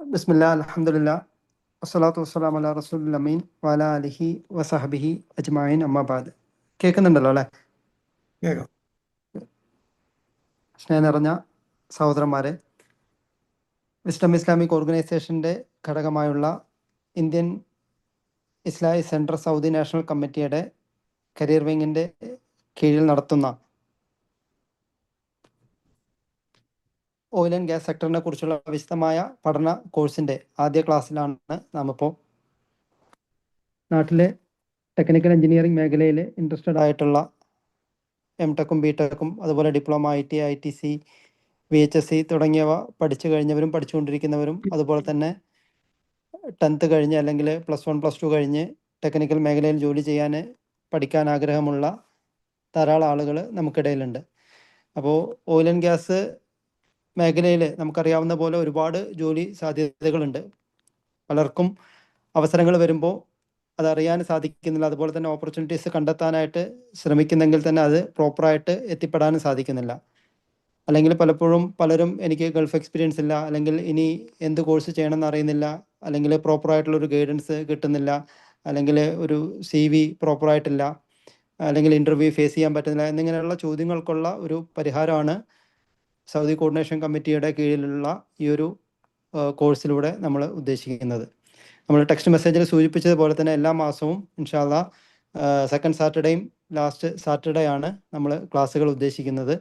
ബിസ്മില്ലാ അൽഹംദുലില്ലാ വസ്സലാത്തു വസ്സലാമു അലാ റസൂലിൽ അമീൻ വഅലാ അലിഹി വസഹബിഹി അജ്മഈൻ അമ്മാബാദ്. കേൾക്കുന്നുണ്ടല്ലോ അല്ലേ? കേൾക്കാം. സ്നേഹം നിറഞ്ഞ സഹോദരന്മാരെ, വിസ്ഡം ഇസ്ലാമിക് ഓർഗനൈസേഷൻ്റെ ഘടകമായുള്ള Indian Islamic centre Saudi national കമ്മിറ്റിയുടെ കരിയർ വിങ്ങിൻ്റെ കീഴിൽ നടത്തുന്ന ഓയിൽ ആൻഡ് ഗ്യാസ് സെക്ടറിനെ കുറിച്ചുള്ള വിശദമായ പഠന കോഴ്സിൻ്റെ ആദ്യ ക്ലാസ്സിലാണ് നാമിപ്പോൾ. നാട്ടിലെ ടെക്നിക്കൽ എഞ്ചിനീയറിംഗ് മേഖലയിൽ ഇൻട്രസ്റ്റഡ് ആയിട്ടുള്ള എംടെക്കും ബിടെക്കും അതുപോലെ ഡിപ്ലോമ IT ITC VHSC തുടങ്ങിയവ പഠിച്ചു കഴിഞ്ഞവരും പഠിച്ചുകൊണ്ടിരിക്കുന്നവരും അതുപോലെ തന്നെ 10th കഴിഞ്ഞ് അല്ലെങ്കിൽ +1 +2 കഴിഞ്ഞ് ടെക്നിക്കൽ മേഖലയിൽ ജോലി ചെയ്യാൻ പഠിക്കാൻ ആഗ്രഹമുള്ള ധാരാളം ആളുകൾ നമുക്കിടയിലുണ്ട്. അപ്പോൾ ഓയിൽ ആൻഡ് ഗ്യാസ് മേഖലയിൽ നമുക്കറിയാവുന്ന പോലെ ഒരുപാട് ജോലി സാധ്യതകളുണ്ട്. പലർക്കും അവസരങ്ങൾ വരുമ്പോൾ അതറിയാൻ സാധിക്കുന്നില്ല. അതുപോലെ തന്നെ ഓപ്പർച്യൂണിറ്റീസ് കണ്ടെത്താനായിട്ട് ശ്രമിക്കുന്നെങ്കിൽ തന്നെ അത് പ്രോപ്പറായിട്ട് എത്തിപ്പെടാനും സാധിക്കുന്നില്ല. അല്ലെങ്കിൽ പലപ്പോഴും പലരും എനിക്ക് ഗൾഫ് എക്സ്പീരിയൻസ് ഇല്ല, അല്ലെങ്കിൽ ഇനി എന്ത് കോഴ്സ് ചെയ്യണമെന്ന് അറിയുന്നില്ല, അല്ലെങ്കിൽ പ്രോപ്പറായിട്ടുള്ളൊരു ഗൈഡൻസ് കിട്ടുന്നില്ല, അല്ലെങ്കിൽ ഒരു CV പ്രോപ്പറായിട്ടില്ല, അല്ലെങ്കിൽ ഇൻ്റർവ്യൂ ഫേസ് ചെയ്യാൻ പറ്റുന്നില്ല എന്നിങ്ങനെയുള്ള ചോദ്യങ്ങൾക്കുള്ള ഒരു പരിഹാരമാണ് സൗദി കോർഡിനേഷൻ കമ്മിറ്റിയുടെ കീഴിലുള്ള ഈ ഒരു കോഴ്സിലൂടെ നമ്മൾ ഉദ്ദേശിക്കുന്നത്. നമ്മൾ ടെക്സ്റ്റ് മെസ്സേജിൽ സൂചിപ്പിച്ചതുപോലെ തന്നെ എല്ലാ മാസവും ഇൻഷാ അല്ലാഹ് സെക്കൻഡ് സാറ്റർഡേയും ലാസ്റ്റ് സാറ്റർഡേ ആണ് നമ്മൾ ക്ലാസ്സുകൾ ഉദ്ദേശിക്കുന്നത്.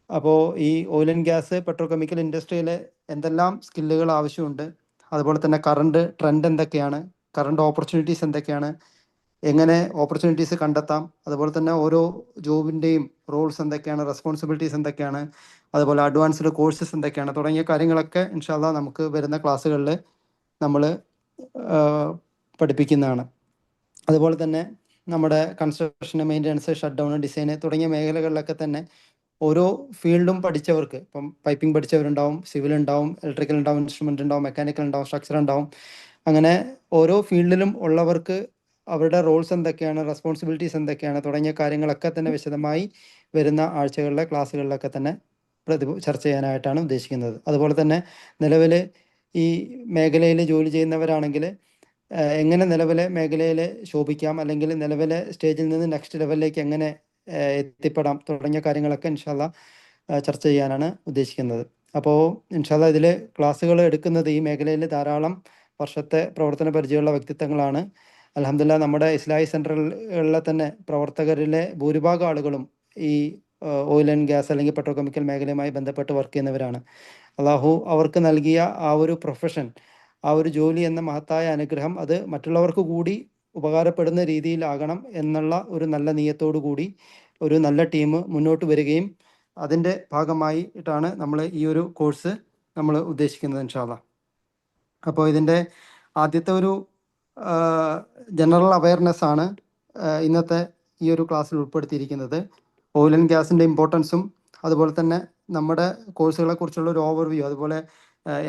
അപ്പോൾ ഈ ഓയിൽ ആൻഡ് ഗ്യാസ് പെട്രോകെമിക്കൽ ഇൻഡസ്ട്രിയിൽ എന്തെല്ലാം സ്കില്ലുകൾ ആവശ്യമുണ്ട്, അതുപോലെ തന്നെ കറണ്ട് ട്രെൻഡ് എന്തൊക്കെയാണ്, കറണ്ട് ഓപ്പർച്യൂണിറ്റീസ് എന്തൊക്കെയാണ്, എങ്ങനെ ഓപ്പർച്യൂണിറ്റീസ് കണ്ടെത്താം, അതുപോലെ തന്നെ ഓരോ ജോബിൻ്റെയും റോൾസ് എന്തൊക്കെയാണ്, റെസ്പോൺസിബിലിറ്റീസ് എന്തൊക്കെയാണ്, അതുപോലെ അഡ്വാൻസ്ഡ് കോഴ്സസ് എന്തൊക്കെയാണ് തുടങ്ങിയ കാര്യങ്ങളൊക്കെ ഇൻഷാ അല്ലാഹ് നമുക്ക് വരുന്ന ക്ലാസ്സുകളിൽ നമ്മൾ പഠിപ്പിക്കുന്നതാണ്. അതുപോലെ തന്നെ നമ്മുടെ കൺസ്ട്രക്ഷൻ, മെയിൻ്റനൻസ്, ഷട്ട് ഡൗൺ, ഡിസൈന് തുടങ്ങിയ മേഖലകളിലൊക്കെ തന്നെ ഓരോ ഫീൽഡും പഠിച്ചവർക്ക്, ഇപ്പം പൈപ്പിംഗ് പഠിച്ചവരുണ്ടാവും, സിവിൽ ഉണ്ടാവും, ഇലക്ട്രിക്കൽ ഉണ്ടാവും, ഇൻസ്ട്രുമെൻ്റ് ഉണ്ടാവും, മെക്കാനിക്കൽ ഉണ്ടാവും, സ്ട്രക്ചർ ഉണ്ടാവും. അങ്ങനെ ഓരോ ഫീൽഡിലും ഉള്ളവർക്ക് അവരുടെ റോൾസ് എന്തൊക്കെയാണ്, റെസ്പോൺസിബിലിറ്റീസ് എന്തൊക്കെയാണ് തുടങ്ങിയ കാര്യങ്ങളൊക്കെ തന്നെ വിശദമായി വരുന്ന ആഴ്ചകളിലെ ക്ലാസ്സുകളിലൊക്കെ തന്നെ ചർച്ച ചെയ്യാനായിട്ടാണ് ഉദ്ദേശിക്കുന്നത്. അതുപോലെ തന്നെ നിലവിൽ ഈ മേഖലയിൽ ജോലി ചെയ്യുന്നവരാണെങ്കിൽ എങ്ങനെ നിലവിലെ മേഖലയിൽ ശോഭിക്കാം, അല്ലെങ്കിൽ നിലവിലെ സ്റ്റേജിൽ നിന്ന് നെക്സ്റ്റ് ലെവലിലേക്ക് എങ്ങനെ എത്തിപ്പെടാം തുടങ്ങിയ കാര്യങ്ങളൊക്കെ ഇൻഷാ അല്ലാഹ് ചർച്ച ചെയ്യാനാണ് ഉദ്ദേശിക്കുന്നത്. അപ്പോൾ ഇൻഷാ അല്ലാഹ് ഇതിൽ ക്ലാസ്സുകൾ എടുക്കുന്നത് ഈ മേഖലയിൽ ധാരാളം വർഷത്തെ പ്രവർത്തന പരിചയമുള്ള വ്യക്തിത്വങ്ങളാണ്. അൽഹംദുലില്ലാഹ് നമ്മുടെ ഇസ്ലാഹി സെൻറ്ററുകളിലെ തന്നെ പ്രവർത്തകരിലെ ഭൂരിഭാഗം ആളുകളും ഈ ഓയിൽ ആൻഡ് ഗ്യാസ് അല്ലെങ്കിൽ പെട്രോകെമിക്കൽ മേഖലയുമായി ബന്ധപ്പെട്ട് വർക്ക് ചെയ്യുന്നവരാണ്. അള്ളാഹു അവർക്ക് നൽകിയ ആ ഒരു പ്രൊഫഷൻ, ആ ഒരു ജോലി എന്ന മഹത്തായ അനുഗ്രഹം അത് മറ്റുള്ളവർക്ക് കൂടി ഉപകാരപ്പെടുന്ന രീതിയിലാകണം എന്നുള്ള ഒരു നല്ല നിയത്തോടു കൂടി ഒരു നല്ല ടീം മുന്നോട്ട് വരികയും അതിൻ്റെ ഭാഗമായിട്ടാണ് നമ്മൾ ഈ ഒരു കോഴ്സ് നമ്മൾ ഉദ്ദേശിക്കുന്നത് ഇൻഷാ അല്ലാഹ്. അപ്പോൾ ഇതിൻ്റെ ആദ്യത്തെ ഒരു ജനറൽ അവയർനെസ് ആണ് ഇന്നത്തെ ഈ ഒരു ക്ലാസ്സിൽ ഉൾപ്പെടുത്തിയിരിക്കുന്നത്. ഓയിൽ ആൻഡ് ഗ്യാസിൻ്റെ ഇമ്പോർട്ടൻസും അതുപോലെ തന്നെ നമ്മുടെ കോഴ്സുകളെ കുറിച്ചുള്ള ഒരു ഓവർവ്യൂ, അതുപോലെ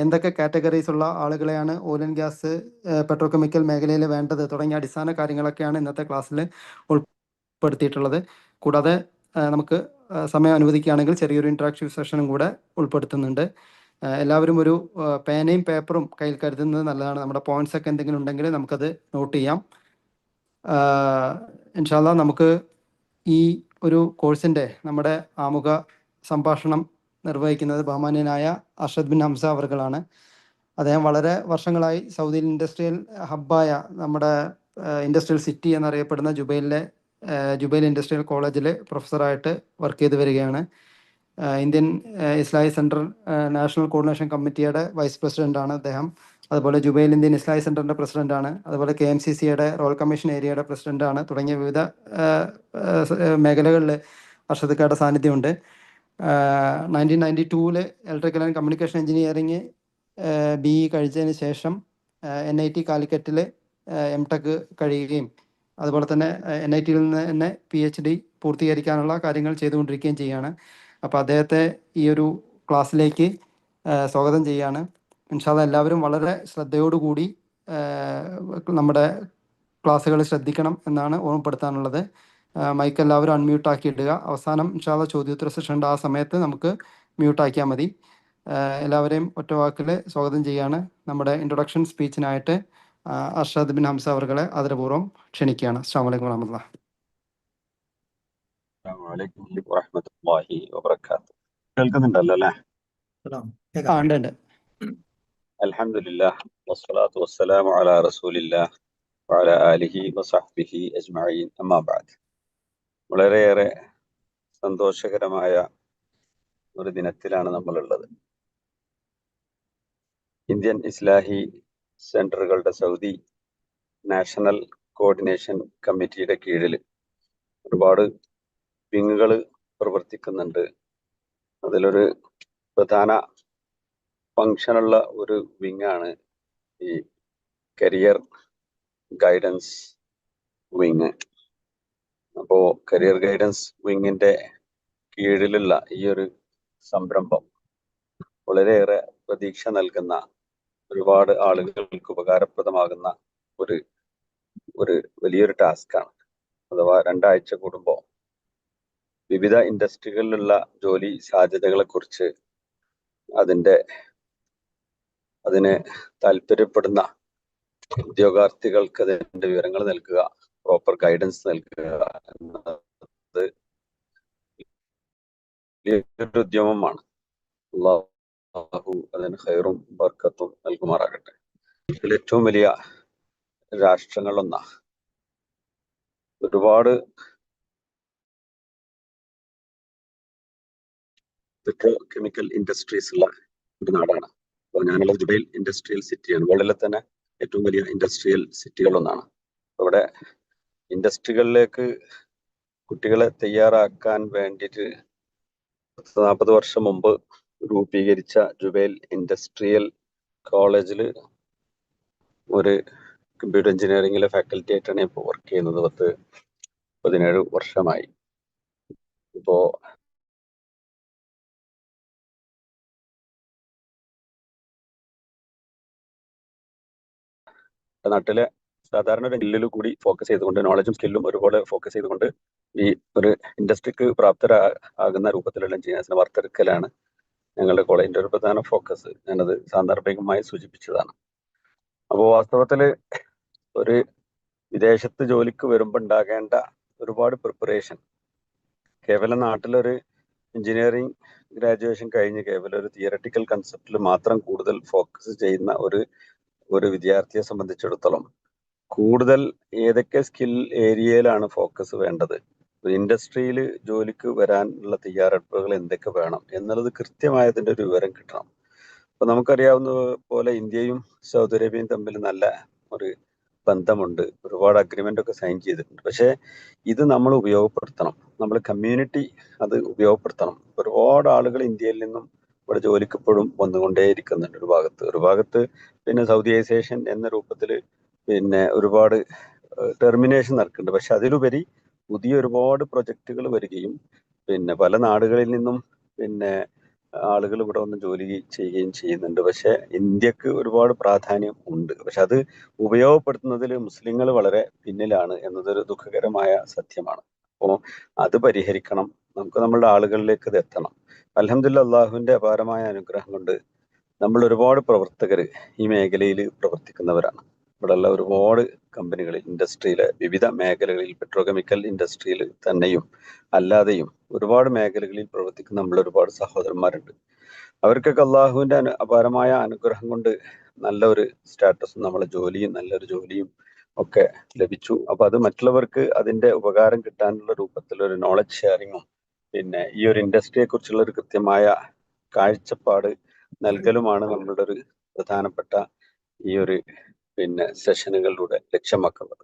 എന്തൊക്കെ കാറ്റഗറീസ് ഉള്ള ആളുകളെയാണ് ഓയിൽ ആൻഡ് ഗ്യാസ് പെട്രോകെമിക്കൽ മേഖലയിൽ വേണ്ടത് തുടങ്ങിയ അടിസ്ഥാന കാര്യങ്ങളൊക്കെയാണ് ഇന്നത്തെ ക്ലാസ്സിൽ ഉൾപ്പെടുത്തിയിട്ടുള്ളത്. കൂടാതെ നമുക്ക് സമയം അനുവദിക്കുകയാണെങ്കിൽ ചെറിയൊരു ഇൻട്രാക്റ്റീവ് സെഷനും കൂടെ ഉൾപ്പെടുത്തുന്നുണ്ട്. എല്ലാവരും ഒരു പേനയും പേപ്പറും കയ്യിൽ കരുതുന്നത് നല്ലതാണ്. നമ്മുടെ പോയിന്റ്സ് ഒക്കെ എന്തെങ്കിലും ഉണ്ടെങ്കിൽ നമുക്കത് നോട്ട് ചെയ്യാം. ഇൻഷാ അല്ലാഹ് നമുക്ക് ഈ ഒരു കോഴ്സിൻ്റെ നമ്മുടെ ആമുഖ സംഭാഷണം നിർവഹിക്കുന്നത് ബഹുമാന്യനായ അർഷദ് ബിൻ ഹംസ അവർകളാണ്. അദ്ദേഹം വളരെ വർഷങ്ങളായി സൗദിയിൽ ഇൻഡസ്ട്രിയൽ ഹബ്ബായ നമ്മുടെ ഇൻഡസ്ട്രിയൽ സിറ്റി എന്നറിയപ്പെടുന്ന ജുബൈൽ ഇൻഡസ്ട്രിയൽ കോളേജിൽ പ്രൊഫസറായിട്ട് വർക്ക് ചെയ്ത് വരികയാണ്. ഇന്ത്യൻ ഇസ്ലാഹി സെൻറ്റർ നാഷണൽ കോർഡിനേഷൻ കമ്മിറ്റിയുടെ വൈസ് പ്രസിഡൻ്റാണ് അദ്ദേഹം. അതുപോലെ ജുബൈൽ ഇന്ത്യൻ ഇസ്ലാഹി സെൻറ്ററിൻ്റെ പ്രസിഡൻ്റാണ്. അതുപോലെ KMCCയുടെ റോയൽ കമ്മീഷൻ ഏരിയയുടെ പ്രസിഡൻ്റാണ്. തുടങ്ങിയ വിവിധ മേഖലകളിൽ അർഷദ്ക്കയുടെ സാന്നിധ്യമുണ്ട്. 1992 electrical and communication engineering BE കഴിച്ചതിന് ശേഷം NIT കാലിക്കറ്റിൽ MTech കഴിയുകയും അതുപോലെ തന്നെ NITയിൽ നിന്ന് തന്നെ PhD പൂർത്തീകരിക്കാനുള്ള കാര്യങ്ങൾ ചെയ്തുകൊണ്ടിരിക്കുകയും ചെയ്യുകയാണ്. അപ്പോൾ അദ്ദേഹത്തെ ഈ ഒരു ക്ലാസ്സിലേക്ക് സ്വാഗതം ചെയ്യുകയാണ്. ഇൻഷാ അല്ലാഹ് എല്ലാവരും വളരെ ശ്രദ്ധയോടുകൂടി നമ്മുടെ ക്ലാസ്സുകൾ ശ്രദ്ധിക്കണം എന്നാണ് ഓർമ്മപ്പെടുത്താനുള്ളത്. മൈക്ക് എല്ലാവരും അൺമ്യൂട്ടാക്കി ഇടുക. അവസാനം ഇൻഷാ അല്ലാഹ് ചോദ്യോത്തര സെഷൻ്റെ ആ സമയത്ത് നമുക്ക് മ്യൂട്ടാക്കിയാൽ മതി. എല്ലാവരെയും ഒറ്റവാക്കിൽ സ്വാഗതം ചെയ്യാണ്. നമ്മുടെ ഇൻട്രൊഡക്ഷൻ സ്പീച്ചിനായിട്ട് അർഷാദ് ബിൻ ഹംസ അവർകളെ ആദരപൂർവ്വം ക്ഷണിക്കുകയാണ്. അസ്സലാമു അലൈക്കും വറഹ്മത്തുള്ളാഹി. വലൈക്കും വറഹ്മത്തുള്ളാഹി വബറകാതുഹു. കേൾക്കുന്നുണ്ടല്ലോ അല്ലേ? ഉണ്ട് ഉണ്ട്. അൽഹംദുലില്ലാഹ് വസ്സലാത്തു വസ്സലാമു അലാ റസൂലില്ലാഹ് വഅലാ ആലിഹി വസഹ്ബിഹി അജ്മഈൻ. അമ്മാ ബഅദ്. വളരെയേറെ സന്തോഷകരമായ ഒരു ദിനത്തിലാണ് നമ്മളുള്ളത്. ഇന്ത്യൻ ഇസ്ലാഹി സെന്ററുകളുടെ സൗദി നാഷണൽ കോർഡിനേഷൻ കമ്മിറ്റിയുടെ കീഴിൽ ഒരുപാട് വിങ്ങുകൾ പ്രവർത്തിക്കുന്നുണ്ട്. അതിലൊരു പ്രധാന ഫങ്ഷനുള്ള ഒരു വിങ്ങാണ് ഈ കരിയർ ഗൈഡൻസ് വിങ്. അപ്പോൾ കരിയർ ഗൈഡൻസ് വിങ്ങിന്റെ കീഴിലുള്ള ഈ ഒരു സംരംഭം വളരെയേറെ പ്രതീക്ഷ നൽകുന്ന, ഒരുപാട് ആളുകൾക്ക് ഉപകാരപ്രദമാകുന്ന ഒരു ഒരു വലിയൊരു ടാസ്ക്കാണ്. അഥവാ 2 ആഴ്ച കൂടുമ്പോൾ വിവിധ ഇൻഡസ്ട്രികളിലുള്ള ജോലി സാധ്യതകളെ കുറിച്ച് അതിന് താല്പര്യപ്പെടുന്ന ഉദ്യോഗാർത്ഥികൾക്ക് അതിന്റെ വിവരങ്ങൾ നൽകുക, പ്രോപ്പർ ഗൈഡൻസ് നൽകുക എന്നത് വലിയൊരു ഉദ്യമമാണ്. അല്ലാഹു അതിന് ഖൈറും ബർക്കത്തും നൽകുമാറാകട്ടെ. ഇതിൽ ഏറ്റവും വലിയ രാഷ്ട്രങ്ങളൊന്നാണ്. ഒരുപാട് പെട്രോ കെമിക്കൽ ഇൻഡസ്ട്രീസ് ഉള്ള ഒരു നാടാണ്. അപ്പോൾ ഞാനുള്ളത് ജുബൈൽ ഇൻഡസ്ട്രിയൽ സിറ്റിയാണ്. വേൾഡിലെ തന്നെ ഏറ്റവും വലിയ ഇൻഡസ്ട്രിയൽ സിറ്റികളൊന്നാണ്. അവിടെ ഇൻഡസ്ട്രികളിലേക്ക് കുട്ടികളെ തയ്യാറാക്കാൻ വേണ്ടിയിട്ട് 40 വർഷം മുമ്പ് രൂപീകരിച്ച ജുബൈൽ ഇൻഡസ്ട്രിയൽ കോളേജിൽ ഒരു കമ്പ്യൂട്ടർ എഞ്ചിനീയറിംഗിലെ ഫാക്കൽറ്റി ആയിട്ടാണ് ഇപ്പോൾ വർക്ക് ചെയ്യുന്നത്. 17 വർഷമായി. ഇപ്പോൾ നാട്ടിലെ സാധാരണ ഒരു സ്കില്ലിൽ കൂടി ഫോക്കസ് ചെയ്തുകൊണ്ട്, നോളജും സ്കില്ലും ഒരുപോലെ ഫോക്കസ് ചെയ്തുകൊണ്ട് ഈ ഒരു ഇൻഡസ്ട്രിക്ക് പ്രാപ്തരാകുന്ന രൂപത്തിലുള്ള എഞ്ചിനീയേഴ്സിനെ വാർത്തെടുക്കലാണ് ഞങ്ങളുടെ കോളേജിന്റെ ഒരു പ്രധാന ഫോക്കസ്. ഞാനത് സാന്ദർഭികമായി സൂചിപ്പിച്ചതാണ്. അപ്പോൾ വാസ്തവത്തിൽ ഒരു വിദേശത്ത് ജോലിക്ക് വരുമ്പോൾ ഉണ്ടാകേണ്ട ഒരുപാട് പ്രിപ്പറേഷൻ കേവലം നാട്ടിലൊരു എഞ്ചിനീയറിംഗ് ഗ്രാജുവേഷൻ കഴിഞ്ഞ് കേവലം ഒരു തിയററ്റിക്കൽ കൺസെപ്റ്റിൽ മാത്രം കൂടുതൽ ഫോക്കസ് ചെയ്യുന്ന ഒരു വിദ്യാർത്ഥിയെ സംബന്ധിച്ചിടത്തോളം കൂടുതൽ ഏതൊക്കെ സ്കിൽ ഏരിയയിലാണ് ഫോക്കസ് വേണ്ടത്, ഇൻഡസ്ട്രിയിൽ ജോലിക്ക് വരാനുള്ള തയ്യാറെടുപ്പുകൾ എന്തൊക്കെ വേണം എന്നുള്ളത് കൃത്യമായതിൻ്റെ ഒരു വിവരം കിട്ടണം. അപ്പൊ നമുക്കറിയാവുന്ന പോലെ ഇന്ത്യയും സൗദി അറേബ്യയും തമ്മിൽ നല്ല ഒരു ബന്ധമുണ്ട്. ഒരുപാട് അഗ്രിമെന്റ് ഒക്കെ സൈൻ ചെയ്തിട്ടുണ്ട്. പക്ഷേ ഇത് നമ്മൾ ഉപയോഗപ്പെടുത്തണം. നമ്മൾ കമ്മ്യൂണിറ്റി അത് ഉപയോഗപ്പെടുത്തണം. ഒരുപാട് ആളുകൾ ഇന്ത്യയിൽ നിന്നും ഇവിടെ ജോലിക്ക് ഇപ്പോഴും വന്നുകൊണ്ടേയിരിക്കുന്നുണ്ട്. ഒരു ഭാഗത്ത് പിന്നെ സൗദിയൈസേഷൻ എന്ന രൂപത്തിൽ പിന്നെ ഒരുപാട് ടെർമിനേഷൻ നടക്കുന്നുണ്ട്. പക്ഷെ അതിലുപരി പുതിയ ഒരുപാട് പ്രൊജക്റ്റുകൾ വരികയും പിന്നെ പല നാടുകളിൽ നിന്നും പിന്നെ ആളുകൾ ഇവിടെ വന്ന് ജോലി ചെയ്യുകയും ചെയ്യുന്നുണ്ട്. പക്ഷെ ഇന്ത്യക്ക് ഒരുപാട് പ്രാധാന്യം ഉണ്ട്. പക്ഷെ അത് ഉപയോഗപ്പെടുത്തുന്നതിൽ മുസ്ലിങ്ങൾ വളരെ പിന്നിലാണ് എന്നതൊരു ദുഃഖകരമായ സത്യമാണ്. അപ്പോൾ അത് പരിഹരിക്കണം. നമുക്ക് നമ്മളുടെ ആളുകളിലേക്ക് ഇത് എത്തണം. അൽഹംദുലില്ലാഹ്, അള്ളാഹുവിന്റെ അപാരമായ അനുഗ്രഹം കൊണ്ട് നമ്മൾ ഒരുപാട് പ്രവർത്തകർ ഈ മേഖലയിൽ പ്രവർത്തിക്കുന്നവരാണ്. ഇവിടെയുള്ള ഒരുപാട് കമ്പനികളിൽ, ഇൻഡസ്ട്രിയിലെ വിവിധ മേഖലകളിൽ, പെട്രോകെമിക്കൽ ഇൻഡസ്ട്രിയിൽ തന്നെയും അല്ലാതെയും ഒരുപാട് മേഖലകളിൽ പ്രവർത്തിക്കുന്ന നമ്മൾ ഒരുപാട് സഹോദരന്മാരുണ്ട്. അവർക്കൊക്കെ അള്ളാഹുവിന്റെ അപാരമായ അനുഗ്രഹം കൊണ്ട് നല്ല ഒരു സ്റ്റാറ്റസും നമ്മളെ ജോലിയും നല്ലൊരു ജോലിയും ഒക്കെ ലഭിച്ചു. അപ്പൊ അത് മറ്റുള്ളവർക്ക് അതിന്റെ ഉപകാരം കിട്ടാനുള്ള രൂപത്തിൽ ഒരു നോളജ് ഷെയറിങ്ങും പിന്നെ ഈ ഒരു ഇൻഡസ്ട്രിയെ കുറിച്ചുള്ള ഒരു കൃത്യമായ കാഴ്ചപ്പാട് നൽകലുമാണ് നമ്മളുടെ ഒരു പ്രധാനപ്പെട്ട ഈ ഒരു പിന്നെ സെഷനുകളിലൂടെ ലക്ഷ്യമാക്കുന്നത്.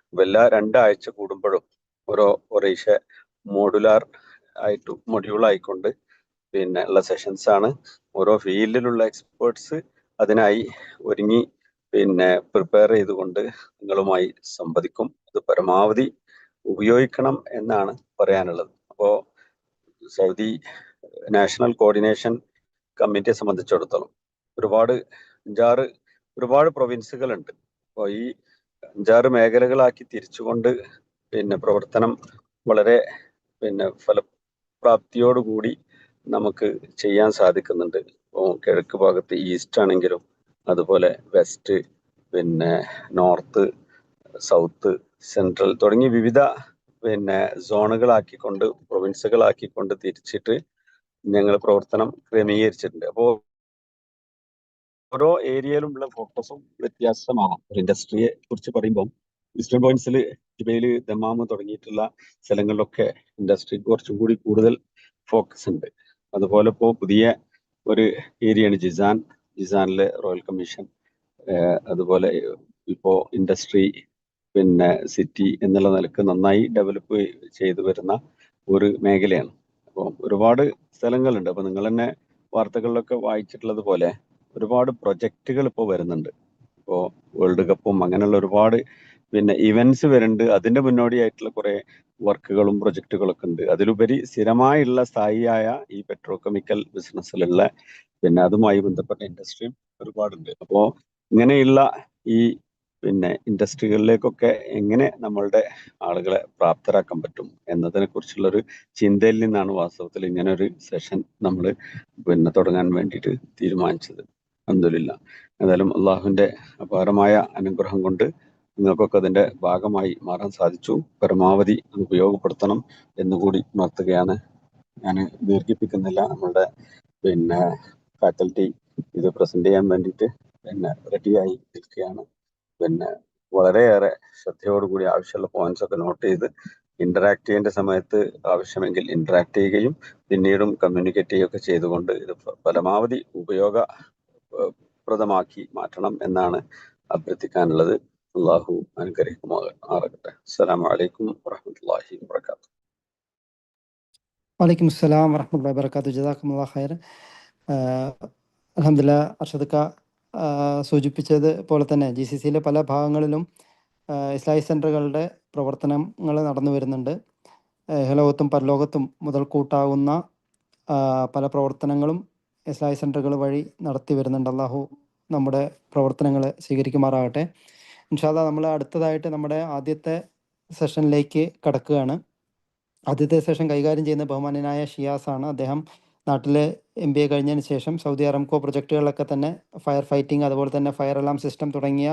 അപ്പൊ എല്ലാ 2 ആഴ്ച കൂടുമ്പോഴും ഒറീഷ മോഡുലാർ മൊഡ്യൂളായിക്കൊണ്ട് പിന്നെ ഉള്ള സെഷൻസ് ആണ്. ഓരോ ഫീൽഡിലുള്ള എക്സ്പേർട്സ് അതിനായി ഒരുങ്ങി പിന്നെ പ്രിപ്പയർ ചെയ്തുകൊണ്ട് നിങ്ങളുമായി സംവദിക്കും. അത് പരമാവധി ഉപയോഗിക്കണം എന്നാണ് പറയാനുള്ളത്. അപ്പോൾ സൗദി നാഷണൽ കോർഡിനേഷൻ കമ്മിറ്റിയെ സംബന്ധിച്ചിടത്തോളം ഒരുപാട് പ്രൊവിൻസുകളുണ്ട്. അപ്പോൾ ഈ 5-6 മേഖലകളാക്കി തിരിച്ചുകൊണ്ട് പിന്നെ പ്രവർത്തനം വളരെ പിന്നെ ഫലപ്രാപ്തിയോടുകൂടി നമുക്ക് ചെയ്യാൻ സാധിക്കുന്നുണ്ട്. കിഴക്ക് ഭാഗത്ത് ഈസ്റ്റ് ആണെങ്കിലും അതുപോലെ വെസ്റ്റ്, പിന്നെ നോർത്ത്, സൗത്ത്, സെൻട്രൽ തുടങ്ങി വിവിധ സോണുകളാക്കിക്കൊണ്ട്, പ്രൊവിൻസുകളാക്കിക്കൊണ്ട് തിരിച്ചിട്ട് ഞങ്ങൾ പ്രവർത്തനം ക്രമീകരിച്ചിട്ടുണ്ട്. അപ്പോൾ ഓരോ ഏരിയയിലുമുള്ള ഫോക്കസും വ്യത്യാസമാവാം. ഒരു ഇൻഡസ്ട്രിയെ കുറിച്ച് പറയുമ്പോൾ ഈസ്റ്റേൺ പോയിന്റ്സിൽ ജുബൈൽ, ദമാം തുടങ്ങിയിട്ടുള്ള സ്ഥലങ്ങളിലൊക്കെ ഇൻഡസ്ട്രിക്ക് കുറച്ചും കൂടി കൂടുതൽ ഫോക്കസ് ഉണ്ട്. അതുപോലെ ഇപ്പോൾ പുതിയ ഒരു ഏരിയയാണ് ജിസാനിലെ റോയൽ കമ്മീഷൻ. അതുപോലെ ഇപ്പോൾ ഇൻഡസ്ട്രി സിറ്റി എന്നുള്ള നിലക്ക് നന്നായി ഡെവലപ്പ് ചെയ്തു വരുന്ന ഒരു മേഖലയാണ്. അപ്പോൾ ഒരുപാട് സ്ഥലങ്ങളുണ്ട്. അപ്പോൾ നിങ്ങൾ തന്നെ വാർത്തകളിലൊക്കെ വായിച്ചിട്ടുള്ളത് പോലെ ഒരുപാട് പ്രൊജക്റ്റുകൾ ഇപ്പോൾ വരുന്നുണ്ട്. ഇപ്പോൾ വേൾഡ് കപ്പും അങ്ങനെയുള്ള ഒരുപാട് ഇവന്റ്സ് വരുന്നുണ്ട്. അതിന്റെ മുന്നോടിയായിട്ടുള്ള കുറെ വർക്കുകളും പ്രൊജക്റ്റുകളൊക്കെ ഉണ്ട്. അതിലുപരി സ്ഥിരമായുള്ള സ്ഥായിയായ ഈ പെട്രോ കെമിക്കൽ ബിസിനസ്സിലുള്ള അതുമായി ബന്ധപ്പെട്ട ഇൻഡസ്ട്രിയും ഒരുപാടുണ്ട്. അപ്പോൾ ഇങ്ങനെയുള്ള ഈ ഇൻഡസ്ട്രികളിലേക്കൊക്കെ എങ്ങനെ നമ്മളുടെ ആളുകളെ പ്രാപ്തരാക്കാൻ പറ്റും എന്നതിനെ കുറിച്ചുള്ള ഒരു ചിന്തയിൽ നിന്നാണ് വാസ്തവത്തിൽ ഇങ്ങനെ ഒരു സെഷൻ നമ്മൾ തുടങ്ങാൻ വേണ്ടിയിട്ട് തീരുമാനിച്ചത്. അൽഹംദുലില്ലാ. ഏതായാലും അള്ളാഹുവിന്റെ അപാരമായ അനുഗ്രഹം കൊണ്ട് നിങ്ങൾക്കൊക്കെ അതിന്റെ ഭാഗമായി മാറാൻ സാധിച്ചു. പരമാവധി അത് ഉപയോഗപ്പെടുത്തണം എന്നുകൂടി ഉണർത്തുകയാണ്. ഞാൻ ദീർഘിപ്പിക്കുന്നില്ല. നമ്മളുടെ ഫാക്കൽറ്റി ഇത് പ്രസന്റ് ചെയ്യാൻ വേണ്ടിയിട്ട് റെഡിയായി നിൽക്കുകയാണ്. വളരെയേറെ ശ്രദ്ധയോടുകൂടി ആവശ്യമുള്ള പോയിന്റ്സ് ഒക്കെ നോട്ട് ചെയ്ത് ഇന്ററാക്ട് ചെയ്യേണ്ട സമയത്ത് ആവശ്യമെങ്കിൽ ഇന്ററാക്ട് ചെയ്യുകയും പിന്നീടും കമ്മ്യൂണിക്കേറ്റ് ചെയ്യുകയൊക്കെ ചെയ്തുകൊണ്ട് ഇത് പരമാവധി ഉപയോഗപ്രദമാക്കി മാറ്റണം എന്നാണ് അഭ്യർത്ഥിക്കാനുള്ളത്. അള്ളാഹു അനുഗ്രഹിക്കുമാറാകട്ടെ. അസ്സലാമു അലൈക്കും വറഹ്മത്തുള്ളാഹി വബറകാതുഹു. വലൈക്കും അസ്സലാം വറഹ്മത്തുള്ളാഹി വബറകാതുഹു. ജസാക്കുമുല്ലാഹ് ഖൈർ. അൽഹംദുലില്ലാ, അർഷദക്ക സൂചിപ്പിച്ചത് പോലെ തന്നെ GCCയിലെ പല ഭാഗങ്ങളിലും ഇസ്ലാഹി സെൻ്ററുകളുടെ പ്രവർത്തനങ്ങൾ നടന്നു വരുന്നുണ്ട്. ഇഹലോകത്തും പരലോകത്തും മുതൽക്കൂട്ടാകുന്ന പല പ്രവർത്തനങ്ങളും ഇസ്ലാഹി സെൻ്ററുകൾ വഴി നടത്തി വരുന്നുണ്ട്. അള്ളാഹു നമ്മുടെ പ്രവർത്തനങ്ങൾ സ്വീകരിക്കുമാറാകട്ടെ. ഇൻഷാ അല്ലാഹ് നമ്മൾ അടുത്തതായിട്ട് നമ്മുടെ ആദ്യത്തെ സെഷനിലേക്ക് കടക്കുകയാണ്. ആദ്യത്തെ സെഷൻ കൈകാര്യം ചെയ്യുന്ന ബഹുമാന്യനായ ഷിയാസാണ്. അദ്ദേഹം നാട്ടിലെ MBA കഴിഞ്ഞതിന് ശേഷം സൗദി അറംകോ പ്രൊജക്റ്റുകളിലൊക്കെ തന്നെ ഫയർ ഫൈറ്റിംഗ്, അതുപോലെ തന്നെ ഫയർ അലാം സിസ്റ്റം തുടങ്ങിയ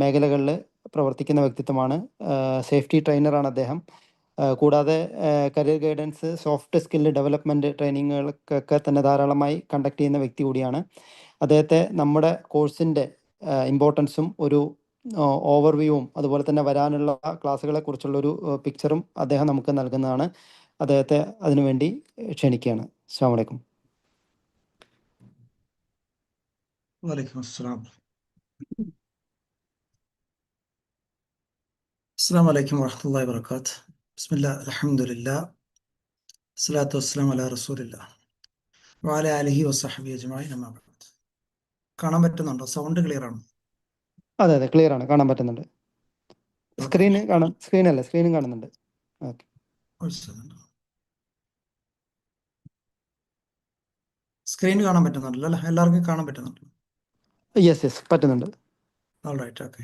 മേഖലകളിൽ പ്രവർത്തിക്കുന്ന വ്യക്തിത്വമാണ്. സേഫ്റ്റി ട്രെയിനറാണ് അദ്ദേഹം. കൂടാതെ career guidance, soft skill development ട്രെയിനിങ്ങുകൾക്കൊക്കെ തന്നെ ധാരാളമായി കണ്ടക്ട് ചെയ്യുന്ന വ്യക്തി കൂടിയാണ്. അദ്ദേഹത്തെ നമ്മുടെ കോഴ്സിൻ്റെ ഇമ്പോർട്ടൻസും ഒരു ഓവർവ്യൂവും അതുപോലെ തന്നെ വരാനുള്ള ക്ലാസ്സുകളെ കുറിച്ചുള്ളൊരു പിക്ചറും അദ്ദേഹം നമുക്ക് നൽകുന്നതാണ്. അദ്ദേഹത്തെ അതിനുവേണ്ടി ക്ഷണിക്കുകയാണ്. അസ്സലാമു അലൈക്കും. വലൈക്കും അസ്സലാം. അസ്സലാമു അലൈക്കും വറഹ്മത്തുള്ളാഹി വബറകാതുഹു. ബിസ്മില്ലാ, അൽഹംദുലില്ലാ, സ്വലാത്തു വസ്സലാമു അലാ റസൂലില്ലാ വഅലാ ആലിഹി വസഹ്ബിഹി അജ്മഈൻ. അമ്മാ ബഅദ്. കാണാൻ പറ്റുന്നുണ്ടോ? സൗണ്ട് ക്ലിയർ ആണോ? അതെ അതെ, ക്ലിയർ ആണ്, കാണാൻ പറ്റുന്നുണ്ട്. സ്ക്രീനും കാണുന്നുണ്ട്. ഓക്കെ, സ്ക്രീൻ കാണാൻ പറ്റുന്നുണ്ടല്ലോ അല്ലേ? എല്ലാവർക്കും കാണാൻ പറ്റുന്നുണ്ടല്ലോ? യെസ് പറ്റുന്നുണ്ട്. Alright, okay.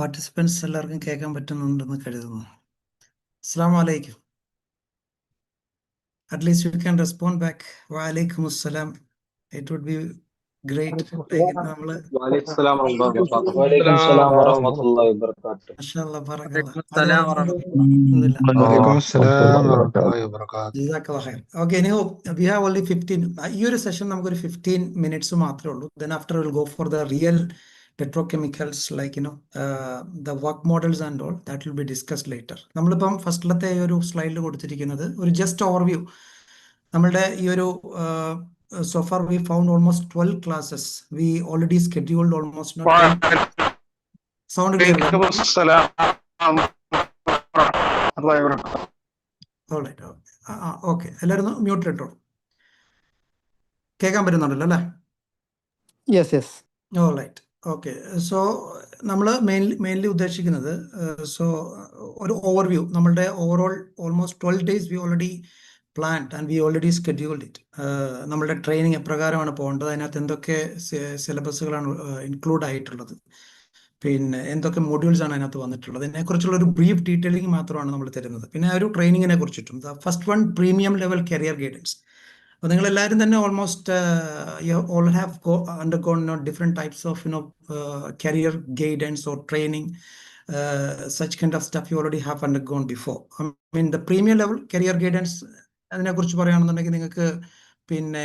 പാർട്ടിസിപ്പൻസ് എല്ലാവർക്കും കേൾക്കാൻ പറ്റുന്നുണ്ടെന്ന് കരുതുന്നു. അസ്സലാമു അലൈക്കും. At least you can respond back. Wa alaikum assalam. It would be great. നമ്മള് മാഷാഅല്ലാഹ് Okay, anyhow, we have only 15. ഈ ഒരു സെഷൻ നമുക്കൊരു 15 minutes മാത്രമേ ഉള്ളൂ. Then after we'll go for the real petrochemicals, like the work models and all that will be discussed later. നമ്മളിപ്പം ഫസ്റ്റിലത്തെ ഈ ഒരു സ്ലൈഡിൽ കൊടുത്തിരിക്കുന്നത് ഒരു ജസ്റ്റ് ഓവർവ്യൂ. നമ്മളുടെ ഈ ഒരു so far we found almost 12 classes. We already scheduled almost not 12. Sound clear? All right. Okay. എല്ലാവരും മ്യൂട്ട് ഇട്ടോ. കേൾക്കാൻ പറ്റുന്നുണ്ടല്ലോ അല്ലേ? Yes. All right. Okay. So നമ്മൾ മെയിൻലി ഉദ്ദേശിക്കുന്നത് ഒരു ഓവർവ്യൂ. നമ്മളുടെ overall almost 12 days we already planned and we already scheduled it. നമ്മളുടെ training എപ്രകാരമാണ് പോകേണ്ടത്, അതിനകത്ത് എന്തൊക്കെ സിലബസുകളാണ് ഇൻക്ലൂഡ് ആയിട്ടുള്ളത്, പിന്നെ എന്തൊക്കെ മോഡ്യൂൾസ് ആണ് അതിനകത്ത് വന്നിട്ടുള്ളത്, ഇതിനെക്കുറിച്ചുള്ള ഒരു ബ്രീഫ് ഡീറ്റെയിലിംഗ് മാത്രമാണ് നമ്മൾ തരുന്നത്. പിന്നെ ഒരു ട്രെയിനിങ്ങിനെ കുറിച്ചിട്ടും first one premium level career guidance. അപ്പോൾ നിങ്ങൾ എല്ലാവരും തന്നെ almost you all have undergone different types of career guidance or training, such kind of stuff you already have undergone before. I mean, the premium level career guidance അതിനെക്കുറിച്ച് പറയുകയാണെന്നുണ്ടെങ്കിൽ നിങ്ങൾക്ക് പിന്നെ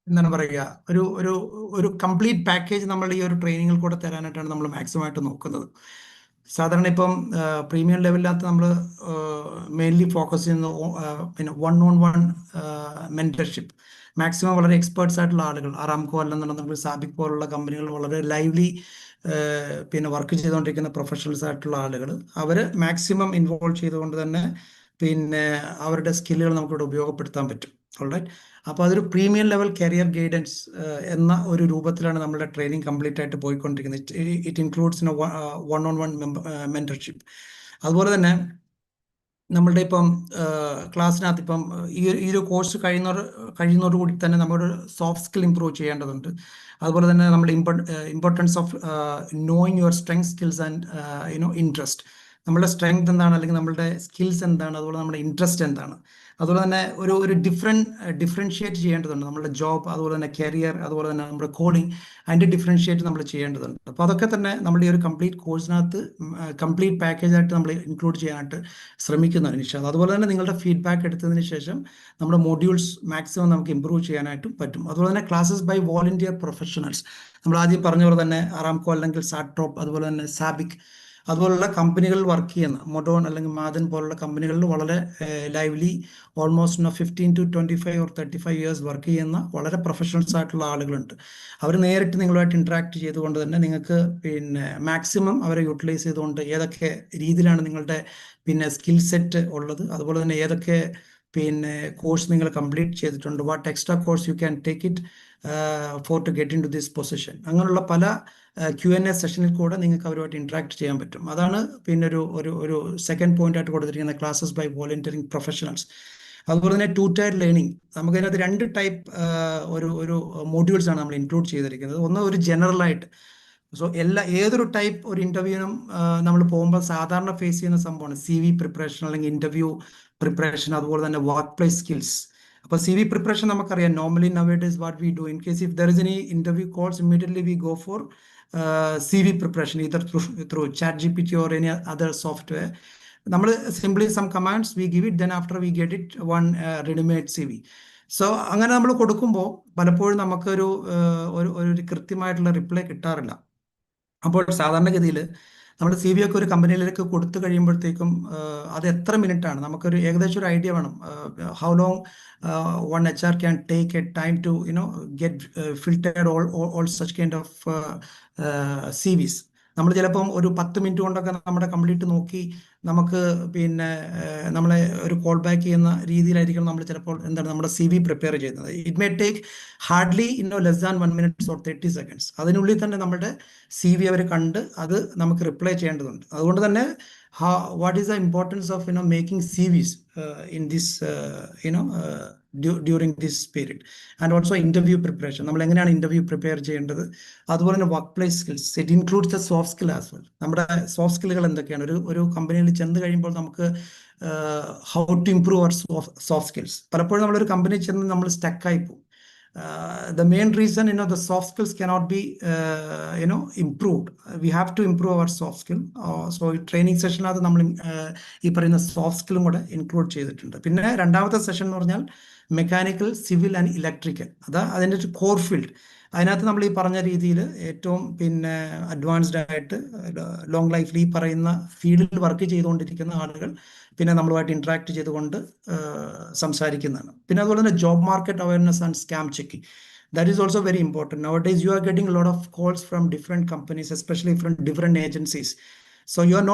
എന്താണ് പറയുക, ഒരു ഒരു ഒരു കംപ്ലീറ്റ് പാക്കേജ് നമ്മൾ ഈ ഒരു ട്രെയിനിങ്ങിൽ കൂടെ തരാനായിട്ടാണ് നമ്മൾ മാക്സിമം ആയിട്ട് നോക്കുന്നത്. സാധാരണ ഇപ്പം പ്രീമിയം ലെവലിനകത്ത് നമ്മൾ മെയിൻലി ഫോക്കസ് ചെയ്യുന്നത് പിന്നെ 1-on-1 മെന്റർഷിപ്പ്. മാക്സിമം വളരെ എക്സ്പേർട്സ് ആയിട്ടുള്ള ആളുകൾ, അറാംകോ അല്ലെന്നുണ്ടെങ്കിൽ സാബിക് പോലുള്ള കമ്പനികൾ വളരെ ലൈവ്ലി പിന്നെ വർക്ക് ചെയ്തുകൊണ്ടിരിക്കുന്ന പ്രൊഫഷണൽസ് ആയിട്ടുള്ള ആളുകൾ, അവർ മാക്സിമം ഇൻവോൾവ് ചെയ്തുകൊണ്ട് തന്നെ പിന്നെ അവരുടെ സ്കില്ലുകൾ നമുക്കിവിടെ ഉപയോഗപ്പെടുത്താൻ പറ്റും. ഓൾറൈറ്റ്. അപ്പോൾ അതൊരു പ്രീമിയം ലെവൽ കരിയർ ഗൈഡൻസ് എന്ന ഒരു രൂപത്തിലാണ് നമ്മുടെ ട്രെയിനിങ് കംപ്ലീറ്റ് ആയിട്ട് പോയിക്കൊണ്ടിരിക്കുന്നത്. It includes 1-on-1 mentorship. അതുപോലെ തന്നെ നമ്മളുടെ ഇപ്പം ക്ലാസ്സിനകത്ത് ഇപ്പം ഈ ഒരു കോഴ്സ് കഴിയുന്നതോടുകൂടി തന്നെ നമ്മുടെ സോഫ്റ്റ് സ്കിൽ ഇമ്പ്രൂവ് ചെയ്യേണ്ടതുണ്ട്. അതുപോലെ തന്നെ നമ്മുടെ importance of knowing your strength, skills and interest. നമ്മുടെ സ്ട്രെങ്ത് എന്താണ്, അല്ലെങ്കിൽ നമ്മുടെ സ്കിൽസ് എന്താണ്, അതുപോലെ നമ്മുടെ ഇൻട്രസ്റ്റ് എന്താണ്. അതുപോലെ തന്നെ ഒരു ഡിഫറൻഷിയേറ്റ് ചെയ്യേണ്ടതുണ്ട് നമ്മുടെ ജോബ്, അതുപോലെ തന്നെ കരിയർ, അതുപോലെ തന്നെ നമ്മുടെ കോഡിങ്, അതിൻ്റെ ഡിഫറൻഷിയേറ്റ് നമ്മൾ ചെയ്യേണ്ടതുണ്ട്. അപ്പോൾ അതൊക്കെ തന്നെ നമ്മുടെ ഈ ഒരു കംപ്ലീറ്റ് കോഴ്സിനകത്ത് കംപ്ലീറ്റ് പാക്കേജായിട്ട് നമ്മൾ ഇൻക്ലൂഡ് ചെയ്യാനായിട്ട് ശ്രമിക്കുന്നതാണ് ഇൻഷാല്ലാ. അതുപോലെ തന്നെ നിങ്ങളുടെ ഫീഡ്ബാക്ക് എടുത്തതിന് ശേഷം നമ്മുടെ മോഡ്യൂൾസ് മാക്സിമം നമുക്ക് ഇമ്പ്രൂവ് ചെയ്യാനായിട്ടും പറ്റും. അതുപോലെ തന്നെ ക്ലാസ്സസ് ബൈ വോളണ്ടിയർ പ്രൊഫഷണൽസ്, നമ്മൾ ആദ്യം പറഞ്ഞ പോലെ തന്നെ അറാംകോ അല്ലെങ്കിൽ സാട്രോപ്പ്, അതുപോലെ തന്നെ സാബിക്, അതുപോലുള്ള കമ്പനികളിൽ വർക്ക് ചെയ്യുന്ന മൊഡോൺ അല്ലെങ്കിൽ മാദൻ പോലുള്ള കമ്പനികളിൽ വളരെ lively almost 15 to 25 or 35 years work ചെയ്യുന്ന വളരെ പ്രൊഫഷണൽസ് ആയിട്ടുള്ള ആളുകളുണ്ട്. അവർ നേരിട്ട് നിങ്ങളുമായിട്ട് ഇൻട്രാക്ട് ചെയ്തുകൊണ്ട് തന്നെ നിങ്ങൾക്ക് പിന്നെ മാക്സിമം അവരെ യൂട്ടിലൈസ് ചെയ്തുകൊണ്ട് ഏതൊക്കെ രീതിയിലാണ് നിങ്ങളുടെ പിന്നെ സ്കിൽ സെറ്റ് ഉള്ളത്, അതുപോലെ തന്നെ ഏതൊക്കെ പിന്നെ കോഴ്സ് നിങ്ങൾ കംപ്ലീറ്റ് ചെയ്തിട്ടുണ്ട്, what extra course you can take it for to get into this position, അങ്ങനെയുള്ള പല Q&A സെഷനിൽ കൂടെ നിങ്ങൾക്ക് അവരുമായിട്ട് ഇൻട്രാക്ട് ചെയ്യാൻ പറ്റും. അതാണ് പിന്നെ ഒരു സെക്കൻഡ് പോയിന്റ് ആയിട്ട് കൊടുത്തിരിക്കുന്ന ക്ലാസ്സസ് ബൈ വോളണ്ടിയറിംഗ് പ്രൊഫഷണൽസ്. അതുപോലെ തന്നെ 2-tier ലേണിംഗ്, നമുക്കതിനകത്ത് 2 ടൈപ്പ് ഒരു മോഡ്യൂൾസ് ആണ് നമ്മൾ ഇൻക്ലൂഡ് ചെയ്തിരിക്കുന്നത്. ഒന്ന് ഒരു ജനറൽ ആയിട്ട്, സോ ഏതൊരു ടൈപ്പ് ഒരു ഇന്റർവ്യൂവിനും നമ്മൾ പോകുമ്പോൾ സാധാരണ ഫേസ് ചെയ്യുന്ന സംഭവമാണ് CV പ്രിപ്പറേഷൻ അല്ലെങ്കിൽ ഇന്റർവ്യൂ പ്രിപ്പറേഷൻ, അതുപോലെ തന്നെ വർക്ക് പ്ലേസ് സ്കിൽസ്. അപ്പോൾ CV പ്രിപ്പറേഷൻ നമുക്കറിയാം, normally nowadays what we do in case if there is any interview calls, immediately we go for CV preparation either through ChatGPT or any other software. നമ്മൾ simply some commands we give it, then after we get it one readymade CV. So അങ്ങനെ നമ്മൾ കൊടുക്കുമ്പോൾ പലപ്പോഴും നമുക്കൊരു കൃത്യമായിട്ടുള്ള reply കിട്ടാറില്ല. അപ്പോൾ സാധാരണഗതിയിൽ നമ്മുടെ CV ഒക്കെ ഒരു കമ്പനിയിലേക്ക് കൊടുത്തു കഴിയുമ്പോഴത്തേക്കും അത് എത്ര മിനിറ്റാണ്, നമുക്കൊരു ഏകദേശം ഒരു ഐഡിയ വേണം. How long one HR can take a time to get filtered all such kind of CVs. നമ്മൾ ചിലപ്പം ഒരു 10 മിനിറ്റ് കൊണ്ടൊക്കെ നമ്മുടെ കംപ്ലീറ്റ് നോക്കി നമുക്ക് പിന്നെ നമ്മളെ ഒരു കോൾ ബാക്ക് ചെയ്യുന്ന രീതിയിലായിരിക്കും നമ്മൾ ചിലപ്പോൾ നമ്മുടെ CV പ്രിപ്പയർ ചെയ്യുന്നത്. It may take hardly less than 1 minute or 30 seconds. അതിനുള്ളിൽ തന്നെ നമ്മുടെ CV അവർ കണ്ട് അത് നമുക്ക് റിപ്ലൈ ചെയ്യേണ്ടതുണ്ട്. അതുകൊണ്ട് തന്നെ what is the importance of making CVs in this during this period, and also interview preparation. നമ്മൾ എങ്ങനെയാണ് ഇന്റർവ്യൂ പ്രിപ്പയർ ചെയ്യേണ്ടത്, അതുപോലെ തന്നെ work place skills, it includes the soft skill as well. നമ്മുടെ സോഫ്റ്റ് സ്കില്ലുകൾ എന്തൊക്കെയാണ്, ഒരു കമ്പനിയിൽ ചെന്ന് കഴിയുമ്പോൾ നമുക്ക് how to improve our soft skills. പലപ്പോഴും നമ്മളൊരു കമ്പനി ചെന്ന് നമ്മൾ സ്റ്റക്കായി പോകും. The main reason the soft skills cannot be improved. We have to improve our soft skill. So training session അത് നമ്മൾ ഈ പറയുന്ന സോഫ്റ്റ് സ്കില്ലും കൂടെ ഇൻക്ലൂഡ് ചെയ്തിട്ടുണ്ട്. പിന്നെ രണ്ടാമത്തെ സെഷൻ എന്ന് പറഞ്ഞാൽ മെക്കാനിക്കൽ, സിവിൽ ആൻഡ് ഇലക്ട്രിക്കൽ, അതിൻ്റെ ഒരു കോർ ഫീൽഡ്. അതിനകത്ത് നമ്മൾ ഈ പറഞ്ഞ രീതിയിൽ ഏറ്റവും പിന്നെ അഡ്വാൻസ്ഡ് ആയിട്ട് ലോങ് ലൈഫിൽ ഈ പറയുന്ന ഫീൽഡിൽ വർക്ക് ചെയ്തുകൊണ്ടിരിക്കുന്ന ആളുകൾ പിന്നെ നമ്മളുമായിട്ട് ഇൻട്രാക്ട് ചെയ്തുകൊണ്ട് സംസാരിക്കുന്നതാണ്. പിന്നെ അതുപോലെ തന്നെ job market awareness and scam checking, that is also very important. Nowadays you are getting a lot of calls from different companies, especially from different agencies. So you are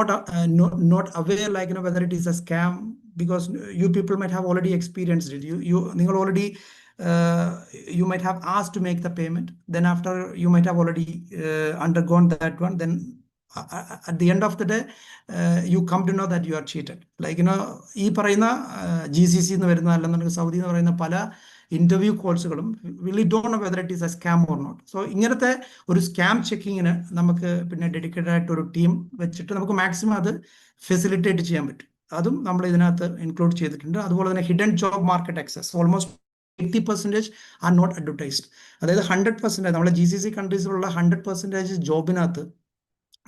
not aware whether it is a scam, because you people might have already experienced it. You already you might have asked to make the payment, then after you might have already undergone that one, then at the end of the day you come to know that you are cheated. ഈ പറയുന്ന GCC എന്ന് വരുന്ന അല്ലെന്നുണ്ടെങ്കിൽ Saudi എന്ന് പറയുന്ന പല interview കോഴ്സുകളും really don't know whether it is a scam or not. So ഇങ്ങനത്തെ ഒരു സ്കാം ചെക്കിങ്ങിന് നമുക്ക് പിന്നെ ഡെഡിക്കേറ്റഡ് ആയിട്ട് ഒരു ടീം വെച്ചിട്ട് നമുക്ക് മാക്സിമം അത് ഫെസിലിറ്റേറ്റ് ചെയ്യാൻ പറ്റും. അതും നമ്മൾ ഇതിനകത്ത് ഇൻക്ലൂഡ് ചെയ്തിട്ടുണ്ട്. അതുപോലെ തന്നെ hidden job market access, almost 80% are not advertised. അതായത് 100% നമ്മളെ GCC കൺട്രീസിലുള്ള 100% ജോബിനകത്ത്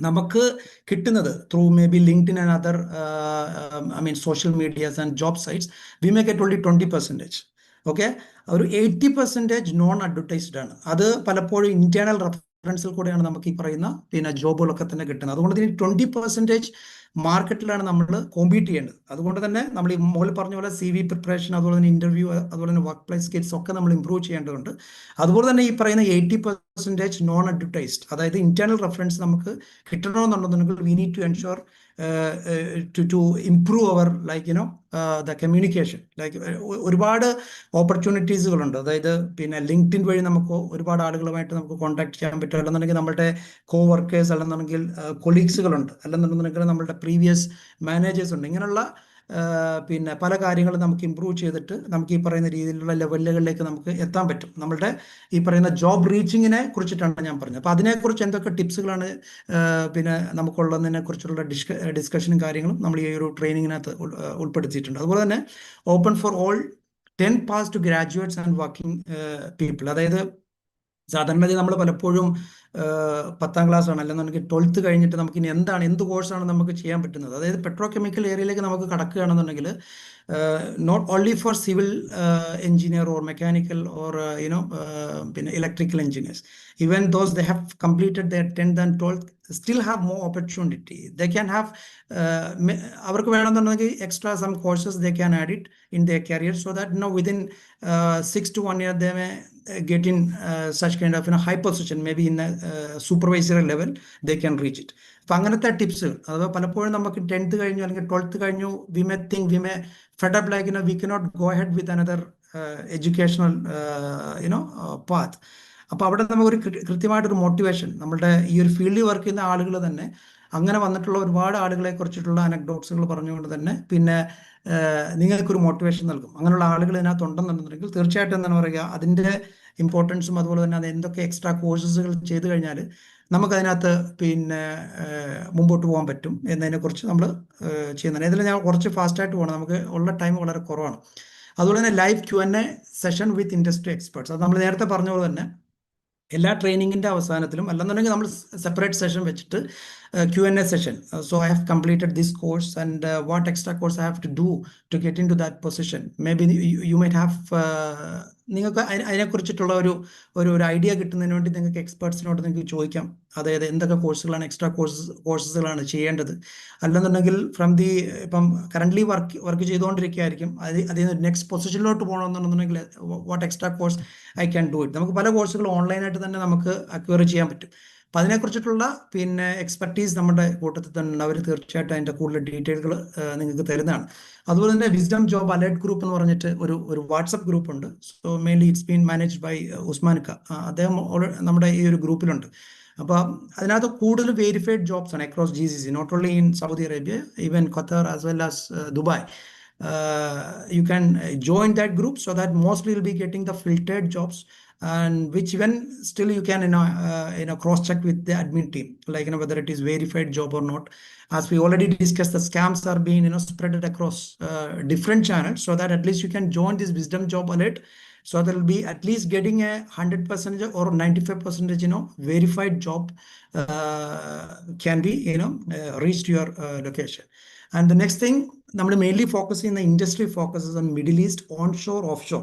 നമുക്ക് കിട്ടുന്നത് through may be LinkedIn and other social medias and job sites we may get only 20%. Okay, ഒരു 80% നോൺ അഡ്വർടൈസ്ഡ് ആണ്. അത് പലപ്പോഴും ഇന്റേണൽ റെഫറൻസിൽ കൂടെയാണ് നമുക്ക് ഈ പറയുന്ന പിന്നെ ജോബുകളൊക്കെ തന്നെ കിട്ടുന്നത്. അതുകൊണ്ട് തന്നെ 20% മാർക്കറ്റിലാണ് നമ്മൾ കോമ്പീറ്റ് ചെയ്യേണ്ടത്. അതുകൊണ്ട് തന്നെ നമ്മൾ ഈ മുകളിൽ പറഞ്ഞ പോലെ CV പ്രിപ്പറേഷൻ, അതുപോലെ തന്നെ ഇന്റർവ്യൂ, അതുപോലെ തന്നെ വർക്ക് പ്ലേസ് സ്കിൽസ് ഒക്കെ നമ്മൾ ഇംപ്രൂവ് ചെയ്യേണ്ടതുണ്ട്. അതുപോലെ തന്നെ ഈ പറയുന്ന 80% നോൺ അഡ്വർടൈസ്ഡ്, അതായത് ഇന്റേണൽ റെഫറൻസ് നമുക്ക് കിട്ടണമെന്നുണ്ടെന്നുണ്ടെങ്കിൽ we need to ensure to improve our the communication. ഒരുപാട് ഓപ്പർച്യൂണിറ്റീസുകളുണ്ട്. അതായത് പിന്നെ ലിങ്ക്ഡിൻ വഴി നമുക്ക് ഒരുപാട് ആളുകളുമായിട്ട് നമുക്ക് കോൺടാക്ട് ചെയ്യാൻ പറ്റും. അല്ലെന്നുണ്ടെങ്കിൽ നമ്മുടെ കോ വർക്കേഴ്സ്, അല്ലെന്നുണ്ടെങ്കിൽ കൊളീഗ്സുകളുണ്ട്, അല്ലെന്നുണ്ടെങ്കിൽ നമ്മുടെ പ്രീവിയസ് മാനേജേഴ്സ് ഉണ്ട്. ഇങ്ങനെയുള്ള പിന്നെ പല കാര്യങ്ങളും നമുക്ക് ഇമ്പ്രൂവ് ചെയ്തിട്ട് നമുക്ക് ഈ പറയുന്ന രീതിയിലുള്ള ലെവലുകളിലേക്ക് നമുക്ക് എത്താൻ പറ്റും. നമ്മളുടെ ഈ പറയുന്ന ജോബ് റീച്ചിങ്ങിനെ കുറിച്ചിട്ടാണ് ഞാൻ പറഞ്ഞത്. അപ്പോൾ അതിനെക്കുറിച്ച് എന്തൊക്കെ ടിപ്സുകളാണ് പിന്നെ നമുക്കുള്ളതിനെ കുറിച്ചുള്ള ഡിസ്കഷനും കാര്യങ്ങളും നമ്മൾ ഈ ഒരു ട്രെയിനിങ്ങിനകത്ത് ഉൾപ്പെടുത്തിയിട്ടുണ്ട്. അതുപോലെ തന്നെ open for all 10 pass to graduates and working people. അതായത് സാധാരണ നമ്മൾ പലപ്പോഴും 10ാം ക്ലാസ് ആണ്, അല്ലെന്നുണ്ടെങ്കിൽ 12th കഴിഞ്ഞിട്ട് നമുക്ക് ഇനി എന്ത് കോഴ്സാണ് നമുക്ക് ചെയ്യാൻ പറ്റുന്നത്. അതായത് പെട്രോ കെമിക്കൽ ഏരിയയിലേക്ക് നമുക്ക് കടക്കുകയാണെന്നുണ്ടെങ്കിൽ not only for civil engineer or mechanical or പിന്നെ electrical engineers, even those they have completed their 10th and 12th still have more opportunity. They can have avarku venannuണ്ടെങ്കിൽ extra some courses they can add it in their career, so that within 6 to 1 year they may get in such kind of high position, maybe in a supervisory level they can reach it. അപ്പോൾ അങ്ങനത്തെ tips, അഥവാ പലപ്പോഴും നമുക്ക് 10th കഴിഞ്ഞു അല്ലെങ്കിൽ 12th കഴിഞ്ഞു, we may think we may fed up like we cannot go ahead with another educational path. അപ്പോൾ അവിടെ നമുക്കൊരു കൃത്യമായിട്ടൊരു മോട്ടിവേഷൻ, നമ്മളുടെ ഈ ഒരു ഫീൽഡിൽ വർക്ക് ചെയ്യുന്ന ആളുകൾ തന്നെ അങ്ങനെ വന്നിട്ടുള്ള ഒരുപാട് ആളുകളെ കുറിച്ചിട്ടുള്ള അനക്ഡോട്ട്സുകൾ പറഞ്ഞുകൊണ്ട് തന്നെ പിന്നെ നിങ്ങൾക്കൊരു മോട്ടിവേഷൻ നൽകും. അങ്ങനെയുള്ള ആളുകൾ ഇതിനകത്ത് ഉണ്ടെന്നുണ്ടെങ്കിൽ തീർച്ചയായിട്ടും എന്താണ് പറയുക, അതിൻ്റെ ഇമ്പോർട്ടൻസും അതുപോലെ തന്നെ അത് എന്തൊക്കെ എക്സ്ട്രാ കോഴ്സസുകൾ ചെയ്ത് കഴിഞ്ഞാൽ നമുക്കതിനകത്ത് പിന്നെ മുമ്പോട്ട് പോകാൻ പറ്റും എന്നതിനെക്കുറിച്ച് നമ്മൾ ചെയ്യുന്നുണ്ട്. ഇതിൽ ഞാൻ കുറച്ച് ഫാസ്റ്റായിട്ട് പോകണം, നമുക്ക് ഉള്ള ടൈം വളരെ കുറവാണ്. അതുപോലെ തന്നെ ലൈവ് Q&A സെഷൻ വിത്ത് ഇൻഡസ്ട്രി എക്സ്പെർട്സ്. അത് നമ്മൾ നേരത്തെ പറഞ്ഞ പോലെ തന്നെ എല്ലാ ട്രെയിനിങ്ങിൻ്റെ അവസാനത്തിലും അല്ലെന്നുണ്ടെങ്കിൽ നമ്മൾ സെപ്പറേറ്റ് സെഷൻ വെച്ചിട്ട് Q&A session. So I have completed this course and what extra course I have to do to get into that position. Maybe you might have നിങ്ങൾക്ക് അതിനെക്കുറിച്ചിട്ടുള്ള ഒരു ഐഡിയ കിട്ടുന്നതിന് വേണ്ടി നിങ്ങൾക്ക് എക്സ്പേർട്സിനോട് നിങ്ങൾക്ക് ചോദിക്കാം. അതായത് എന്തൊക്കെ കോഴ്സുകളാണ്, എക്സ്ട്രാ കോഴ്സസുകളാണ് ചെയ്യേണ്ടത്. അല്ലെന്നുണ്ടെങ്കിൽ ഫ്രം ദി ഇപ്പം കറൻ്റ്ലി വർക്ക് ചെയ്തുകൊണ്ടിരിക്കുകയായിരിക്കും, അതിൽ നിന്ന് നെക്സ്റ്റ് പൊസിഷനിലോട്ട് പോകണമെന്നുണ്ടെന്നുണ്ടെങ്കിൽ what extra course I can do it. നമുക്ക് പല കോഴ്സുകൾ ഓൺലൈനായിട്ട് തന്നെ നമുക്ക് അക്വയർ ചെയ്യാൻ പറ്റും. അപ്പം അതിനെക്കുറിച്ചിട്ടുള്ള പിന്നെ എക്സ്പെർട്ടീസ് നമ്മുടെ കൂട്ടത്തിൽ തന്നെ ഉണ്ട്. അവർ തീർച്ചയായിട്ടും അതിൻ്റെ കൂടുതൽ ഡീറ്റെയിലുകൾ നിങ്ങൾക്ക് തരുന്നതാണ്. അതുപോലെ തന്നെ വിസ്ഡം ജോബ് അലേർട്ട് ഗ്രൂപ്പ് എന്ന് പറഞ്ഞിട്ട് ഒരു വാട്സപ്പ് ഗ്രൂപ്പ് ഉണ്ട്. So mainly it's been managed by ഉസ്മാൻക. അദ്ദേഹം നമ്മുടെ ഈ ഒരു ഗ്രൂപ്പിലുണ്ട്. അപ്പോൾ അതിനകത്ത് കൂടുതൽ വെരിഫൈഡ് ജോബ്സ് ആണ് across GCC, not only in Saudi Arabia, even Qatar as well as Dubai. You can join that group so that mostly you'll be getting the filtered jobs, and which even still you can cross check with the admin team, like whether it is verified job or not. As we already discussed, the scams are being spread across different channels, so that at least you can join this wisdom job alert, so there will be at least getting a 100% or 95% verified job can be reached to your location. And the next thing, നമ്മൾ mainly focus ചെയ്യുന്ന industry focuses on Middle East, onshore, offshore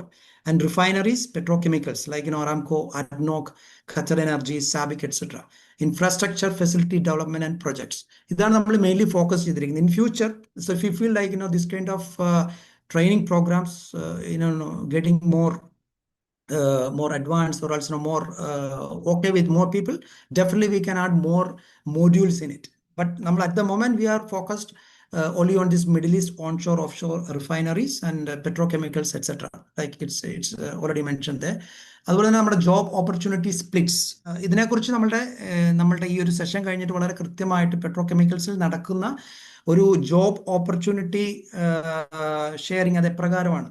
and refineries, petrochemicals like Aramco, ADNOC, Qatar energy, SABIC etcetera, infrastructure, facility development and projects. ഇതാണ് നമ്മൾ mainly focus ചെയ്തിരിക്കുന്നത്. In future, so if you feel like this kind of training programs getting more advanced, or also more okay with more people, definitely we can add more modules in it. But at the moment we are focused only on this Middle East, onshore, offshore refineries and petrochemicals, etc. Like it's already mentioned there. അതുപോലെ തന്നെ നമ്മുടെ job opportunity splits, ഇതിനെക്കുറിച്ച് നമ്മളുടെ ഈ ഒരു session കഴിഞ്ഞിട്ട് വളരെ കൃത്യമായിട്ട് പെട്രോകെമിക്കൽസിൽ നടക്കുന്ന ഒരു ജോബ് ഓപ്പർച്യൂണിറ്റി ഷെയറിങ് അത് എപ്രകാരമാണ്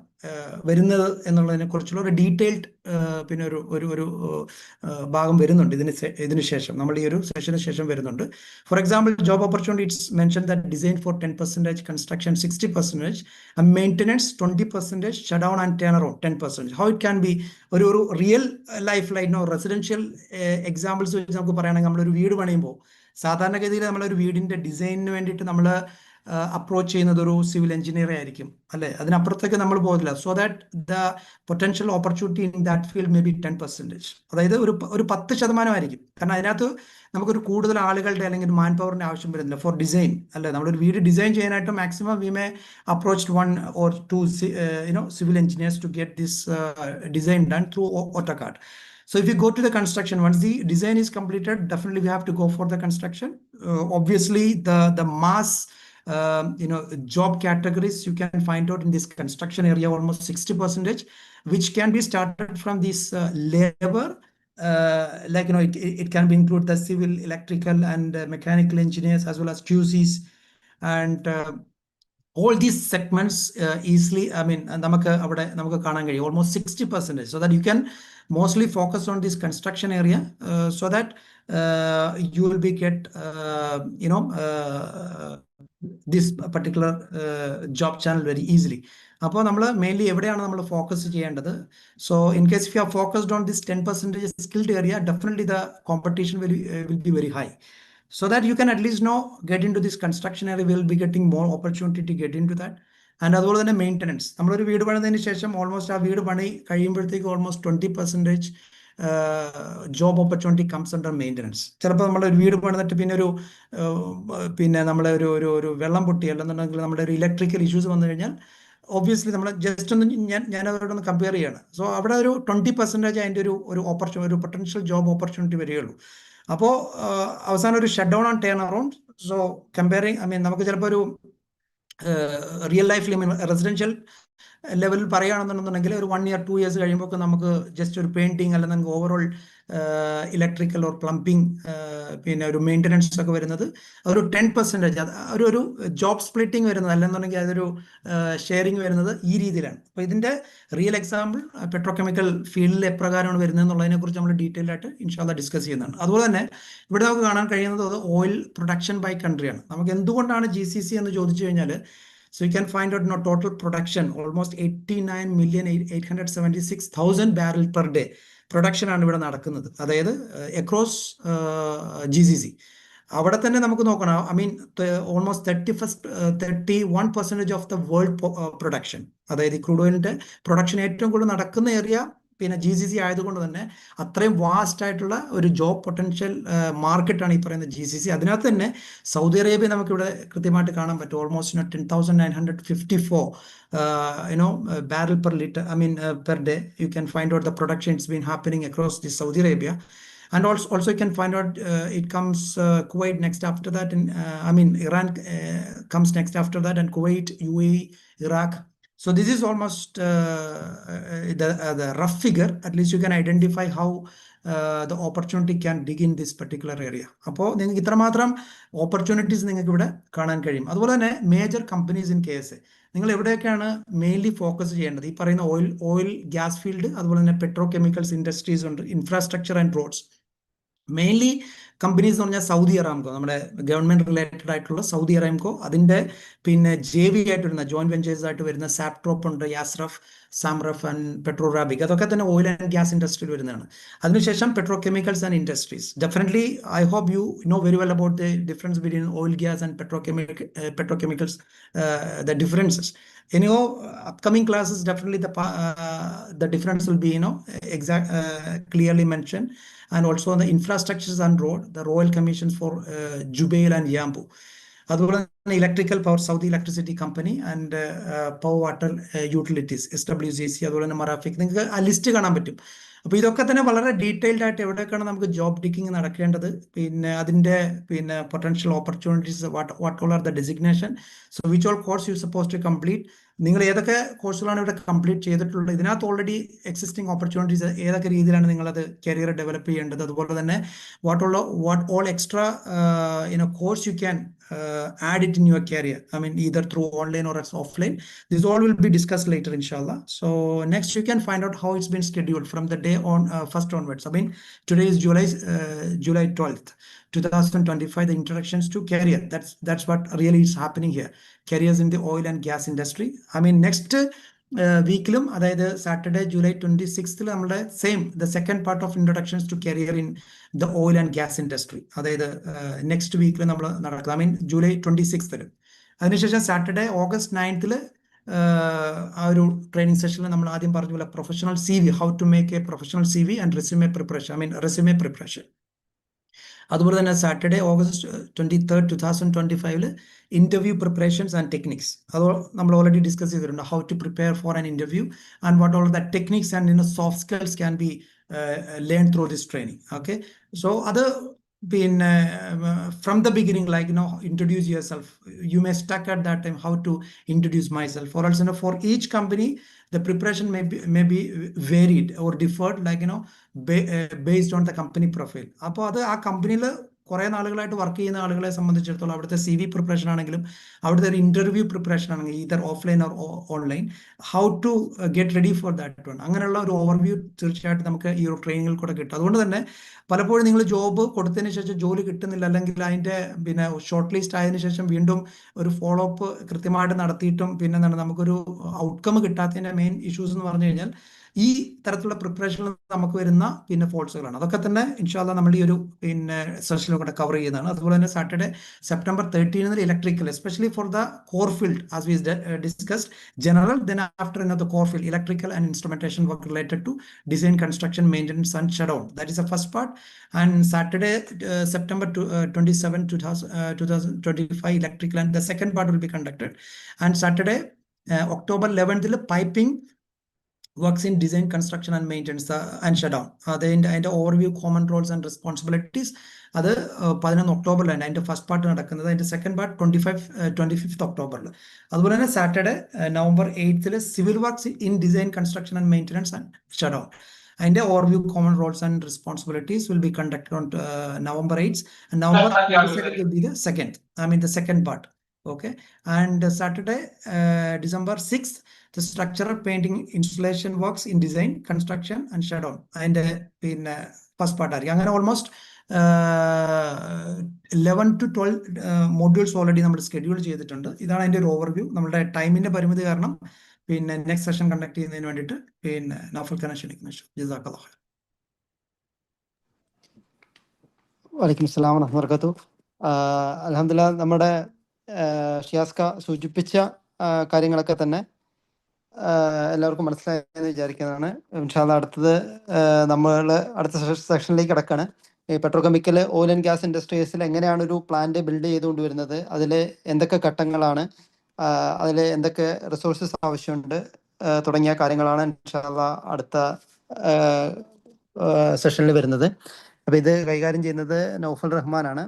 വരുന്നത് എന്നുള്ളതിനെ കുറിച്ചുള്ള ഒരു ഡീറ്റെയിൽഡ് പിന്നെ ഒരു ഭാഗം വരുന്നുണ്ട് ഇതിന് ശേഷം, നമ്മൾ ഈ ഒരു സെഷന് ശേഷം വരുന്നുണ്ട്. For example, job opportunity it's mention that design for 10%, construction 60%, and maintenance 20%, shutdown and turnaround 10%. How it can be ഒരു റിയൽ ലൈഫ് റെസിഡൻഷ്യൽ എക്സാമ്പിൾസ് വെച്ച് നമുക്ക് പറയുകയാണെങ്കിൽ, നമ്മളൊരു വീട് പണിയുമ്പോൾ സാധാരണഗതിയിൽ നമ്മളൊരു വീടിന്റെ ഡിസൈനിന് വേണ്ടിയിട്ട് നമ്മൾ അപ്രോച്ച് ചെയ്യുന്നത് ഒരു സിവിൽ എഞ്ചിനീയറെ ആയിരിക്കും, അല്ലെ? അതിനപ്പുറത്തേക്ക് നമ്മൾ പോകില്ല. So that the potential opportunity in that field may be 10%. അതായത് ഒരു 10% ആയിരിക്കും. കാരണം അതിനകത്ത് നമുക്കൊരു കൂടുതൽ ആളുകളുടെ അല്ലെങ്കിൽ മാൻ പവറിന്റെ ആവശ്യം വരുന്നില്ല ഫോർ ഡിസൈൻ, അല്ലെ? നമ്മളൊരു വീട് ഡിസൈൻ ചെയ്യാനായിട്ട് maximum we may approach 1 or 2 civil engineers to get this design done through AutoCAD. So if you go to the construction, once the design is completed, definitely we have to go for the construction. Obviously, the mass job categories you can find out in this construction area, almost 60%, which can be started from this labor. Like it can be include the civil, electrical, and mechanical engineers, as well as QCs, and all these segments easily, I mean, നമുക്ക് കാണാൻ കഴിയും almost 60%, so that you can mostly focus on this construction area, so that you will be get this particular job channel very easily. അപ്പോൾ നമ്മൾ mainly എവിടെയാണ് നമ്മൾ focus ചെയ്യേണ്ടത്? So in case if you are focused on this 10% skilled area, definitely the competition will be very high. So that you can at least get into this construction area, will be getting more opportunity to get into that. And അതുപോലെ തന്നെ maintenance, നമ്മളൊരു വീട് പണിതതിന് ശേഷം almost ആ വീട് പണി കഴിയുമ്പോഴത്തേക്ക് almost 20% job opportunity comes under maintenance. ചിലപ്പോൾ നമ്മളൊരു വീട് പണിതിട്ട് പിന്നെ നമ്മളെ ഒരു വെള്ളം പൊട്ടി, അല്ലെന്നുണ്ടെങ്കിൽ നമ്മുടെ ഒരു ഇലക്ട്രിക്കൽ ഇഷ്യൂസ് വന്നു കഴിഞ്ഞാൽ ഒബ്വിയസ്ലി നമ്മൾ ജസ്റ്റ് ഒന്ന് ഞാൻ അവരോടൊന്ന് കമ്പയർ ചെയ്യാണ്. സോ അവിടെ ഒരു 20% അതിൻ്റെ ഒരു പൊട്ടൻഷ്യൽ ജോബ് ഓപ്പർച്യൂണിറ്റി വരികയുള്ളൂ. അപ്പോൾ അവസാനം ഒരു shut down and turn around. So comparing, I mean, നമുക്ക് ചിലപ്പോൾ ഒരു റിയൽ ലൈഫിൽ, റെസിഡൻഷ്യൽ ലെവലിൽ പറയുകയാണെന്നുണ്ടെങ്കിൽ ഒരു 1 year 2 years കഴിയുമ്പോൾ നമുക്ക് ജസ്റ്റ് ഒരു പെയിന്റിങ് അല്ലെങ്കിൽ ഓവറോൾ ഇലക്ട്രിക്കൽ ഓർ പ്ലംബിംഗ് പിന്നെ ഒരു മെയിൻ്റനൻസ് ഒക്കെ വരുന്നത് ഒരു 10%, ഒരു ജോബ് സ്പ്ലിറ്റിംഗ് വരുന്നത്, അല്ലെന്നുണ്ടെങ്കിൽ അതൊരു ഷെയറിങ് വരുന്നത് ഈ രീതിയിലാണ്. അപ്പോൾ ഇതിന്റെ റിയൽ എക്സാമ്പിൾ പെട്രോകെമിക്കൽ ഫീൽഡിൽ എപ്രകാരമാണ് വരുന്നത് എന്നുള്ളതിനെ കുറിച്ച് നമ്മൾ ഡീറ്റെയിൽ ആയിട്ട് ഇൻഷാല്ലാ ഡിസ്കസ് ചെയ്യുന്നതാണ്. അതുപോലെ തന്നെ ഇവിടെ നമുക്ക് കാണാൻ കഴിയുന്നത് ഓയിൽ പ്രൊഡക്ഷൻ ബൈ കൺട്രിയാണ്. നമുക്ക് എന്തുകൊണ്ടാണ് GCC എന്ന് ചോദിച്ചു കഴിഞ്ഞാൽ, so you can find out total production almost 89,876,000 barrel per day production ആണ് ഇവിടെ നടക്കുന്നത്, അതായത് അക്രോസ് GCC. അവിടെ തന്നെ നമുക്ക് നോക്കണം, I mean almost 31% of the world production, അതായത് ക്രൂഡ് ഓയിലിന്റെ പ്രൊഡക്ഷൻ ഏറ്റവും കൂടുതൽ നടക്കുന്ന ഏരിയ പിന്നെ GCC ആയതുകൊണ്ട് തന്നെ അത്രയും വാസ്റ്റ് ആയിട്ടുള്ള ഒരു ജോബ് പൊട്ടൻഷ്യൽ മാർക്കറ്റാണ് ഈ പറയുന്ന GCC. അതിനകത്ത് തന്നെ സൗദി അറേബ്യ നമുക്കിവിടെ കൃത്യമായിട്ട് കാണാൻ പറ്റും. Almost 10,954 barrel per liter, I mean per day. You can find out the production it's been happening across the Saudi Arabia. And also you can find out it comes Kuwait next after that, and I mean Iran comes next after that, and Kuwait, UAE, Iraq. So this is almost the rough figure. At least you can identify how the opportunity can dig in this particular area. അപ്പോൾ നിങ്ങൾക്ക് ഇത്രമാത്രം opportunities നിങ്ങൾക്ക് ഇവിടെ കാണാൻ കഴിയും. അതുപോലെ തന്നെ major companies in KSA, നിങ്ങൾ എവിടെയൊക്കെയാണ് മെയിൻലി ഫോക്കസ് ചെയ്യേണ്ടത്? ഈ പറയുന്ന ഓയിൽ ഗ്യാസ് ഫീൽഡ്, അതുപോലെ തന്നെ പെട്രോ കെമിക്കൽസ് ഇൻഡസ്ട്രീസ് ഉണ്ട്, infrastructure and roads. Mainly companies എന്ന് പറഞ്ഞാൽ സൗദി അറാംകോ, നമ്മുടെ ഗവൺമെന്റ് റിലേറ്റഡ് ആയിട്ടുള്ള സൗദി അറാംകോ, അതിന്റെ പിന്നെ JV ആയിട്ട് വരുന്ന ജോയിന്റ് വെഞ്ചേഴ്സ് ആയിട്ട് വരുന്ന സാപ്ട്രോപ്പ് ഉണ്ട്, യാസ്രഫ്, സാംറഫ് ആൻഡ് പെട്രോറാബിക്, അതൊക്കെ തന്നെ ഓയിൽ ആൻഡ് ഗ്യാസ് ഇൻഡസ്ട്രിയിൽ വരുന്നതാണ്. അതിനുശേഷം petrochemicals and industries. Definitely I hope you know very well about the difference between oil gas and petrochemicals, the differences. Anyhow, upcoming classes, definitely the difference will be clearly mentioned. And also on the infrastructures and road, the royal commissions for Jubail and Yambu. അതുപോലെ തന്നെ electrical power, Saudi electricity company, and power water utilities, SWCC, അതുപോലെ തന്നെ മറാഫിക്. നിങ്ങൾക്ക് ആ list കാണാൻ പറ്റും. അപ്പോൾ ഇതൊക്കെ തന്നെ വളരെ ഡീറ്റെയിൽഡ് ആയിട്ട് എവിടെയൊക്കെയാണ് നമുക്ക് ജോബ് ഡിക്കിങ് നടക്കേണ്ടത്, പിന്നെ അതിന്റെ പിന്നെ potential opportunities, what all are the designation, so which all course you suppose to complete. നിങ്ങൾ ഏതൊക്കെ കോഴ്സുകളാണ് ഇവിടെ കംപ്ലീറ്റ് ചെയ്തിട്ടുള്ളത്, ഇതിനകത്ത് ഓൾറെഡി എക്സിസ്റ്റിംഗ് ഓപ്പർച്യൂണിറ്റീസ് ഏതൊക്കെ രീതിയിലാണ് നിങ്ങളത് കരിയർ ഡെവലപ്പ് ചെയ്യേണ്ടത്, അതുപോലെ തന്നെ what all extra course you can add it accelerate in your career. I mean, either through online or as offline. This all will be discussed later, inshallah. So next, you can find out how it's been scheduled from the day on first onwards. I mean, today is July 12th, 2025. The introductions to career. That's what really is happening here. Careers in the oil and gas industry. I mean, next weekലും അതായത് Saturday July 26th നമ്മുടെ same the second part of introductions to career in the oil and gas industry, അതായത് next വീക്കിൽ നമ്മൾ നടക്കുന്നത്. I mean July 26th. അതിനുശേഷം Saturday August 9th ആ ഒരു ട്രെയിനിങ് സെഷനിൽ നമ്മൾ ആദ്യം പറഞ്ഞ പോലെ professional CV, how to make a professional CV and resume preparation, I mean resume preparation. അതുപോലെ തന്നെ Saturday August 23rd 2025 interview preparations and techniques. അത് നമ്മൾ ഓൾറെഡി ഡിസ്കസ് ചെയ്തിട്ടുണ്ട്. How to prepare for an interview and what all the techniques and soft skills can be learn through this training. Okay, so അത് പിന്നെ from the beginning, like, introduce yourself. You may stuck at that time how to introduce myself, or else for each company the preparation may be varied or differed, like, based on the company profile. അപ്പോൾ അത് ആ കമ്പനിയിൽ കുറേ നാളുകളായിട്ട് work ചെയ്യുന്ന ആളുകളെ സംബന്ധിച്ചിടത്തോളം അവിടുത്തെ CV പ്രിപ്പറേഷൻ ആണെങ്കിലും അവിടുത്തെ ഒരു ഇന്റർവ്യൂ പ്രിപ്പറേഷൻ ആണെങ്കിലും either offline or online, how to get ready for that one, അങ്ങനെയുള്ള ഒരു ഓവർവ്യൂ തീർച്ചയായിട്ടും നമുക്ക് ഈ ഒരു ട്രെയിനിങ്ങിൽ കൂടെ കിട്ടും. അതുകൊണ്ട് തന്നെ പലപ്പോഴും നിങ്ങൾ ജോബ് കൊടുത്തതിന് ശേഷം ജോലി കിട്ടുന്നില്ല, അല്ലെങ്കിൽ അതിൻ്റെ പിന്നെ ഷോർട്ട് ലിസ്റ്റ് ആയതിനു ശേഷം വീണ്ടും ഒരു ഫോളോ അപ്പ് കൃത്യമായിട്ട് നടത്തിയിട്ടും പിന്നെ എന്താണ് നമുക്കൊരു ഔട്ട്കം കിട്ടാത്തതിൻ്റെ മെയിൻ ഇഷ്യൂസ് എന്ന് പറഞ്ഞു കഴിഞ്ഞാൽ ഈ തരത്തിലുള്ള പ്രിപ്പറേഷനിൽ നമുക്ക് വരുന്ന പിന്നെ ഫോൾസുകളാണ്. അതൊക്കെ തന്നെ ഇൻഷാല്ലാ നമ്മൾ ഈ ഒരു പിന്നെ സെഷനിൽ കൂടെ കവർ ചെയ്യുന്നതാണ്. അതുപോലെ തന്നെ Saturday September 13 electrical, especially for the core field as we discussed general, then after the core field electrical and instrumentation work related to design, construction, maintenance and shutdown. That is the first part. And Saturday September 27, 2025 electrical, and the second part will be conducted. And Saturday October 11th piping works in design, construction and maintenance and shutdown. അതിൻ്റെ overview, common roles and responsibilities, അത് 11 ഒക്ടോബറിലാണ് അതിൻ്റെ first part നടക്കുന്നത്. അതിൻ്റെ second part 25th ഒക്ടോബറിൽ. അതുപോലെ തന്നെ Saturday November 8th civil works in design, construction and maintenance and shutdown. അതിൻ്റെ overview, common roles and responsibilities will be conducted on November 8th. And November 22nd will be the second part. Okay, and Saturday December 6th the structural painting installation works in design, construction and shutdown. And in first part അങ്ങനെ almost 11 to 12 modules already നമ്മൾ schedule ചെയ്തിട്ടുണ്ട്. ഇതാണ് അതിൻ്റെ ഒരു overview. നമ്മുടെ ടൈമിന്റെ പരിമിതി കാരണം പിന്നെ നെക്സ്റ്റ് സെഷൻ കണ്ടക്ട് ചെയ്യുന്നതിന് വേണ്ടിയിട്ട് പിന്നെ നൗഫൽ ഖാനെ ക്ഷണിക്കുന്നു. ജസാക്കല്ലാഹ്. വലൈക്കും അസ്സലാം വറഹ്മത്തുള്ളാഹി വബറകാതുഹു. അൽഹംദുലില്ലാഹ് നമ്മുടെ ഷിയാസ്ക സൂചിപ്പിച്ച കാര്യങ്ങളൊക്കെ തന്നെ എല്ലാവർക്കും മനസ്സിലായെന്ന് വിചാരിക്കുന്നതാണ്. ഇൻഷാല്ലാ അടുത്തത് നമ്മൾ അടുത്ത സെക്ഷനിലേക്ക് കിടക്കാണ്. ഈ പെട്രോകെമിക്കൽ, ഓയിൽ ആൻഡ് ഗ്യാസ് ഇൻഡസ്ട്രീസിൽ എങ്ങനെയാണ് ഒരു പ്ലാന്റ് ബിൽഡ് ചെയ്തുകൊണ്ട് വരുന്നത്, അതിൽ എന്തൊക്കെ ഘട്ടങ്ങളാണ്, അതിൽ എന്തൊക്കെ റിസോഴ്സസ് ആവശ്യമുണ്ട് തുടങ്ങിയ കാര്യങ്ങളാണ് ഇൻഷാല്ലാ അടുത്ത സെഷനിൽ വരുന്നത്. അപ്പോൾ ഇത് കൈകാര്യം ചെയ്യുന്നത് നൗഫൽ റഹ്മാനാണ്.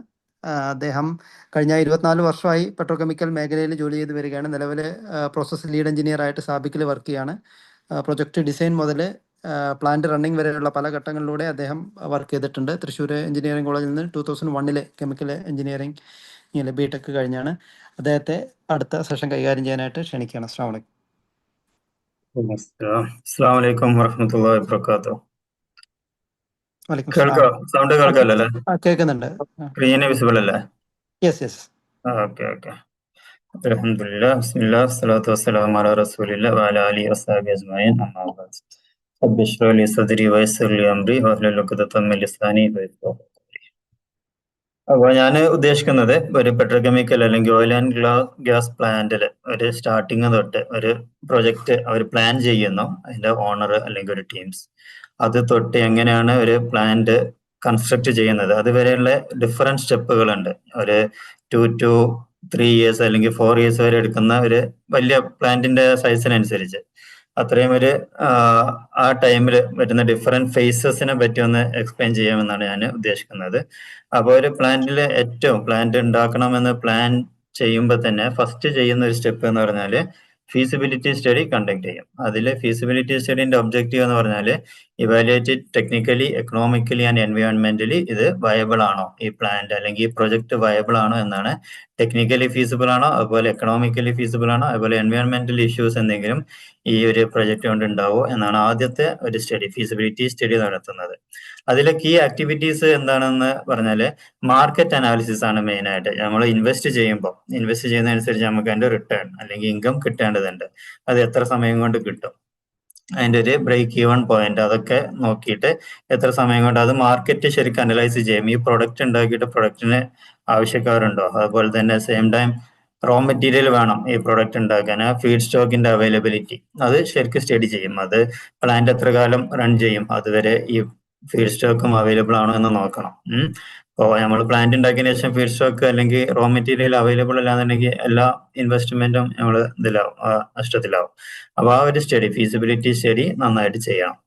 അദ്ദേഹം കഴിഞ്ഞ 24 വർഷമായി പെട്രോകെമിക്കൽ മേഖലയിൽ ജോലി ചെയ്ത് വരികയാണ്. നിലവിൽ പ്രോസസ് ലീഡ് എഞ്ചിനീയർ ആയിട്ട് സാബിക്കിൽ വർക്ക് ചെയ്യാണ്. പ്രൊജക്ട് ഡിസൈൻ മുതൽ പ്ലാന്റ് റണ്ണിങ് വരെയുള്ള പല ഘട്ടങ്ങളിലൂടെ അദ്ദേഹം വർക്ക് ചെയ്തിട്ടുണ്ട്. തൃശ്ശൂർ എഞ്ചിനീയറിംഗ് കോളേജിൽ നിന്ന് 2001 കെമിക്കൽ എഞ്ചിനീയറിംഗ് BTech കഴിഞ്ഞാണ്. അദ്ദേഹത്തെ അടുത്ത സെഷൻ കൈകാര്യം ചെയ്യാനായിട്ട് ക്ഷണിക്കുകയാണ്. അസ്സലാമു അലൈക്കും. അസ്സലാമു അലൈക്കും വറഹ്മത്തുള്ളാഹി വബറകാതുഹു. വലൈക്കും കേൾക്കാം, സൗണ്ട് കേൾക്കാമല്ലേ? കേൾക്കുന്നുണ്ട്. സ്ക്രീന് വിസിബിൾ അല്ലേ? യെസ്. ഓക്കെ. അൽഹംദുലില്ലാഹ്, ബിസ്മില്ലാഹ്, സ്വലാത്തു വസ്സലാമു അലാ റസൂലില്ലാഹി വഅലാ ആലിഹി വസഹ്ബിഹി അജ്മഈൻ. അമ്മാ ബഅദ്. റബ്ബി ഇശ്റഹ് ലി സദ്രി വയസ്സിർ ലി അംരി വഹ്ലുൽ ഉഖ്ദതം മിൻ ലിസാനി യഫ്ഖഹു ഖൗലി. അപ്പോൾ ഞാൻ ഉദ്ദേശിക്കുന്നത് ഒരു പെട്രോകെമിക്കൽ അല്ലെങ്കിൽ ഓയിൽ ആൻഡ് ഗ്യാസ് പ്ലാന്റിൽ ഒരു സ്റ്റാർട്ടിങ് തൊട്ട് ഒരു പ്രൊജക്റ്റ് അവർ പ്ലാൻ ചെയ്യുന്നു, അതിന്റെ ഓണർ അല്ലെങ്കിൽ ഒരു ടീംസ്, അത് തൊട്ട് എങ്ങനെയാണ് ഒരു പ്ലാന്റ് കൺസ്ട്രക്ട് ചെയ്യുന്നത്, അതുവരെയുള്ള ഡിഫറെന്റ് സ്റ്റെപ്പുകളുണ്ട്. ഒരു 2 to 3 years അല്ലെങ്കിൽ 4 years വരെ എടുക്കുന്ന ഒരു വലിയ പ്ലാന്റിന്റെ സൈസിനനുസരിച്ച് അത്രയും ഒരു ആ ടൈമിൽ വരുന്ന ഡിഫറെന്റ് ഫേസസിനെ പറ്റി ഒന്ന് എക്സ്പ്ലെയിൻ ചെയ്യാമെന്നാണ് ഞാൻ ഉദ്ദേശിക്കുന്നത്. അപ്പോൾ ഒരു പ്ലാന്റ് ഉണ്ടാക്കണമെന്ന് പ്ലാൻ ചെയ്യുമ്പോൾ തന്നെ ഫസ്റ്റ് ചെയ്യുന്ന ഒരു സ്റ്റെപ്പ് എന്ന് പറഞ്ഞാൽ ഫീസിബിലിറ്റി സ്റ്റഡി കണ്ടക്ട് ചെയ്യും. അതിൽ ഫീസിബിലിറ്റി സ്റ്റഡിന്റെ ഒബ്ജക്റ്റീവ് എന്ന് പറഞ്ഞാൽ ഇവാലുവേറ്റ് ടെക്നിക്കലി, എക്കണോമിക്കലി ആൻഡ് എൻവയോൺമെന്റലി ഇത് വയബിൾ ആണോ, ഈ പ്ലാന്റ് അല്ലെങ്കിൽ ഈ പ്രൊജക്ട് വയബിൾ ആണോ എന്നാണ്. ടെക്നിക്കലി ഫീസിബിൾ ആണോ, അതുപോലെ എക്കണോമിക്കലി ഫീസിബിൾ ആണോ, അതുപോലെ എൻവയോൺമെന്റൽ ഇഷ്യൂസ് എന്തെങ്കിലും ഈ ഒരു പ്രൊജക്ട് കൊണ്ട് ഉണ്ടാവോ എന്നാണ് ആദ്യത്തെ ഒരു സ്റ്റഡി, ഫീസിബിലിറ്റി സ്റ്റഡി നടത്തുന്നത്. അതിലെ കീ ആക്ടിവിറ്റീസ് എന്താണെന്ന് പറഞ്ഞാല് മാർക്കറ്റ് അനാലിസിസ് ആണ് മെയിൻ ആയിട്ട്. നമ്മൾ ഇൻവെസ്റ്റ് ചെയ്യുന്നതനുസരിച്ച് നമുക്ക് അതിന്റെ റിട്ടേൺ അല്ലെങ്കിൽ ഇൻകം കിട്ടേണ്ടതുണ്ട്. അത് എത്ര സമയം കൊണ്ട് കിട്ടും, അതിന്റെ ഒരു ബ്രേക്ക് ഈവൺ പോയിന്റ്, അതൊക്കെ നോക്കിയിട്ട് എത്ര സമയം കൊണ്ട് അത് മാർക്കറ്റ് ശരിക്കും അനലൈസ് ചെയ്യും. ഈ പ്രൊഡക്റ്റ് ഉണ്ടാക്കിയിട്ട് പ്രൊഡക്റ്റിന് ആവശ്യക്കാരുണ്ടോ, അതുപോലെ തന്നെ സെയിം ടൈം റോ മെറ്റീരിയൽ വേണം ഈ പ്രൊഡക്റ്റ് ഉണ്ടാക്കാൻ, ഫീഡ് സ്റ്റോക്കിന്റെ അവൈലബിലിറ്റി അത് ശരിക്കും സ്റ്റഡി ചെയ്യും. അത് പ്ലാന്റ് എത്ര കാലം റൺ ചെയ്യും, അതുവരെ ഈ ഫീഡ് സ്റ്റോക്കും അവൈലബിൾ ആണോ എന്ന് നോക്കണം. അപ്പോൾ നമ്മൾ പ്ലാന്റ് ഉണ്ടാക്കിയതിനു ശേഷം ഫീഡ് സ്റ്റോക്ക് അല്ലെങ്കിൽ റോ മെറ്റീരിയൽ അവൈലബിൾ അല്ലാന്നുണ്ടെങ്കിൽ എല്ലാ ഇൻവെസ്റ്റ്മെന്റും നമ്മൾ നഷ്ടത്തിലാവും. അപ്പൊ ആ ഒരു സ്റ്റഡി, ഫീസിബിലിറ്റി സ്റ്റഡി നന്നായിട്ട് ചെയ്യണം.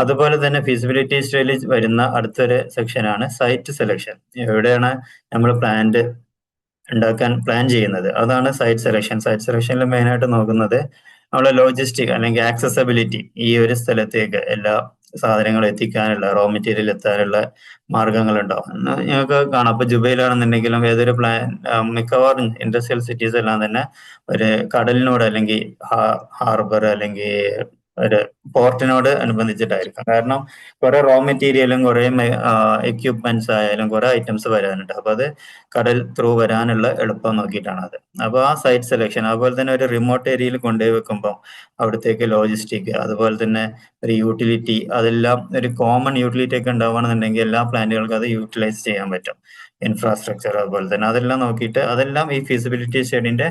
അതുപോലെ തന്നെ ഫീസിബിലിറ്റി സ്റ്റഡിയിൽ വരുന്ന അടുത്തൊരു സെക്ഷനാണ് സൈറ്റ് സെലക്ഷൻ. എവിടെയാണ് നമ്മൾ പ്ലാന്റ് ഉണ്ടാക്കാൻ പ്ലാൻ ചെയ്യുന്നത്, അതാണ് സൈറ്റ് സെലക്ഷൻ. സൈറ്റ് സെലക്ഷനിൽ മെയിനായിട്ട് നോക്കുന്നത് നമ്മളെ ലോജിസ്റ്റിക് അല്ലെങ്കിൽ ആക്സസബിലിറ്റി, ഈ ഒരു സ്ഥലത്തേക്ക് എല്ലാ സാധനങ്ങളും എത്തിക്കാനുള്ള, റോ മെറ്റീരിയൽ എത്താനുള്ള മാർഗങ്ങളുണ്ടാവും. ഞങ്ങൾക്ക് കാണാം, ഇപ്പൊ ജുബൈലാണെന്നുണ്ടെങ്കിലും ഏതൊരു മിക്കവാറും ഇൻഡസ്ട്രിയൽ സിറ്റീസ് എല്ലാം തന്നെ ഒരു കടലിനോട് അല്ലെങ്കിൽ ഹാർബർ അല്ലെങ്കിൽ ഒരു പോർട്ടിനോട് അനുബന്ധിച്ചിട്ടായിരിക്കും. കാരണം കുറെ റോ മെറ്റീരിയലും കുറെ എക്യുപ്മെന്റ്സ് ആയാലും കുറെ ഐറ്റംസ് വരാനുണ്ട്. അപ്പൊ അത് കടൽ ത്രൂ വരാനുള്ള എളുപ്പം നോക്കിയിട്ടാണ് അത്. അപ്പൊ ആ സൈറ്റ് സെലക്ഷൻ, അതുപോലെ തന്നെ ഒരു റിമോട്ട് ഏരിയയിൽ കൊണ്ടുപോയി വെക്കുമ്പോൾ അവിടത്തേക്ക് ലോജിസ്റ്റിക്, അതുപോലെ തന്നെ ഒരു യൂട്ടിലിറ്റി, അതെല്ലാം ഒരു കോമൺ യൂട്ടിലിറ്റി ഒക്കെ ഉണ്ടാവുകയാണെന്നുണ്ടെങ്കിൽ എല്ലാ പ്ലാന്റുകൾക്കും അത് യൂട്ടിലൈസ് ചെയ്യാൻ പറ്റും. ഇൻഫ്രാസ്ട്രക്ചർ അതുപോലെ തന്നെ അതെല്ലാം നോക്കിയിട്ട് അതെല്ലാം ഈ ഫീസിബിലിറ്റി സ്റ്റഡിന്റെ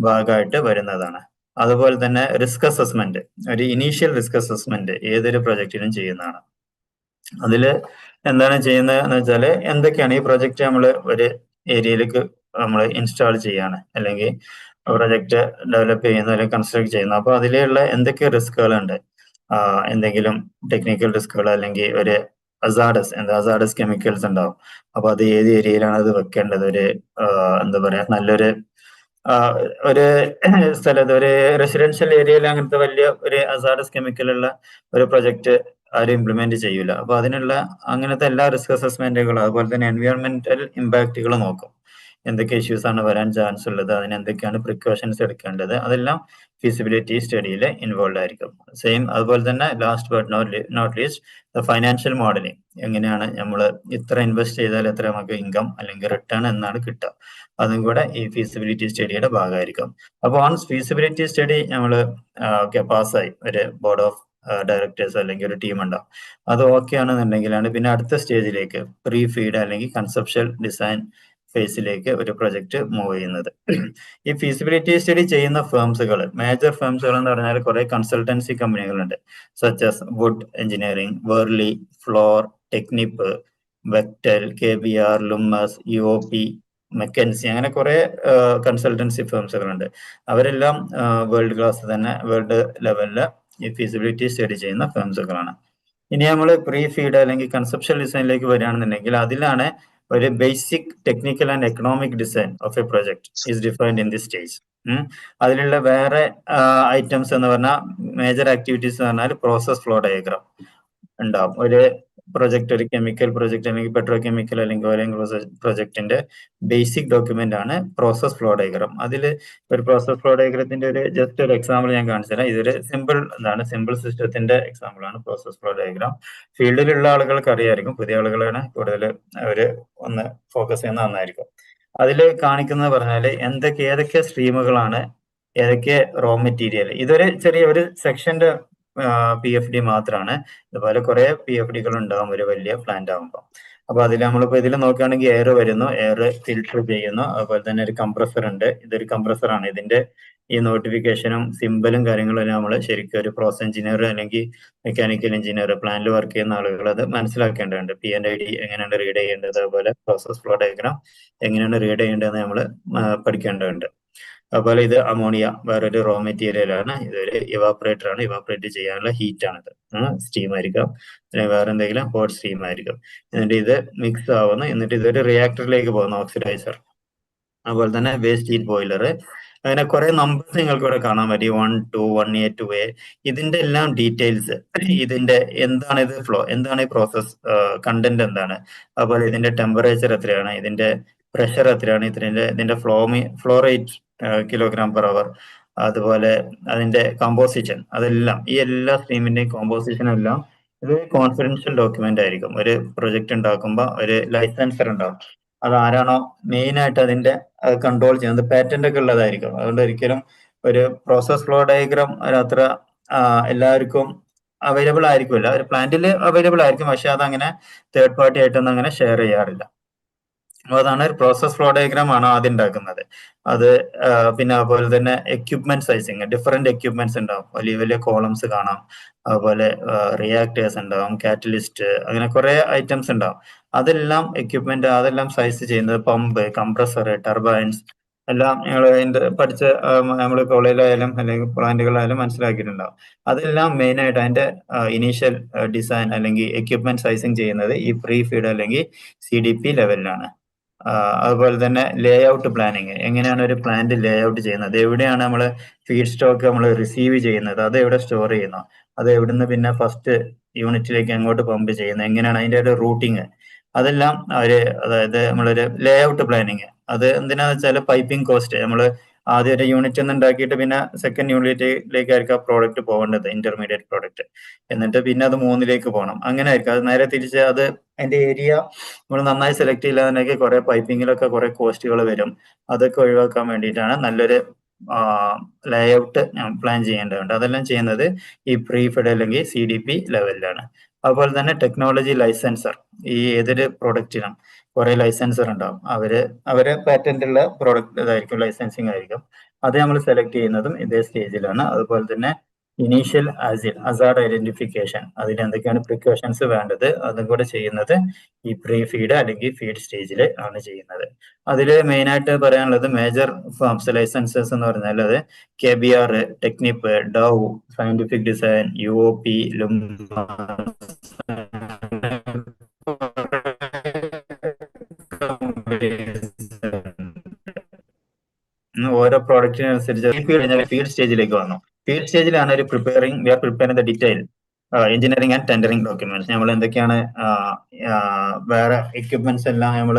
ഭാഗമായിട്ട് വരുന്നതാണ്. അതുപോലെ തന്നെ റിസ്ക് അസസ്മെന്റ്, ഒരു ഇനീഷ്യൽ റിസ്ക് അസസ്മെന്റ് ഏതൊരു പ്രൊജക്റ്റിനും ചെയ്യുന്നതാണ്. അതിൽ എന്താണ് ചെയ്യുന്നത് എന്ന് വെച്ചാൽ എന്തൊക്കെയാണ് ഈ പ്രൊജക്റ്റ് നമ്മൾ ഒരു ഏരിയയിലേക്ക് നമ്മൾ ഇൻസ്റ്റാൾ ചെയ്യാണ് അല്ലെങ്കിൽ പ്രൊജക്റ്റ് ഡെവലപ്പ് ചെയ്യുന്നു അല്ലെങ്കിൽ കൺസ്ട്രക്ട് ചെയ്യുന്നു. അപ്പൊ അതിലുള്ള എന്തൊക്കെ റിസ്കുകളുണ്ട്, എന്തെങ്കിലും ടെക്നിക്കൽ റിസ്കുകൾ അല്ലെങ്കിൽ ഒരു അസാഡസ് കെമിക്കൽസ് ഉണ്ടാവും. അപ്പൊ അത് ഏത് ഏരിയയിലാണ് അത് വെക്കേണ്ടത്, ഒരു എന്താ പറയാ നല്ലൊരു ഒരു സ്ഥലത്ത്, ഒരു റെസിഡൻഷ്യൽ ഏരിയയിൽ അങ്ങനത്തെ വലിയ ഒരു അസാഡസ് കെമിക്കൽ ഉള്ള ഒരു പ്രൊജക്ട് ആരും ഇംപ്ലിമെന്റ് ചെയ്യൂല. അപ്പൊ അതിനുള്ള അങ്ങനത്തെ എല്ലാ റിസ്ക് അസസ്മെന്റുകളും അതുപോലെ തന്നെ എൻവയോൺമെന്റൽ ഇമ്പാക്റ്റുകൾ നോക്കും. എന്തൊക്കെ ഇഷ്യൂസ് ആണ് വരാൻ ചാൻസ് ഉള്ളത്, അതിന് എന്തൊക്കെയാണ് പ്രിക്കോഷൻസ് എടുക്കേണ്ടത്, അതെല്ലാം ഫീസിബിലിറ്റി സ്റ്റഡിയിൽ ഇൻവോൾവ് ആയിരിക്കും. സെയിം അതുപോലെ തന്നെ last but not least financial modelling, എങ്ങനെയാണ് നമ്മൾ ഇത്ര ഇൻവെസ്റ്റ് ചെയ്താൽ എത്ര നമുക്ക് ഇൻകം അല്ലെങ്കിൽ റിട്ടേൺ എന്നാണ് കിട്ടുക, അതും കൂടെ ഈ ഫീസിബിലിറ്റി സ്റ്റഡിയുടെ ഭാഗമായിരിക്കും. അപ്പോൾ ഓൺ ഫീസിബിലിറ്റി സ്റ്റഡി നമ്മൾ പാസ്സായി, ഒരു ബോർഡ് ഓഫ് ഡയറക്ടേഴ്സ് അല്ലെങ്കിൽ ഒരു ടീം ഉണ്ടാവും, അത് ഓക്കെ ആണെന്നുണ്ടെങ്കിലാണ് പിന്നെ അടുത്ത സ്റ്റേജിലേക്ക് പ്രീ ഫീഡ് അല്ലെങ്കിൽ കൺസെപ്ഷ്യൽ ഡിസൈൻ ഫേസിലേക്ക് ഒരു പ്രൊജക്ട് മൂവ് ചെയ്യുന്നത്. ഈ ഫീസിബിലിറ്റി സ്റ്റഡി ചെയ്യുന്ന ഫേംസുകൾ, മേജർ ഫേംസുകൾ എന്ന് പറഞ്ഞാൽ കുറെ കൺസൾട്ടൻസി കമ്പനികളുണ്ട്, such as Wood engineering, Worley, Fluor, Technip, Bechtel, KBR, Lummus, UOP, McKinsey, അങ്ങനെ കുറെ കൺസൾട്ടൻസി ഫേംസുകളുണ്ട്. അവരെല്ലാം വേൾഡ് ക്ലാസ് തന്നെ, വേൾഡ് ലെവലില് ഈ ഫീസിബിലിറ്റി സ്റ്റഡി ചെയ്യുന്ന ഫേംസുകളാണ്. ഇനി നമ്മൾ പ്രീ ഫീഡ് അല്ലെങ്കിൽ കൺസെപ്ഷ്യൽ ഡിസൈനിലേക്ക് വരികയാണെന്നുണ്ടെങ്കിൽ അതിലാണ് ഒരു basic technical and economic design of a project is defined in the stage. അതിലുള്ള വേറെ ഐറ്റംസ് എന്ന് പറഞ്ഞാൽ മേജർ ആക്ടിവിറ്റീസ് എന്ന് പറഞ്ഞാൽ പ്രോസസ് ഫ്ലോ ഡയഗ്രാം ഉണ്ടാവും. ഒരു പ്രൊജക്ട്, ഒരു കെമിക്കൽ പ്രൊജക്ട് അല്ലെങ്കിൽ പെട്രോ കെമിക്കൽ അല്ലെങ്കിൽ ഓയിൽ പ്രൊജക്ടിന്റെ ബേസിക് ഡോക്യുമെന്റ് ആണ് പ്രോസസ് ഫ്ലോ ഡയഗ്രാം. അതിൽ ഒരു പ്രോസസ് ഫ്ലോ ഡയഗ്രത്തിന്റെ ഒരു ജസ്റ്റ് ഒരു എക്സാമ്പിൾ ഞാൻ കാണിച്ചു തരാം. ഇതൊരു സിമ്പിൾ സിസ്റ്റത്തിന്റെ എക്സാമ്പിൾ ആണ് പ്രോസസ് ഫ്ലോ ഡയഗ്രാം. ഫീൽഡിലുള്ള ആളുകൾക്ക് അറിയായിരിക്കും, പുതിയ ആളുകളാണ് കൂടുതൽ അവര് ഒന്ന് ഫോക്കസ് ചെയ്യുന്ന നന്നായിരിക്കും. അതിൽ കാണിക്കുന്നത് പറഞ്ഞാൽ ഏതൊക്കെ സ്ട്രീമുകളാണ്, ഏതൊക്കെ റോ മെറ്റീരിയൽ, ഇതൊരു ചെറിയ ഒരു സെക്ഷന്റെ PFD മാത്രമാണ്. ഇതുപോലെ കുറെ PFDകൾ ഉണ്ടാവും ഒരു വലിയ പ്ലാന്റ് ആകുമ്പോൾ. അപ്പൊ അതിൽ നമ്മളിപ്പോ ഇതിൽ നോക്കുകയാണെങ്കിൽ എയർ വരുന്നു, എയർ ഫിൽട്ടർ ചെയ്യുന്നു, അതുപോലെ തന്നെ ഒരു കംപ്രസർ ഉണ്ട്. ഇതൊരു കംപ്രസർ ആണ്. ഇതിന്റെ ഈ നോട്ടിഫിക്കേഷനും സിമ്പലും കാര്യങ്ങളും നമ്മൾ ശരിക്കും ഒരു പ്രോസസ് എഞ്ചിനീയർ അല്ലെങ്കിൽ മെക്കാനിക്കൽ എഞ്ചിനീയർ, പ്ലാന്റിൽ വർക്ക് ചെയ്യുന്ന ആളുകൾ അത് മനസ്സിലാക്കേണ്ടതുണ്ട്. P&ID എങ്ങനെയാണ് റീഡ് ചെയ്യേണ്ടത്, അതുപോലെ പ്രോസസ് ഫ്ലോ ഡയഗ്രാം എങ്ങനെയാണ് റീഡ് ചെയ്യേണ്ടതെന്ന് നമ്മൾ പഠിക്കേണ്ടതുണ്ട്. അതുപോലെ ഇത് അമോണിയ, വേറൊരു റോ മെറ്റീരിയൽ ആണ്. ഇതൊരു ഇവാപറേറ്റർ ആണ്, ഇവാപറേറ്റ് ചെയ്യാനുള്ള ഹീറ്റ് ആണിത്. സ്റ്റീം ആയിരിക്കാം, അല്ലെങ്കിൽ വേറെ എന്തെങ്കിലും ഹോട്ട് സ്റ്റീം ആയിരിക്കും. എന്നിട്ട് ഇത് മിക്സ് ആവുന്നു, എന്നിട്ട് ഇതൊരു റിയാക്ടറിലേക്ക് പോകുന്നു, ഓക്സിഡൈസർ. അതുപോലെ തന്നെ വേസ്റ്റ് ഹീറ്റ് ബോയിലർ, അങ്ങനെ കുറെ നമ്പേഴ്സ് നിങ്ങൾക്ക് ഇവിടെ കാണാൻ പറ്റും. 1, 2, 1A, 2A. ഇതിന്റെ എല്ലാം ഡീറ്റെയിൽസ്, ഇതിന്റെ എന്താണ് ഇത് ഫ്ലോ, എന്താണ് ഈ പ്രോസസ് കണ്ടന്റ് എന്താണ്, അതുപോലെ ഇതിന്റെ ടെമ്പറേച്ചർ എത്രയാണ്, ഇതിന്റെ പ്രഷർ എത്രയാണ്, ഇതിന്റെ ഫ്ലോ റേറ്റ് kg/h, അതുപോലെ അതിന്റെ കോമ്പോസിഷൻ, അതെല്ലാം ഈ എല്ലാ സ്ട്രീമിന്റെയും കോമ്പോസിഷൻ എല്ലാം ഇത് കോൺഫിഡൻഷ്യൽ ഡോക്യുമെന്റ് ആയിരിക്കും. ഒരു പ്രൊജക്ട് ഉണ്ടാക്കുമ്പോൾ ഒരു ലൈസൻസർ ഉണ്ടാവും, അത് ആരാണോ മെയിൻ ആയിട്ട് അതിന്റെ കൺട്രോൾ ചെയ്യുന്നത്, പാറ്റന്റ് ഒക്കെ ഉള്ളതായിരിക്കും. അതുകൊണ്ട് ഒരിക്കലും ഒരു പ്രോസസ് ഫ്ലോ ഡയഗ്രാം അത്ര എല്ലാവർക്കും അവൈലബിൾ ആയിരിക്കില്ല. ഒരു പ്ലാന്റിൽ അവൈലബിൾ ആയിരിക്കും, പക്ഷെ അതങ്ങനെ തേർഡ് പാർട്ടി ആയിട്ടൊന്നും അങ്ങനെ ഷെയർ ചെയ്യാറില്ല. അപ്പോൾ അതാണ് ഒരു പ്രോസസ് ഫ്ലോ ഡയഗ്രാം ആണ് ആദ്യം ഉണ്ടാക്കുന്നത്. അത് പിന്നെ അതുപോലെ തന്നെ എക്യുപ്മെന്റ് സൈസിങ്, ഡിഫറെന്റ് എക്യുപ്മെന്റ്സ് ഉണ്ടാവും, വലിയ വലിയ കോളംസ് കാണാം, അതുപോലെ റിയാക്ടേഴ്സ് ഉണ്ടാവും, കാറ്റലിസ്റ്റ്, അങ്ങനെ കുറെ ഐറ്റംസ് ഉണ്ടാവും. അതെല്ലാം എക്യുപ്മെന്റ്, അതെല്ലാം സൈസ് ചെയ്യുന്നത് പമ്പ്, കംപ്രസർ, ടർബൈൻസ് എല്ലാം ഞങ്ങൾ പഠിച്ച നമ്മൾ കോളേജിലായാലും അല്ലെങ്കിൽ പ്ലാന്റുകളായാലും മനസ്സിലാക്കിയിട്ടുണ്ടാവും. അതെല്ലാം മെയിൻ ആയിട്ട് അതിന്റെ ഇനീഷ്യൽ ഡിസൈൻ അല്ലെങ്കിൽ എക്യുപ്മെന്റ് സൈസിങ് ചെയ്യുന്നത് ഈ പ്രീ ഫീഡ് അല്ലെങ്കിൽ CDP ലെവലിലാണ്. അതുപോലെ തന്നെ ലേ ഔട്ട് പ്ലാനിങ്, എങ്ങനെയാണ് ഒരു പ്ലാന്റ് ലേ ഔട്ട് ചെയ്യുന്നത്, എവിടെയാണ് നമ്മൾ ഫീഡ് സ്റ്റോക്ക് നമ്മൾ റിസീവ് ചെയ്യുന്നത്, അത് എവിടെ സ്റ്റോർ ചെയ്യുന്നു, അത് എവിടുന്ന് പിന്നെ ഫസ്റ്റ് യൂണിറ്റിലേക്ക് എങ്ങോട്ട് പമ്പ് ചെയ്യുന്നത്, എങ്ങനെയാണ് അതിന്റെ ഒരു റൂട്ടിങ്, അതെല്ലാം അതായത് നമ്മളൊരു ലേ ഔട്ട് പ്ലാനിങ്. അത് എന്തിനാന്ന് വെച്ചാൽ പൈപ്പിംഗ് കോസ്റ്റ്, നമ്മൾ ആദ്യം ഒരു യൂണിറ്റ് ഒന്ന് ഉണ്ടാക്കിയിട്ട് പിന്നെ സെക്കൻഡ് യൂണിറ്റിലേക്കായിരിക്കും ആ പ്രോഡക്റ്റ് പോകേണ്ടത്, ഇന്റർമീഡിയറ്റ് പ്രോഡക്റ്റ്, എന്നിട്ട് പിന്നെ അത് 3ലേക്ക് പോകണം. അങ്ങനെ ആയിരിക്കും. അത് നേരെ തിരിച്ച് അത് അതിന്റെ ഏരിയ നമ്മൾ നന്നായി സെലക്ട് ചെയ്യില്ലാന്നുണ്ടെങ്കിൽ കുറെ പൈപ്പിങ്ങിലൊക്കെ കുറെ കോസ്റ്റുകൾ വരും. അതൊക്കെ ഒഴിവാക്കാൻ വേണ്ടിയിട്ടാണ് നല്ലൊരു ലേ ഔട്ട് പ്ലാൻ ചെയ്യേണ്ടതുണ്ട്. അതെല്ലാം ചെയ്യുന്നത് ഈ പ്രീ ഫീഡ് അല്ലെങ്കിൽ CDP ലെവലിലാണ്. അതുപോലെ തന്നെ ടെക്നോളജി ലൈസൻസർ, ഈ ഏതൊരു പ്രൊഡക്റ്റിനും കുറെ ലൈസൻസർ ഉണ്ടാവും. അവരെ പാറ്റന്റ് ഉള്ള പ്രോഡക്റ്റ് ഇതായിരിക്കും, ലൈസൻസിങ് ആയിരിക്കും. അത് നമ്മൾ സെലക്ട് ചെയ്യുന്നതും ഇതേ സ്റ്റേജിലാണ്. അതുപോലെ തന്നെ ഇനീഷ്യൽ ഹസാർഡ് ഐഡന്റിഫിക്കേഷൻ, അതിൽ എന്തൊക്കെയാണ് പ്രിക്കോഷൻസ് വേണ്ടത്, അതും കൂടെ ചെയ്യുന്നത് ഈ പ്രീ ഫീഡ് അല്ലെങ്കിൽ ഫീഡ് സ്റ്റേജിൽ ആണ് ചെയ്യുന്നത്. അതിൽ മെയിൻ ആയിട്ട് പറയാനുള്ളത് മേജർ ഫാംസ് ലൈസൻസസ് എന്ന് പറഞ്ഞാൽ അത് KBR, Technip, Dow, scientific design, UOP, ഓരോ പ്രോഡക്റ്റിനനുസരിച്ച് ഫീഡ് സ്റ്റേജിലേക്ക് വന്നു. ഫീഡ് സ്റ്റേജിലാണ് ഒരു we are preparing the detail engineering and tendering documents. നമ്മൾ എന്തൊക്കെയാണ് വേറെ എക്യുപ്മെന്റ്സ് എല്ലാം നമ്മൾ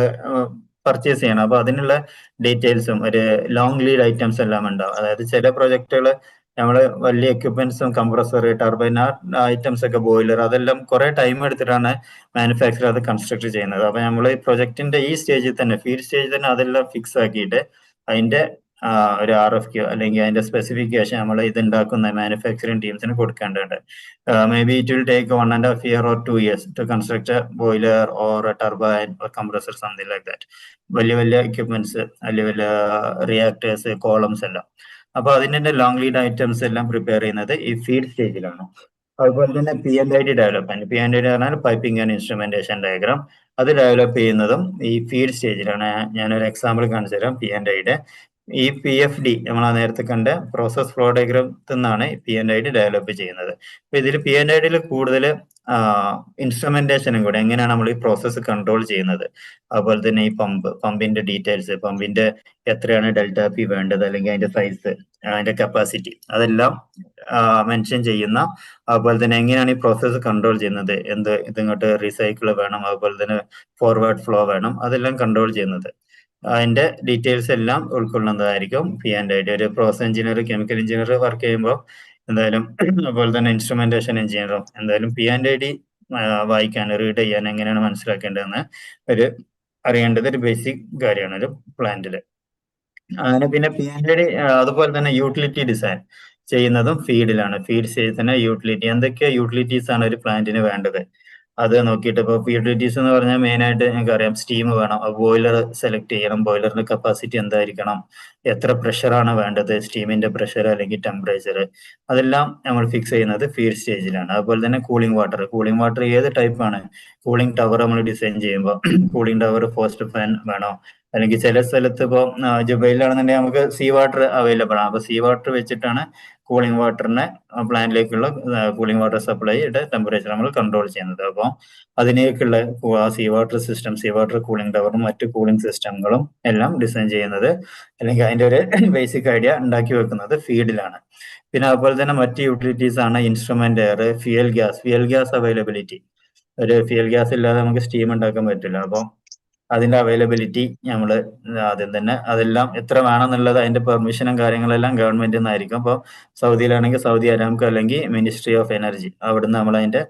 പർച്ചേസ് ചെയ്യണം. അപ്പൊ അതിനുള്ള ഡീറ്റെയിൽസും ഒരു ലോങ് ലീഡ് ഐറ്റംസ് എല്ലാം ഉണ്ടാവും. അതായത് ചില പ്രൊജക്ടുകൾ നമ്മൾ വലിയ എക്യുപ്മെന്റ്സും കംപ്രസർ, ടർബൈൻ, ആ ഐറ്റംസ് ഒക്കെ, ബോയിലർ, അതെല്ലാം കുറെ ടൈം എടുത്തിട്ടാണ് മാനുഫാക്ചർ അത് കൺസ്ട്രക്ട് ചെയ്യുന്നത്. അപ്പൊ നമ്മൾ ഈ പ്രൊജക്ടിന്റെ ഈ സ്റ്റേജിൽ തന്നെ, ഫീഡ് സ്റ്റേജിൽ തന്നെ അതെല്ലാം ഫിക്സ് ആക്കിയിട്ട് അതിന്റെ ഒരു RFQ അല്ലെങ്കിൽ അതിന്റെ സ്പെസിഫിക്കേഷൻ നമ്മൾ ഇത് ഉണ്ടാക്കുന്ന മാനുഫാക്ചറിങ് ടീംസിന് കൊടുക്കേണ്ടതുണ്ട്. Maybe it will take 1.5 year or 2 years to construct a boiler or a turbine or compressor, something like that. വലിയ വലിയ എക്യുപ്മെന്റ്സ്, വലിയ വലിയ റിയാക്ടേഴ്സ്, കോളംസ് എല്ലാം. അപ്പൊ അതിന്റെ ലോങ് ലീഡ് ഐറ്റംസ് എല്ലാം പ്രിപ്പയർ ചെയ്യുന്നത് ഈ ഫീഡ് സ്റ്റേജിലാണ്. അതുപോലെ തന്നെ P&ID ഡെവലപ്മെന്റ്, P&ID പറഞ്ഞാൽ പൈപ്പിംഗ് ആൻഡ് ഇൻസ്ട്രുമെന്റേഷൻ ഡയഗ്രാം, അത് ഡെവലപ്പ് ചെയ്യുന്നതും ഈ ഫീഡ് സ്റ്റേജിലാണ്. ഞാനൊരു എക്സാമ്പിൾ കാണിച്ചു തരാം. P&Iയുടെ ഈ PFD നമ്മൾ നേരത്തെ കണ്ട പ്രോസസ് ഫ്ലോ ഡയഗ്രത്തിൽ നിന്നാണ് P&ID ഡെവലപ്പ് ചെയ്യുന്നത്. അപ്പൊ ഇതിൽ P&Iയിൽ കൂടുതൽ ഇൻസ്ട്രുമെന്റേഷനും കൂടെ, എങ്ങനെയാണ് നമ്മൾ ഈ പ്രോസസ്സ് കൺട്രോൾ ചെയ്യുന്നത്, അതുപോലെ തന്നെ ഈ പമ്പിന്റെ ഡീറ്റെയിൽസ്, പമ്പിന്റെ എത്രയാണ് ΔP വേണ്ടത്, അല്ലെങ്കിൽ അതിന്റെ സൈസ്, അതിന്റെ കപ്പാസിറ്റി, അതെല്ലാം മെൻഷൻ ചെയ്യുന്ന, അതുപോലെ തന്നെ എങ്ങനെയാണ് ഈ പ്രോസസ്സ് കൺട്രോൾ ചെയ്യുന്നത്, ഇതിങ്ങോട്ട് റീസൈക്കിൾ വേണം, അതുപോലെ തന്നെ ഫോർവേഡ് ഫ്ലോ വേണം, അതെല്ലാം കൺട്രോൾ ചെയ്യുന്നത്, അതിന്റെ ഡീറ്റെയിൽസ് എല്ലാം ഉൾക്കൊള്ളുന്നതായിരിക്കും P&ID. ഒരു process engineer, chemical engineer work ചെയ്യുമ്പോൾ എന്തായാലും, അതുപോലെ തന്നെ ഇൻസ്ട്രുമെന്റേഷൻ എഞ്ചിനീയറും എന്തായാലും P&ID വായിക്കാൻ, റീഡ് ചെയ്യാൻ, എങ്ങനെയാണ് മനസ്സിലാക്കേണ്ടതെന്ന് അറിയേണ്ടത് ഒരു ബേസിക് കാര്യമാണ് ഒരു പ്ലാന്റിൽ. അങ്ങനെ പിന്നെ P&ID അതുപോലെ തന്നെ യൂട്ടിലിറ്റി ഡിസൈൻ ചെയ്യുന്നതും ഫീഡിലാണ്. ഫീഡ് സ്റ്റേജിൽ തന്നെ യൂട്ടിലിറ്റി, എന്തൊക്കെ യൂട്ടിലിറ്റീസ് ആണ് ഒരു പ്ലാന്റിന് വേണ്ടത് അത് നോക്കിയിട്ട്, ഇപ്പോൾ യൂട്ടിലിറ്റീസ് എന്ന് പറഞ്ഞാൽ മെയിൻ ആയിട്ട് നമുക്കറിയാം സ്റ്റീം വേണം, ബോയിലർ സെലക്ട് ചെയ്യണം, ബോയിലറിന്റെ കപ്പാസിറ്റി എന്തായിരിക്കണം, എത്ര പ്രഷറാണ് വേണ്ടത്, സ്റ്റീമിന്റെ പ്രഷർ അല്ലെങ്കിൽ ടെമ്പറേച്ചർ, അതെല്ലാം നമ്മൾ ഫിക്സ് ചെയ്യുന്നത് ഫീഡ് സ്റ്റേജിലാണ്. അതുപോലെ തന്നെ കൂളിംഗ് വാട്ടർ ഏത് ടൈപ്പാണ്, കൂളിംഗ് ടവർ നമ്മൾ ഡിസൈൻ ചെയ്യുമ്പോൾ കൂളിംഗ് ടവർ ഫോസ്റ്റ് ഫാൻ വേണോ, അല്ലെങ്കിൽ ചില സ്ഥലത്ത് ഇപ്പോൾ ജുബൈലിലാണെന്നുണ്ടെങ്കിൽ നമുക്ക് സീ വാട്ടർ അവൈലബിൾ ആണ്. അപ്പോൾ സീ വാട്ടർ വെച്ചിട്ടാണ് കൂളിംഗ് വാട്ടറിനെ പ്ലാന്റിലേക്കുള്ള കൂളിംഗ് വാട്ടർ സപ്ലൈയുടെ ടെമ്പറേച്ചർ നമ്മൾ കൺട്രോൾ ചെയ്യുന്നത്. അപ്പോൾ അതിനേക്കുള്ള sea water system, sea water cooling ടവറും മറ്റ് കൂളിംഗ് സിസ്റ്റങ്ങളും എല്ലാം ഡിസൈൻ ചെയ്യുന്നത് അല്ലെങ്കിൽ അതിന്റെ ഒരു ബേസിക് ഐഡിയ ഉണ്ടാക്കി വെക്കുന്നത് ഫീൽഡിലാണ്. പിന്നെ അതുപോലെ തന്നെ മറ്റ് യൂട്ടിലിറ്റീസ് ആണ് instrument air, fuel gas availability. ഒരു ഫ്യൂൽ ഗ്യാസ് ഇല്ലാതെ നമുക്ക് സ്റ്റീം ഉണ്ടാക്കാൻ പറ്റില്ല. അപ്പോൾ അതിന്റെ അവൈലബിലിറ്റി നമ്മൾ ആദ്യം തന്നെ അതെല്ലാം എത്ര വേണമെന്നുള്ളത് അതിന്റെ പെർമിഷനും കാര്യങ്ങളെല്ലാം ഗവൺമെന്റിൽ നിന്നായിരിക്കും. അപ്പോൾ സൗദിയിലാണെങ്കിൽ സൗദി അരാംകോ അല്ലെങ്കിൽ മിനിസ്ട്രി ഓഫ് എനർജി, അവിടുന്ന് നമ്മൾ അതിന്റെ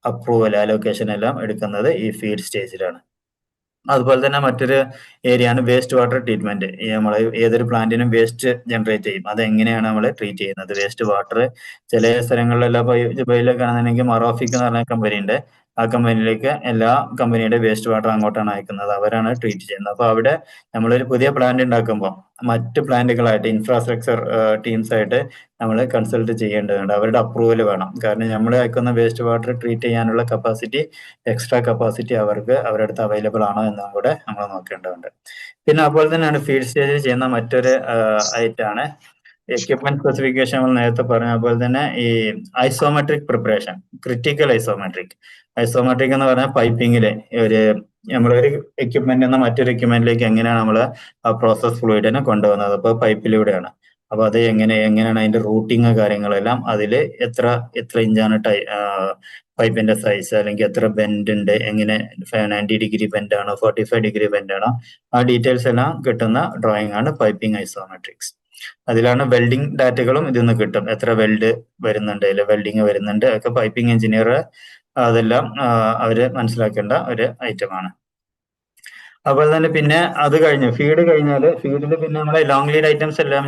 അപ്രൂവൽ അലോക്കേഷൻ എല്ലാം എടുക്കുന്നത് ഈ ഫീഡ് സ്റ്റേജിലാണ്. അതുപോലെ തന്നെ മറ്റൊരു ഏരിയ ആണ് വേസ്റ്റ് വാട്ടർ ട്രീറ്റ്മെന്റ്. നമ്മൾ ഏതൊരു പ്ലാന്റിനും വേസ്റ്റ് ജനറേറ്റ് ചെയ്യും, അതെങ്ങനെയാണ് നമ്മൾ ട്രീറ്റ് ചെയ്യുന്നത്. വേസ്റ്റ് വാട്ടർ ചില സ്ഥലങ്ങളിലെല്ലാം ജുബൈലൊക്കെ ആണെന്നുണ്ടെങ്കിൽ മറോഫിക് എന്ന് പറഞ്ഞ കമ്പനി ഉണ്ട്. ആ കമ്പനിയിലേക്ക് എല്ലാ കമ്പനിയുടെ വേസ്റ്റ് വാട്ടർ അങ്ങോട്ടാണ് അയക്കുന്നത്, അവരാണ് ട്രീറ്റ് ചെയ്യുന്നത്. അപ്പൊ അവിടെ നമ്മളൊരു പുതിയ പ്ലാന്റ് ഉണ്ടാക്കുമ്പോൾ മറ്റ് പ്ലാന്റുകളായിട്ട് ഇൻഫ്രാസ്ട്രക്ചർ ടീംസ് ആയിട്ട് നമ്മൾ കൺസൾട്ട് ചെയ്യേണ്ടതുണ്ട്. അവരുടെ അപ്രൂവൽ വേണം. കാരണം നമ്മൾ അയക്കുന്ന വേസ്റ്റ് വാട്ടർ ട്രീറ്റ് ചെയ്യാനുള്ള കപ്പാസിറ്റി, എക്സ്ട്രാ കപ്പാസിറ്റി അവരുടെ അടുത്ത് അവൈലബിൾ ആണോ എന്നും കൂടെ നമ്മൾ നോക്കേണ്ടതുണ്ട്. പിന്നെ അതുപോലെ തന്നെയാണ് ഫീൽഡ് സ്റ്റേജിൽ ചെയ്യുന്ന മറ്റൊരു ഐറ്റാണ് എക്യുപ്മെന്റ് സ്പെസിഫിക്കേഷൻ. നമ്മൾ നേരത്തെ പറഞ്ഞ പോലെ തന്നെ ഈ ഐസോമെട്രിക് പ്രിപ്പറേഷൻ, ക്രിട്ടിക്കൽ ഐസോമെട്രിക് എന്ന് പറഞ്ഞാൽ പൈപ്പിങ്ങില് നമ്മളൊരു എക്യുപ്മെന്റ് എന്ന മറ്റൊരു എക്യുപ്മെന്റിലേക്ക് എങ്ങനെയാണ് നമ്മൾ ആ പ്രോസസ് ഫ്ലൂയിഡിനെ കൊണ്ടുവന്നത്. അപ്പോൾ പൈപ്പിലൂടെയാണ്. അപ്പൊ അത് എങ്ങനെയാണ് അതിന്റെ റൂട്ടിങ് കാര്യങ്ങളെല്ലാം, അതിൽ എത്ര ഇഞ്ചാണ് പൈപ്പിന്റെ സൈസ്, അല്ലെങ്കിൽ എത്ര ബെൻഡ് ഉണ്ട്, എങ്ങനെ 90 ഡിഗ്രി ബെൻഡ് ആണോ 45 ഡിഗ്രി ബെൻഡ് ആണോ, ആ ഡീറ്റെയിൽസ് എല്ലാം കിട്ടുന്ന ഡ്രോയിങ് ആണ് പൈപ്പിംഗ് ഐസോമെട്രിക്സ്. അതിലാണ് വെൽഡിംഗ് ഡാറ്റകളും ഇതിന്ന് കിട്ടും. എത്ര വെൽഡ് വരുന്നുണ്ട്, അല്ലെ വെൽഡിങ് വരുന്നുണ്ട് ഒക്കെ പൈപ്പിംഗ് എഞ്ചിനീയർ അതെല്ലാം അവര് മനസ്സിലാക്കേണ്ട ഒരു ഐറ്റമാണ്. അതുപോലെ തന്നെ പിന്നെ അത് കഴിഞ്ഞു ഫീഡ് കഴിഞ്ഞാല് ഫീഡിൽ പിന്നെ നമ്മളെ ലോങ് ലീഡ് ഐറ്റംസ് എല്ലാം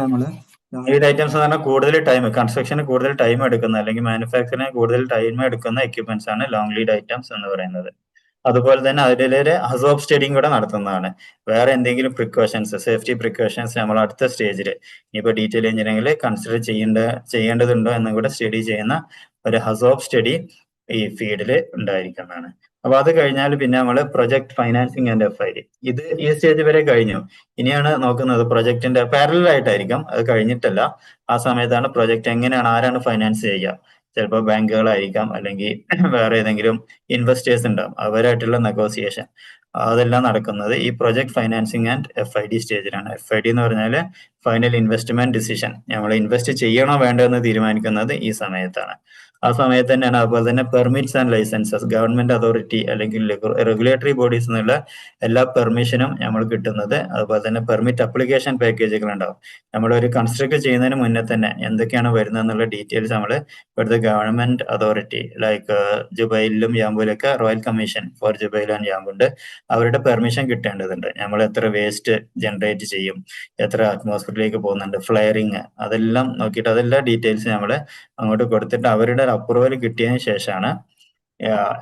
ലോങ് ലീഡ് ഐറ്റംസ് എന്ന് പറഞ്ഞാൽ കൂടുതൽ ടൈം, കൺസ്ട്രക്ഷന് കൂടുതൽ ടൈം എടുക്കുന്ന അല്ലെങ്കിൽ മാനുഫാക്ചറിന് കൂടുതൽ ടൈം എടുക്കുന്ന എക്യുപ്മെന്റ്സ് ആണ് ലോങ് ലീഡ് ഐറ്റംസ് എന്ന് പറയുന്നത്. അതുപോലെ തന്നെ അതിലൊരു ഹസോബ് സ്റ്റഡിയും കൂടെ നടത്തുന്നതാണ്. വേറെ എന്തെങ്കിലും പ്രിക്കോഷൻസ്, സേഫ്റ്റി പ്രിക്കോഷൻസ് നമ്മൾ അടുത്ത സ്റ്റേജിൽ ഇനിയിപ്പോൾ ഡീറ്റെയിൽ എഞ്ചിനീയറിംഗിൽ കൺസിഡർ ചെയ്യേണ്ടതുണ്ടോ എന്നും കൂടെ സ്റ്റഡി ചെയ്യുന്ന ഒരു ഹസോബ് സ്റ്റഡി ഈ ഫീൽഡിൽ ഉണ്ടായിരിക്കുന്നതാണ്. അപ്പൊ അത് കഴിഞ്ഞാൽ പിന്നെ നമ്മൾ പ്രൊജക്ട് ഫൈനാൻസിങ് ആൻഡ് FID, ഈ സ്റ്റേജ് വരെ കഴിഞ്ഞു. ഇനിയാണ് നോക്കുന്നത് പ്രൊജക്ടിന്റെ പാരലൽ ആയിട്ടായിരിക്കും, അത് കഴിഞ്ഞിട്ടല്ല. ആ സമയത്താണ് പ്രൊജക്ട് എങ്ങനെയാണ്, ആരാണ് ഫൈനാൻസ് ചെയ്യുക. ചിലപ്പോൾ ബാങ്കുകളായിരിക്കാം, അല്ലെങ്കിൽ വേറെ ഏതെങ്കിലും ഇൻവെസ്റ്റേഴ്സ് ഉണ്ടാവും, അവരായിട്ടുള്ള നെഗോസിയേഷൻ, അതെല്ലാം നടക്കുന്നത് ഈ പ്രൊജക്ട് ഫൈനാൻസിങ് ആൻഡ് FID സ്റ്റേജിലാണ്. FID എന്ന് പറഞ്ഞാൽ ഫൈനൽ ഇൻവെസ്റ്റ്മെന്റ് ഡിസിഷൻ, നമ്മൾ ഇൻവെസ്റ്റ് ചെയ്യണോ വേണ്ടോ എന്ന് തീരുമാനിക്കുന്നത് ഈ സമയത്താണ്. ആ സമയത്ത് തന്നെയാണ്. അതുപോലെ തന്നെ permits and licences, government authority അല്ലെങ്കിൽ റെഗുലേറ്ററി ബോഡീസ് എന്നുള്ള എല്ലാ പെർമിഷനും നമ്മൾ കിട്ടുന്നത്. അതുപോലെ തന്നെ പെർമിറ്റ് അപ്ലിക്കേഷൻ പാക്കേജുകൾ ഉണ്ടാവും. നമ്മളൊരു കൺസ്ട്രക്ട് ചെയ്യുന്നതിന് മുന്നേ തന്നെ എന്തൊക്കെയാണ് വരുന്നത് എന്നുള്ള ഡീറ്റെയിൽസ് നമ്മൾ ഇവിടുത്തെ ഗവൺമെന്റ് അതോറിറ്റി ലൈക്ക് ജുബൈലിലും യാമ്പൂലൊക്കെ royal commission for Jubail and യാമ്പുണ്ട്, അവരുടെ പെർമിഷൻ കിട്ടേണ്ടതുണ്ട്. നമ്മൾ എത്ര വേസ്റ്റ് ജനറേറ്റ് ചെയ്യും, എത്ര അറ്റ്മോസ്ഫിയറിലേക്ക് പോകുന്നുണ്ട്, ഫ്ലെയറിങ്, അതെല്ലാം നോക്കിയിട്ട് അതെല്ലാം ഡീറ്റെയിൽസ് നമ്മൾ അങ്ങോട്ട് കൊടുത്തിട്ട് അവരുടെ അപ്രൂവൽ കിട്ടിയതിന് ശേഷമാണ്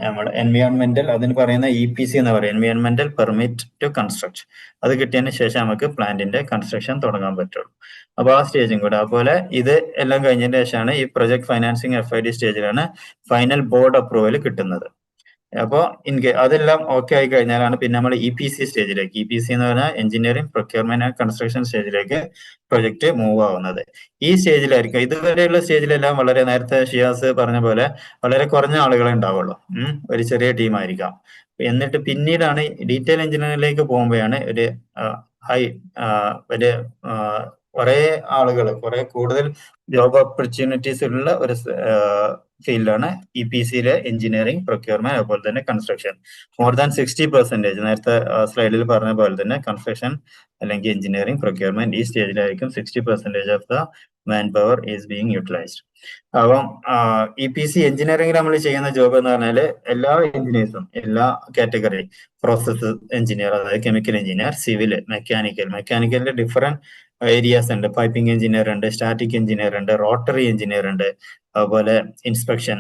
നമ്മുടെ എൻവയോൺമെന്റൽ, അതിന് പറയുന്ന EPC എന്ന് പറയും, എൻവയോൺമെന്റൽ പെർമിറ്റ് ടു കൺസ്ട്രക്ട്. അത് കിട്ടിയതിന് ശേഷം നമുക്ക് പ്ലാന്റിന്റെ കൺസ്ട്രക്ഷൻ തുടങ്ങാൻ പറ്റുള്ളൂ. അപ്പൊ ആ സ്റ്റേജും കൂടെ. അതുപോലെ ഇത് എല്ലാം കഴിഞ്ഞതിന് ശേഷമാണ് ഈ പ്രൊജക്ട് ഫൈനാൻസിങ് FID സ്റ്റേജിലാണ് ഫൈനൽ ബോർഡ് അപ്രൂവൽ കിട്ടുന്നത്. അപ്പോൾ അതെല്ലാം ഓക്കെ ആയി കഴിഞ്ഞാലാണ് പിന്നെ നമ്മൾ EPC സ്റ്റേജിലേക്ക്, EPC എന്ന് പറഞ്ഞാൽ എഞ്ചിനീയറിംഗ് പ്രൊക്യൂർമെന്റ് ആൻഡ് കൺസ്ട്രക്ഷൻ സ്റ്റേജിലേക്ക് പ്രൊജക്ട് മൂവ് ആവുന്നത്. ഈ സ്റ്റേജിലായിരിക്കും, ഇതുവരെയുള്ള സ്റ്റേജിലെല്ലാം വളരെ നേരത്തെ ഷിയാസ് പറഞ്ഞ പോലെ വളരെ കുറഞ്ഞ ആളുകളെ ഉണ്ടാവുള്ളൂ, ഒരു ചെറിയ ടീമായിരിക്കാം. എന്നിട്ട് പിന്നീടാണ് ഡീറ്റെയിൽ എഞ്ചിനീയറിംഗിലേക്ക് പോകുമ്പോഴാണ് കുറെ ആളുകൾ, കുറെ കൂടുതൽ ജോബ് ഓപ്പർച്യൂണിറ്റീസ് ഉള്ള ഒരു ഫീൽഡാണ് EPCയിലെ എഞ്ചിനീയറിംഗ് പ്രൊക്യൂർമെന്റ്, അതുപോലെ തന്നെ കൺസ്ട്രക്ഷൻ. മോർ ദാൻ 60%, നേരത്തെ സ്ലൈഡിൽ പറഞ്ഞ പോലെ തന്നെ കൺസ്ട്രക്ഷൻ അല്ലെങ്കിൽ എഞ്ചിനീയറിംഗ് പ്രൊക്യൂർമെന്റ് ഈ സ്റ്റേജിലായിരിക്കും 60% of the man power is being utilised. അപ്പം EPC എഞ്ചിനീയറിംഗിൽ നമ്മൾ ചെയ്യുന്ന ജോബ് എന്ന് പറഞ്ഞാൽ എല്ലാ എഞ്ചിനീയേഴ്സും, എല്ലാ കാറ്റഗറി, പ്രോസസ് എഞ്ചിനീയർ, അതായത് കെമിക്കൽ എഞ്ചിനീയർ, സിവിൽ, മെക്കാനിക്കലിന്റെ ഡിഫറെന്റ് ഏരിയാസ് ഉണ്ട്. പൈപ്പിംഗ് എഞ്ചിനീയർ ഉണ്ട്, സ്റ്റാറ്റിക് എഞ്ചിനീയർ ഉണ്ട്, റോട്ടറി എഞ്ചിനീയർ ഉണ്ട്, അതുപോലെ ഇൻസ്പെക്ഷൻ,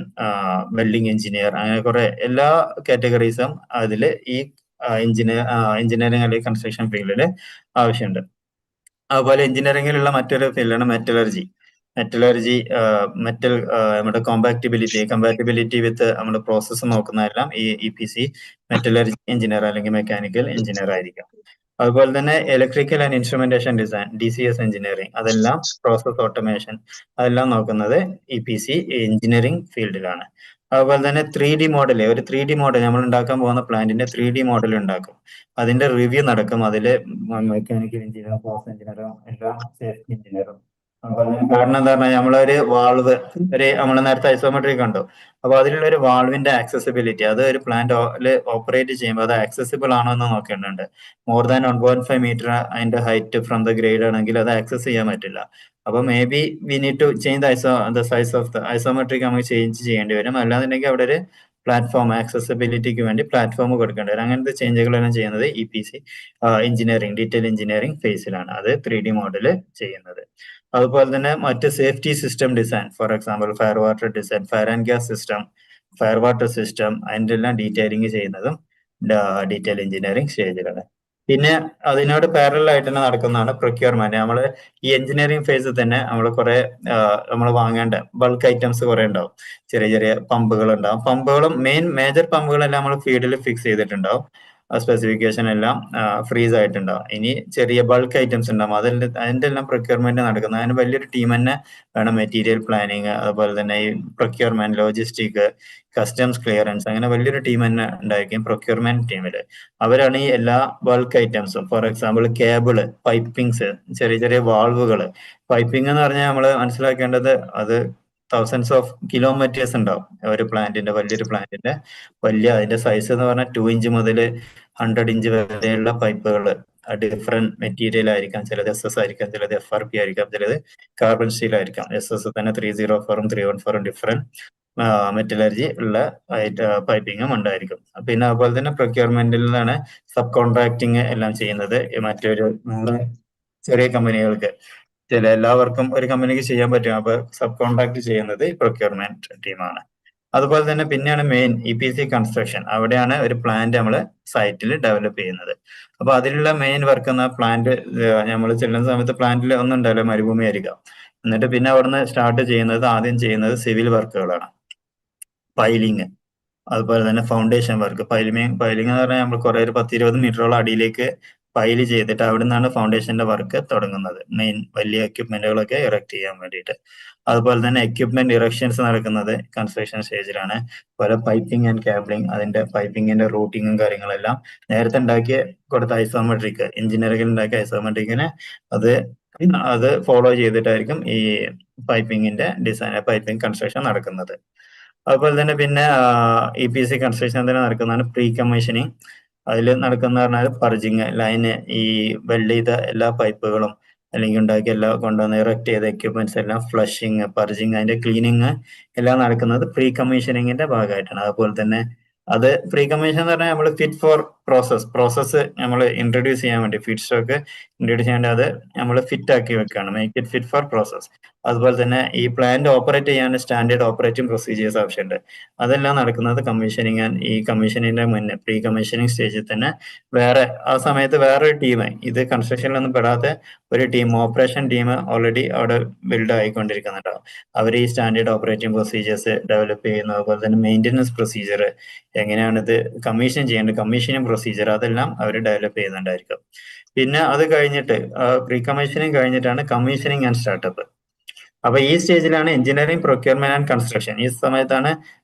വെൽഡിംഗ് എഞ്ചിനീയർ, അങ്ങനെ കുറെ എല്ലാ കാറ്റഗറീസും അതിൽ ഈ എഞ്ചിനീയറിംഗ് അല്ലെങ്കിൽ കൺസ്ട്രക്ഷൻ ഫീൽഡിൽ ആവശ്യമുണ്ട്. അതുപോലെ എഞ്ചിനീയറിംഗിലുള്ള മറ്റൊരു ഫീൽഡാണ് മെറ്റലർജി. മെറ്റൽ, നമ്മുടെ കമ്പാറ്റിബിലിറ്റി വിത്ത് നമ്മുടെ പ്രോസസ്സ് നോക്കുന്നതെല്ലാം ഈ EPC മെറ്റലർജി എഞ്ചിനീയർ അല്ലെങ്കിൽ മെക്കാനിക്കൽ എഞ്ചിനീയർ ആയിരിക്കും. അതുപോലെ തന്നെ electrical and instrumentation design DCS engineering, അതെല്ലാം പ്രോസസ് ഓട്ടോമേഷൻ, അതെല്ലാം നോക്കുന്നത് EPC എഞ്ചിനീയറിംഗ് ഫീൽഡിലാണ്. അതുപോലെ തന്നെ 3D മോഡൽ, ഒരു 3D മോഡൽ നമ്മൾ ഉണ്ടാക്കാൻ പോകുന്ന പ്ലാന്റിന്റെ 3D മോഡൽ ഉണ്ടാക്കും. അതിന്റെ റിവ്യൂ നടക്കും. അതില് മെക്കാനിക്കൽ എഞ്ചിനീയറും പ്രോസസ് എഞ്ചിനീയറും എല്ലാം സേഫ്റ്റി എഞ്ചിനീയറും. കാരണം എന്താ പറഞ്ഞാൽ നമ്മളൊരു വാൾവ്, നമ്മൾ നേരത്തെ ഐസോമെട്രിക് കണ്ടു. അപ്പൊ അതിലുള്ള ഒരു വാൾവിന്റെ ആക്സസിബിലിറ്റി, അത് ഒരു പ്ലാന്റ് ഓപ്പറേറ്റ് ചെയ്യുമ്പോൾ അത് ആക്സസിബിൾ ആണോ എന്ന് നോക്കേണ്ടതുണ്ട്. മോർ ദാൻ 1.5 മീറ്റർ അതിന്റെ ഹൈറ്റ് ഫ്രം ദ ഗ്രേഡ് ആണെങ്കിൽ അത് ആക്സസ് ചെയ്യാൻ പറ്റില്ല. അപ്പൊ maybe we need to change the size of the isometric നമുക്ക് ചേഞ്ച് ചെയ്യേണ്ടി വരും. അല്ലാന്നുണ്ടെങ്കിൽ അവിടെ ഒരു പ്ലാറ്റ്ഫോം ആക്സസിബിലിറ്റിക്ക് വേണ്ടി പ്ലാറ്റ്ഫോം കൊടുക്കേണ്ടി വരും. അങ്ങനത്തെ ചേഞ്ചുകളെല്ലാം ചെയ്യുന്നത് EPC എഞ്ചിനീയറിംഗ്, ഡീറ്റെയിൽ എഞ്ചിനീയറിംഗ് ഫേസിലാണ് അത് 3D മോഡൽ ചെയ്യുന്നത്. അതുപോലെ തന്നെ മറ്റ് safety system design, for example fire water design, fire and gas system, fire water system, അതിൻ്റെ എല്ലാം ഡീറ്റെയിലിംഗ് ചെയ്യുന്നതും ഡീറ്റെയിൽ എഞ്ചിനീയറിംഗ് സ്റ്റേജിലാണ്. പിന്നെ അതിനോട് പാരലൽ ആയിട്ട് തന്നെ നടക്കുന്നതാണ് പ്രൊക്യൂർമെന്റ്. നമ്മൾ ഈ എഞ്ചിനീയറിംഗ് ഫേസിൽ തന്നെ നമ്മൾ കുറെ നമ്മൾ വാങ്ങേണ്ട ബൾക്ക് ഐറ്റംസ് കുറെ ഉണ്ടാവും. ചെറിയ ചെറിയ പമ്പുകൾ ഉണ്ടാവും. പമ്പുകളും മേജർ പമ്പുകളെല്ലാം നമ്മൾ ഫീൽഡിൽ ഫിക്സ് ചെയ്തിട്ടുണ്ടാവും. സ്പെസിഫിക്കേഷൻ എല്ലാം ഫ്രീസ് ആയിട്ടുണ്ടാവും. ഇനി ചെറിയ ബൾക്ക് ഐറ്റംസ് ഉണ്ടാവും, അതിന്റെ എല്ലാം പ്രൊക്യൂർമെന്റ് നടക്കുന്നത്. അതിന് വലിയൊരു ടീം തന്നെ വേണം. മെറ്റീരിയൽ പ്ലാനിങ്, അതുപോലെ തന്നെ ഈ പ്രൊക്യൂർമെന്റ്, ലോജിസ്റ്റിക്, കസ്റ്റംസ് ക്ലിയറൻസ്, അങ്ങനെ വലിയൊരു ടീം തന്നെ ഉണ്ടായിരിക്കും പ്രൊക്യൂർമെന്റ് ടീമില്. അവരാണ് ഈ എല്ലാ ബൾക്ക് ഐറ്റംസും, ഫോർ എക്സാമ്പിൾ കേബിള്, പൈപ്പിങ്സ്, ചെറിയ ചെറിയ വാൾവുകൾ. പൈപ്പിംഗ് എന്ന് പറഞ്ഞാൽ നമ്മൾ മനസ്സിലാക്കേണ്ടത് അത് തൗസൻഡ്സ് ഓഫ് കിലോമീറ്റേഴ്സ് ഉണ്ടാവും. ഒരു പ്ലാന്റിന്റെ, വലിയൊരു പ്ലാന്റിന്റെ അതിന്റെ സൈസ് എന്ന് പറഞ്ഞാൽ 2 ഇഞ്ച് മുതൽ 100 ഇഞ്ച് വരെയുള്ള പൈപ്പുകൾ. ഡിഫറെന്റ് മെറ്റീരിയൽ ആയിരിക്കാം. ചിലത് SS ആയിരിക്കാം, ചിലത് FRP ആയിരിക്കാം, ചിലത് കാർബൺ സ്റ്റീൽ ആയിരിക്കാം. SS തന്നെ 304ഉം 314ഉം ഡിഫറെന്റ് മെറ്റലർജി ഉള്ള പൈപ്പിങ്ങും ഉണ്ടായിരിക്കും. പിന്നെ അതുപോലെ തന്നെ പ്രൊക്യൂർമെന്റിൽ നിന്നാണ് സബ് കോൺട്രാക്ടിങ് എല്ലാം ചെയ്യുന്നത്. മറ്റൊരു ചെറിയ കമ്പനികൾക്ക്, എല്ലാവർക്കും ഒരു കമ്പനിക്ക് ചെയ്യാൻ പറ്റും. അപ്പൊ സബ് കോൺട്രാക്ട് ചെയ്യുന്നത് പ്രൊക്യൂർമെന്റ് ടീമാണ്. അതുപോലെ തന്നെ പിന്നെയാണ് മെയിൻ EPC കൺസ്ട്രക്ഷൻ. അവിടെയാണ് ഒരു പ്ലാന്റ് നമ്മൾ സൈറ്റിൽ ഡെവലപ്പ് ചെയ്യുന്നത്. അപ്പൊ അതിലുള്ള മെയിൻ വർക്ക് എന്ന പ്ലാന്റ് നമ്മൾ ചെല്ലുന്ന സമയത്ത് പ്ലാന്റിൽ ഒന്നും ഉണ്ടാവില്ല, മരുഭൂമി ആയിരിക്കാം. എന്നിട്ട് പിന്നെ അവിടുന്ന് ആദ്യം ചെയ്യുന്നത് സിവിൽ വർക്കുകളാണ്. പൈലിങ്, അതുപോലെ തന്നെ ഫൗണ്ടേഷൻ വർക്ക്. പൈലിങ് എന്ന് പറഞ്ഞാൽ നമ്മൾ കുറെ ഒരു 10-20 മീറ്ററോളം അടിയിലേക്ക് പൈല് ചെയ്തിട്ട് അവിടെ നിന്നാണ് ഫൗണ്ടേഷന്റെ വർക്ക് തുടങ്ങുന്നത്. മെയിൻ വലിയ എക്യുപ്മെന്റുകളൊക്കെ ഇറക്ട് ചെയ്യാൻ വേണ്ടിയിട്ട്. അതുപോലെ തന്നെ എക്യുപ്മെന്റ് ഇറക്ഷൻസ് നടക്കുന്നത് കൺസ്ട്രക്ഷൻ സ്റ്റേജിലാണ്. അതുപോലെ പൈപ്പിംഗ് ആൻഡ് കേബിളിംഗ്, അതിന്റെ പൈപ്പിങ്ങിന്റെ റൂട്ടിങ്ങും കാര്യങ്ങളെല്ലാം നേരത്തെ കൊടുത്ത ഐസോമെട്രിക്, എഞ്ചിനീയറിംഗിൽ ഉണ്ടാക്കിയ ഐസോമെട്രിക്കിനെ അത് ഫോളോ ചെയ്തിട്ടായിരിക്കും ഈ പൈപ്പിങ്ങിന്റെ ഡിസൈൻ, പൈപ്പിംഗ് കൺസ്ട്രക്ഷൻ നടക്കുന്നത്. അതുപോലെ തന്നെ പിന്നെ EPC കൺസ്ട്രക്ഷൻ തന്നെ നടക്കുന്നതാണ് പ്രീ കമ്മീഷനിങ്. അതിൽ നടക്കുന്ന പറഞ്ഞാൽ പർജിങ്, ലൈന്, ഈ വെൽഡ് ചെയ്ത എല്ലാ പൈപ്പുകളും അല്ലെങ്കിൽ ഉണ്ടാക്കിയ എല്ലാം കൊണ്ടുവന്ന് ഇറക്ട് ചെയ്ത എക്യുപ്മെന്റ്സ് എല്ലാം ഫ്ലഷിങ്, പർജിങ്, അതിന്റെ ക്ലീനിങ് എല്ലാം നടക്കുന്നത് പ്രീ കമ്മീഷനിങ്ങിന്റെ ഭാഗമായിട്ടാണ്. അതുപോലെ തന്നെ അത് പ്രീ കമ്മീഷൻ എന്ന് പറഞ്ഞാൽ നമ്മൾ ഫിറ്റ് ഫോർ പ്രോസസ് നമ്മൾ ഇൻട്രൊഡ്യൂസ് ചെയ്യാൻ വേണ്ടി, ഫീഡ് സ്റ്റോക്ക് ഇൻട്രൊഡ്യൂസ് ചെയ്യാൻ വേണ്ടി അത് നമ്മൾ ഫിറ്റ് ആക്കി വെക്കുകയാണ്, make it fit for process. അതുപോലെ തന്നെ ഈ പ്ലാന്റ് ഓപ്പറേറ്റ് ചെയ്യാൻ സ്റ്റാൻഡേർഡ് ഓപ്പറേറ്റിംഗ് പ്രൊസീജിയേഴ്സ് ആവശ്യമുണ്ട്. അതെല്ലാം നടക്കുന്നത് കമ്മീഷനിങ് ആൻഡ് ഈ കമ്മീഷനിങ്ങിന്റെ മുന്നേ പ്രീ കമ്മീഷനിങ് സ്റ്റേജിൽ തന്നെ ആ സമയത്ത് വേറൊരു ടീം, ഇത് കൺസ്ട്രക്ഷനിലൊന്നും പെടാത്ത ഒരു ടീം, ഓപ്പറേഷൻ ടീം ഓൾറെഡി അവിടെ ബിൽഡ് ആയിക്കൊണ്ടിരിക്കുന്നുണ്ടാവും. അവർ ഈ സ്റ്റാൻഡേർഡ് ഓപ്പറേറ്റിംഗ് പ്രൊസീജിയേഴ്സ് ഡെവലപ്പ് ചെയ്യുന്നു. അതുപോലെ തന്നെ മെയിൻ്റനൻസ് പ്രൊസീജിയർ, എങ്ങനെയാണ് ഇത് കമ്മീഷൻ ചെയ്യേണ്ടത്, കമ്മീഷനിങ് പ്രൊസീജിയർ, അതെല്ലാം അവർ ഡെവലപ്പ് ചെയ്യുന്നുണ്ടായിരിക്കും. പിന്നെ അത് കഴിഞ്ഞിട്ട് പ്രീ കമ്മീഷനിങ് കഴിഞ്ഞിട്ടാണ് കമ്മീഷനിങ് ആൻഡ് സ്റ്റാർട്ടപ്പ്. അപ്പൊ ഈ സ്റ്റേജിലാണ് എഞ്ചിനീയറിംഗ്, പ്രൊക്യൂർമെന്റ് ആൻഡ് കൺസ്ട്രക്ഷൻ. ഈ സമയത്താണ്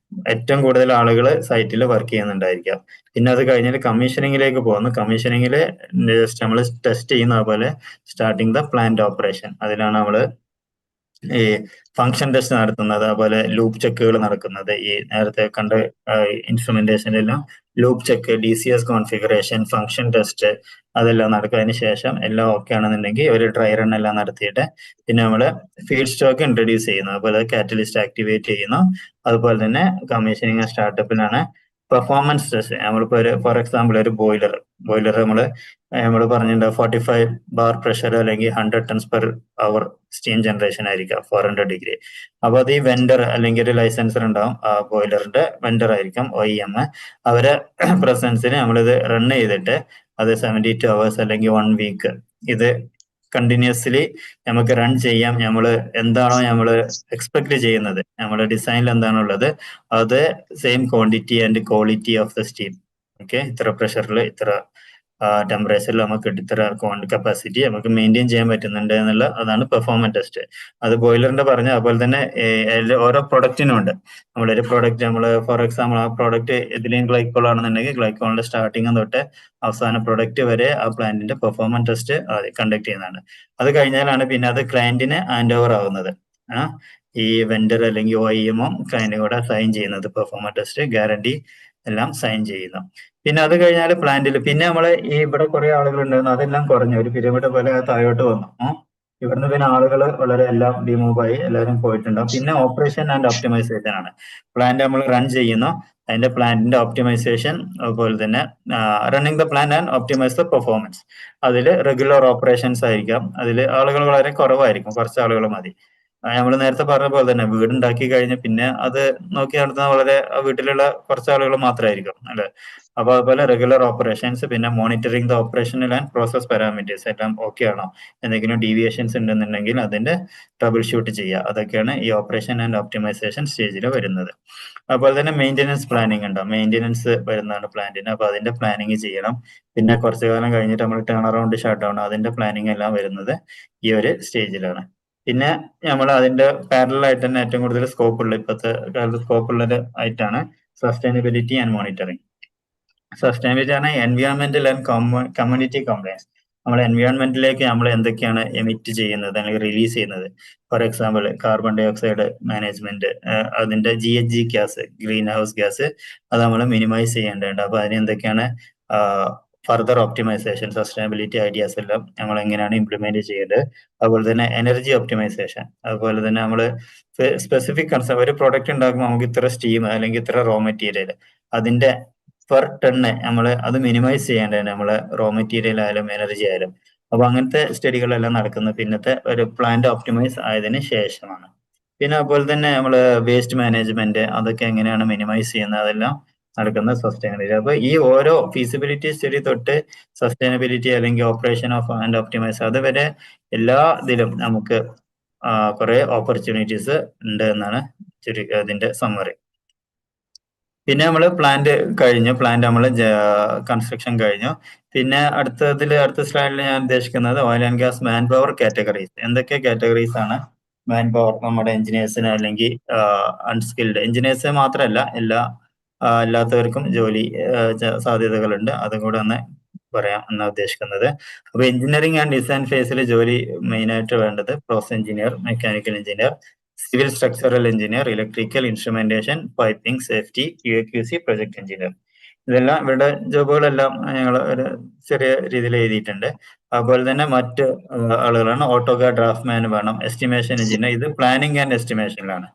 ഏറ്റവും കൂടുതൽ ആളുകൾ സൈറ്റിൽ വർക്ക് ചെയ്യുന്നുണ്ടായിരിക്കാം. പിന്നെ അത് കഴിഞ്ഞിട്ട് കമ്മീഷനിങ്ങിലേക്ക് പോകുന്നു. കമ്മീഷനിങ്ങിൽ നമ്മൾ ടെസ്റ്റ് ചെയ്യുന്ന പോലെ സ്റ്റാർട്ടിങ് ദ പ്ലാന്റ് ഓപ്പറേഷൻ, അതിലാണ് നമ്മൾ ഈ ഫംഗ്ഷൻ ടെസ്റ്റ് നടത്തുന്നത്, അതുപോലെ ലൂപ്പ് ചെക്കുകൾ നടക്കുന്നത്. ഈ നേരത്തെ കണ്ട ഇൻസ്ട്രുമെന്റേഷനിലെല്ലാം loop check, DCS configuration, function test, അതെല്ലാം നടക്കും. അതിന് ശേഷം എല്ലാം ഓക്കെ ആണെന്നുണ്ടെങ്കിൽ ഒരു ഡ്രൈ റൺ എല്ലാം നടത്തിയിട്ട് പിന്നെ നമ്മൾ ഫീഡ് സ്റ്റോക്ക് ഇൻട്രൊഡ്യൂസ് ചെയ്യുന്നു, അതുപോലെ കാറ്റലിസ്റ്റ് ആക്ടിവേറ്റ് ചെയ്യുന്നു. അതുപോലെ തന്നെ കമ്മീഷനിങ് സ്റ്റാർട്ടപ്പിലാണ് പെർഫോമൻസ് ടെസ്റ്റ്. നമ്മളിപ്പോ ഫോർ എക്സാമ്പിൾ ഒരു ബോയിലർ നമ്മൾ പറഞ്ഞിട്ടുണ്ട് 45 ബാർ പ്രഷർ അല്ലെങ്കിൽ 100 tons per hour steam generation ആയിരിക്കാം, 400 ഡിഗ്രി. അപ്പൊ അത് ഈ വെൻഡർ അല്ലെങ്കിൽ ഒരു ലൈസൻസർ ഉണ്ടാവും, ആ ബോയിലറിന്റെ വെൻഡർ ആയിരിക്കും, OEM. അവരെ പ്രസൻസിൽ നമ്മളിത് റൺ ചെയ്തിട്ട് അത് 72 hours അല്ലെങ്കിൽ 1 വീക്ക് ഇത് കണ്ടിന്യൂസ്ലി നമുക്ക് റൺ ചെയ്യാം. നമ്മൾ എന്താണോ നമ്മൾ എക്സ്പെക്ട് ചെയ്യുന്നത്, നമ്മുടെ ഡിസൈനിൽ എന്താണുള്ളത്, അത് same quantity and quality of the steam, okay, ഇത്ര പ്രഷറിൽ ഇത്ര ടെമ്പറേച്ചറിൽ നമുക്ക് ഇത്ര കപ്പാസിറ്റി നമുക്ക് മെയിൻറ്റെയിൻ ചെയ്യാൻ പറ്റുന്നുണ്ട് എന്നുള്ള അതാണ് പെർഫോമൻസ് ടെസ്റ്റ്. അത് ബോയിലറിന്റെ പറഞ്ഞ അതുപോലെ തന്നെ ഓരോ പ്രൊഡക്റ്റിനും ഉണ്ട്. നമ്മളൊരു പ്രൊഡക്റ്റ് നമ്മൾ ഫോർ എക്സാമ്പിൾ ആ പ്രൊഡക്റ്റ് എഥിലീൻ ഗ്ലൈക്കോൾ ആണെന്നുണ്ടെങ്കിൽ ഗ്ലൈക്കോളിന്റെ സ്റ്റാർട്ടിങ് തൊട്ട് അവസാന പ്രൊഡക്റ്റ് വരെ ആ പ്ലാന്റിന്റെ പെർഫോമൻസ് ടെസ്റ്റ് കണ്ടക്ട് ചെയ്യുന്നതാണ്. അത് കഴിഞ്ഞാലാണ് പിന്നെ അത് ക്ലയന്റിന് ഹാൻഡ് ഓവർ ആവുന്നത്. ഈ വെൻഡർ അല്ലെങ്കിൽ OEM ക്ലയന്റും കൂടെ സൈൻ ചെയ്യുന്നത് പെർഫോമൻസ് ടെസ്റ്റ് ഗ്യാരണ്ടി എല്ലാം സൈൻ ചെയ്യുന്നു. പിന്നെ അത് കഴിഞ്ഞാൽ പ്ലാന്റിൽ പിന്നെ നമ്മള് ഈ ഇവിടെ കുറെ ആളുകൾ ഉണ്ടായിരുന്നു, അതെല്ലാം കുറഞ്ഞു, ഒരു പിരമിഡ് പോലെ താഴോട്ട് വന്നു. ഇവിടുന്ന് പിന്നെ ആളുകൾ വളരെ എല്ലാം ഡിമൂവ് ആയി എല്ലാവരും പോയിട്ടുണ്ടാവും. പിന്നെ ഓപ്പറേഷൻ ആൻഡ് ഒപ്റ്റിമൈസേഷൻ ആണ്. പ്ലാന്റ് നമ്മൾ റൺ ചെയ്യുന്നു, അതിന്റെ പ്ലാന്റിന്റെ ഒപ്റ്റിമൈസേഷൻ, അതുപോലെ തന്നെ running the plant and optimise the performance. അതിൽ റെഗുലർ ഓപ്പറേഷൻസ് ആയിരിക്കാം, അതിൽ ആളുകൾ വളരെ കുറവായിരിക്കും, കുറച്ച് ആളുകൾ മതി. നമ്മൾ നേരത്തെ പറഞ്ഞ പോലെ തന്നെ വീടുണ്ടാക്കി കഴിഞ്ഞ് പിന്നെ അത് നോക്കി നടത്തുന്ന വളരെ വീട്ടിലുള്ള കുറച്ച് ആളുകൾ മാത്രമായിരിക്കും അല്ലെ. അപ്പൊ അതുപോലെ റെഗുലർ ഓപ്പറേഷൻസ്, പിന്നെ monitoring the operational and process parameters എല്ലാം ഓക്കെ ആണോ, എന്തെങ്കിലും ഡീവിയേഷൻസ് ഉണ്ടെന്നുണ്ടെങ്കിൽ അതിന്റെ ട്രബിൾ ഷൂട്ട് ചെയ്യുക. അതൊക്കെയാണ് ഈ ഓപ്പറേഷൻ ആൻഡ് ഒപ്റ്റിമൈസേഷൻ സ്റ്റേജിൽ വരുന്നത്. അതുപോലെ തന്നെ മെയിൻ്റെനൻസ് പ്ലാനിങ് ഉണ്ടാവും, മെയിൻ്റെനൻസ് വരുന്നതാണ് പ്ലാന്റിന്, അപ്പൊ അതിന്റെ പ്ലാനിങ് ചെയ്യണം. പിന്നെ കുറച്ചു കാലം കഴിഞ്ഞിട്ട് നമ്മൾ ടേൺ അറൗണ്ട് ഷട്ട് ഡൗൺ, അതിന്റെ പ്ലാനിങ് എല്ലാം വരുന്നത് ഈ ഒരു സ്റ്റേജിലാണ്. പിന്നെ നമ്മൾ അതിന്റെ പാരലൽ ആയിട്ട് തന്നെ ഏറ്റവും കൂടുതൽ സ്കോപ്പ് ഉള്ള ഇപ്പോഴത്തെ കാലത്ത് സ്കോപ്പ് ഉള്ളത് ആയിട്ടാണ് സസ്റ്റൈനബിലിറ്റി ആൻഡ് മോണിറ്ററിംഗ്. സസ്റ്റൈനബിലിറ്റി ആണ് എൻവയോൺമെന്റൽ ആൻഡ് കമ്മ്യൂണിറ്റി കംപ്ലയൻസ്. നമ്മൾ എൻവയോൺമെന്റിലേക്ക് നമ്മൾ എന്തൊക്കെയാണ് എമിറ്റ് ചെയ്യുന്നത് അല്ലെങ്കിൽ റിലീസ് ചെയ്യുന്നത്. For example carbon dioxide management, അതിന്റെ GHG gas, greenhouse gas, അത് നമ്മൾ മിനിമൈസ് ചെയ്യേണ്ടതുണ്ട്. അപ്പൊ അതിന് എന്തൊക്കെയാണ് ഫർദർ ഒപ്റ്റിമൈസേഷൻ, സസ്റ്റൈനബിലിറ്റി ഐഡിയാസ് എല്ലാം നമ്മൾ എങ്ങനെയാണ് ഇംപ്ലിമെന്റ് ചെയ്യേണ്ടത്. അതുപോലെ തന്നെ എനർജി ഒപ്റ്റിമൈസേഷൻ, അതുപോലെ തന്നെ നമ്മൾ സ്പെസിഫിക് കൺസെപ്റ്റ്, ഒരു പ്രൊഡക്റ്റ് ഉണ്ടാക്കുമ്പോൾ നമുക്ക് ഇത്ര സ്റ്റീം അല്ലെങ്കിൽ ഇത്ര റോ മെറ്റീരിയൽ, അതിന്റെ പെർ ടണ്ണ് നമ്മൾ അത് മിനിമൈസ് ചെയ്യേണ്ടതാണ്, നമ്മളെ റോ മെറ്റീരിയൽ ആയാലും എനർജി ആയാലും. അപ്പൊ അങ്ങനത്തെ സ്റ്റഡികളെല്ലാം നടക്കുന്നത് പിന്നത്തെ ഒരു പ്ലാന്റ് ഒപ്റ്റിമൈസ് ആയതിനു ശേഷമാണ്. പിന്നെ അതുപോലെ തന്നെ നമ്മൾ വേസ്റ്റ് മാനേജ്മെന്റ്, അതൊക്കെ എങ്ങനെയാണ് മിനിമൈസ് ചെയ്യുന്നത്, അതെല്ലാം നടക്കുന്ന സസ്റ്റൈനബിലിറ്റി. അപ്പൊ ഈ ഓരോ ഫീസിബിലിറ്റി സ്റ്റഡി തൊട്ട് സസ്റ്റൈനബിലിറ്റി അല്ലെങ്കിൽ ഓപ്പറേഷൻ ഓഫ് ആൻഡ് ഒപ്റ്റിമൈസ്, അതുവരെ എല്ലാ ഇതിലും നമുക്ക് കുറെ ഓപ്പർച്യൂണിറ്റീസ് ഉണ്ട് എന്നാണ് അതിന്റെ സമ്മറി. പിന്നെ നമ്മൾ പ്ലാന്റ് കഴിഞ്ഞു, പ്ലാന്റ് നമ്മൾ കൺസ്ട്രക്ഷൻ കഴിഞ്ഞു. പിന്നെ അടുത്ത സ്ലൈഡിൽ ഞാൻ ഉദ്ദേശിക്കുന്നത് oil and gas man power categories. എന്തൊക്കെ കാറ്റഗറീസ് ആണ് മാൻ പവർ നമ്മുടെ എഞ്ചിനീയേഴ്സിന് അല്ലെങ്കിൽ അൺസ്കിൽഡ് എഞ്ചിനീയേഴ്സ് മാത്രമല്ല എല്ലാത്തവർക്കും ജോലി സാധ്യതകളുണ്ട്, അതും കൂടെ ഒന്ന് പറയാം എന്നാണ് ഉദ്ദേശിക്കുന്നത്. അപ്പൊ എഞ്ചിനീയറിംഗ് ആൻഡ് ഡിസൈൻ ഫേസിൽ ജോലി മെയിൻ ആയിട്ട് വേണ്ടത് process engineer, mechanical engineer, civil structural engineer, electrical, instrumentation, piping, safety, QA/QC, project engineer. ഇതെല്ലാം ഇവരുടെ ജോബുകളെല്ലാം ഞങ്ങൾ ഒരു ചെറിയ രീതിയിൽ എഴുതിയിട്ടുണ്ട്. അതുപോലെ തന്നെ മറ്റ് ആളുകളാണ് ഓട്ടോകാഡ് ഡ്രാഫ്റ്റ്മാൻ വേണം, എസ്റ്റിമേഷൻ എഞ്ചിനീയർ, ഇത് പ്ലാനിങ് ആൻഡ് എസ്റ്റിമേഷനിലാണ്.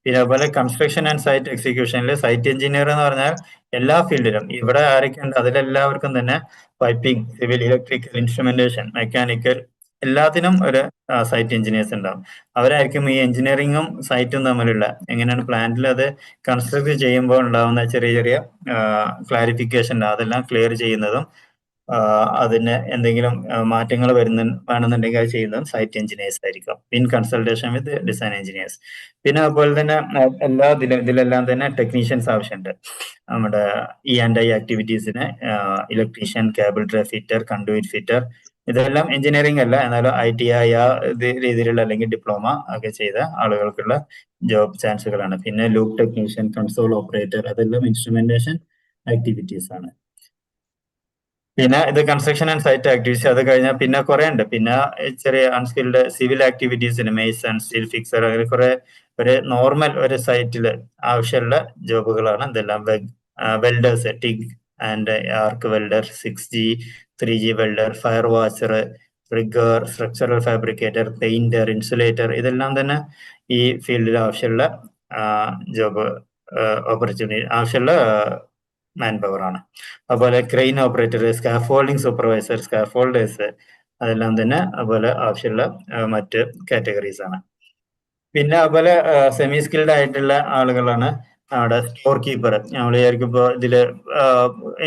പിന്നെ അതുപോലെ കൺസ്ട്രക്ഷൻ ആൻഡ് സൈറ്റ് എക്സിക്യൂഷനിൽ സൈറ്റ് എഞ്ചിനീയർ എന്ന് പറഞ്ഞാൽ എല്ലാ ഫീൽഡിലും ഇവിടെ ആരൊക്കെയുണ്ട് അതിലെല്ലാവർക്കും തന്നെ piping, civil, electrical, instrumentation, mechanical, എല്ലാത്തിനും ഒരു സൈറ്റ് എഞ്ചിനീയേഴ്സ് ഉണ്ടാവും. അവരായിരിക്കും ഈ എഞ്ചിനീയറിംഗും സൈറ്റും തമ്മിലുള്ള എങ്ങനെയാണ് പ്ലാന്റിൽ അത് കൺസ്ട്രക്ട് ചെയ്യുമ്പോൾ ഉണ്ടാവുന്ന ചെറിയ ചെറിയ ക്ലാരിഫിക്കേഷൻ അതെല്ലാം ക്ലിയർ ചെയ്യുന്നതും അതിന് എന്തെങ്കിലും മാറ്റങ്ങൾ വേണമെന്നുണ്ടെങ്കിൽ അത് ചെയ്യുന്നതും സൈറ്റ് എഞ്ചിനീയേഴ്സ് ആയിരിക്കും in consultation with design engineers. പിന്നെ അതുപോലെ തന്നെ ഇതിലെല്ലാം തന്നെ ടെക്നീഷ്യൻസ് ആവശ്യമുണ്ട്. നമ്മുടെ E&I ആക്ടിവിറ്റീസിന് electrician, cable tray fitter, conduit fitter, ഇതെല്ലാം എഞ്ചിനീയറിംഗ് അല്ല, എന്നാലും ITI രീതിയിലുള്ള അല്ലെങ്കിൽ ഡിപ്ലോമ ഒക്കെ ചെയ്ത ആളുകൾക്കുള്ള ജോബ് ചാൻസുകളാണ്. പിന്നെ ലൂപ്പ് ടെക്നീഷ്യൻ, കൺസോൾ ഓപ്പറേറ്റർ, അതെല്ലാം ഇൻസ്ട്രുമെന്റേഷൻ ആക്ടിവിറ്റീസ് ആണ്. പിന്നെ ഇത് കൺസ്ട്രക്ഷൻ ആൻഡ് സൈറ്റ് ആക്ടിവിറ്റീസ്. അത് കഴിഞ്ഞാൽ പിന്നെ കുറെ ഉണ്ട്. പിന്നെ ചെറിയ അൺസ്കിൽഡ് സിവിൽ ആക്ടിവിറ്റീസിന് മെയ്സൺ, സ്റ്റീൽ ഫിക്സർ, അങ്ങനെ കുറെ ഒരു നോർമൽ ഒരു സൈറ്റിൽ ആവശ്യമുള്ള ജോബുകളാണ് ഇതെല്ലാം. Welders, TIG and arc welder, 6G 3G welder, fire watcher, rigger, structural fabricator, painter, insulator, ഇതെല്ലാം തന്നെ ഈ ഫീൽഡിൽ ആവശ്യമുള്ള ജോബ് ഓപ്പർച്യൂണിറ്റി ആവശ്യമുള്ള മാൻ പവർ ആണ്. അതുപോലെ ക്രെയിൻ ഓപ്പറേറ്റർ, സ്കാഫോൾഡിംഗ് സൂപ്പർവൈസർ, സ്കാഫോൾഡേഴ്സ്, അതെല്ലാം തന്നെ അതുപോലെ ആവശ്യമുള്ള മറ്റ് കാറ്റഗറീസ് ആണ്. പിന്നെ അതുപോലെ സെമി സ്കിൽഡ് ആയിട്ടുള്ള ആളുകളാണ് അവിടെ സ്റ്റോർ കീപ്പർ. നമ്മൾ വിചാരിക്കും ഇപ്പോൾ ഇതില്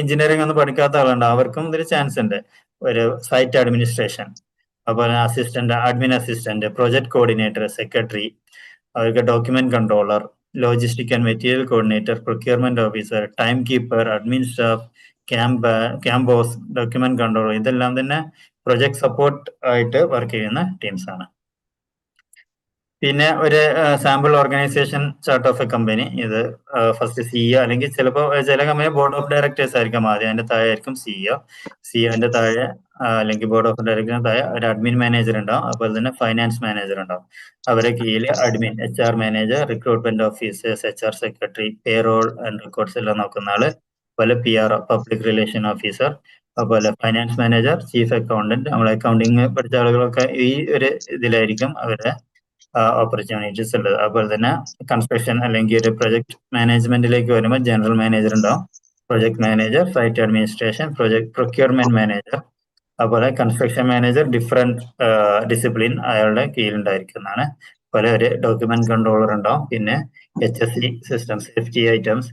എഞ്ചിനീയറിംഗ് ഒന്നും പഠിക്കാത്ത ആളുണ്ട്, അവർക്കും ഇതിൽ ചാൻസ് ഉണ്ട്. ഒരു സൈറ്റ് അഡ്മിനിസ്ട്രേഷൻ, അതുപോലെ admin assistant, project coordinator, secretary, അവർക്ക് document controller, logistic and material coordinator, procurement officer, time keeper, admin staff, camp boss, document control, ഇതെല്ലാം തന്നെ പ്രൊജക്ട് സപ്പോർട്ട് ആയിട്ട് വർക്ക് ചെയ്യുന്ന ടീംസ് ആണ്. പിന്നെ ഒരു sample organization chart of a company. ഇത് ഫസ്റ്റ് സിഇഒ അല്ലെങ്കിൽ ചിലപ്പോൾ ചില കമ്പനി ബോർഡ് ഓഫ് ഡയറക്ടേഴ്സ് ആയിരിക്കും ആദ്യം, അതിന്റെ താഴെ ആയിരിക്കും സിഇഒന്റെ താഴെ അല്ലെങ്കിൽ ബോർഡ് ഓഫ് ഡയറക്ടറിന് താഴെ ഒരു അഡ്മിൻ മാനേജർ ഉണ്ടാവും, അതുപോലെ തന്നെ ഫൈനാൻസ് മാനേജർ ഉണ്ടാവും. അവരെ കീഴിൽ admin, HR manager, recruitment officers, HR secretary, payroll and records എല്ലാം നോക്കുന്ന ആള്, അതുപോലെ PRO പബ്ലിക് റിലേഷൻ ഓഫീസർ, അതുപോലെ ഫൈനാൻസ് മാനേജർ, ചീഫ് അക്കൗണ്ടന്റ്. നമ്മൾ അക്കൗണ്ടിങ് പഠിച്ച ആളുകളൊക്കെ ഈ ഒരു ഇതിലായിരിക്കും അവരുടെ ഓപ്പർച്യൂണിറ്റീസ് ഉള്ളത്. അതുപോലെ തന്നെ കൺസ്ട്രക്ഷൻ അല്ലെങ്കിൽ ഒരു പ്രൊജക്ട് മാനേജ്മെന്റിലേക്ക് വരുമ്പോൾ ജനറൽ മാനേജർ ഉണ്ടാവും, project manager, site administration, project procurement manager, അതുപോലെ കൺസ്ട്രക്ഷൻ മാനേജർ ഡിഫറെന്റ് ഡിസിപ്ലിൻ അയാളുടെ കീഴിലുണ്ടായിരിക്കുന്നതാണ്. അതുപോലെ ഒരു ഡോക്യുമെന്റ് കൺട്രോളർ ഉണ്ടാവും, പിന്നെ HSE system, safety items,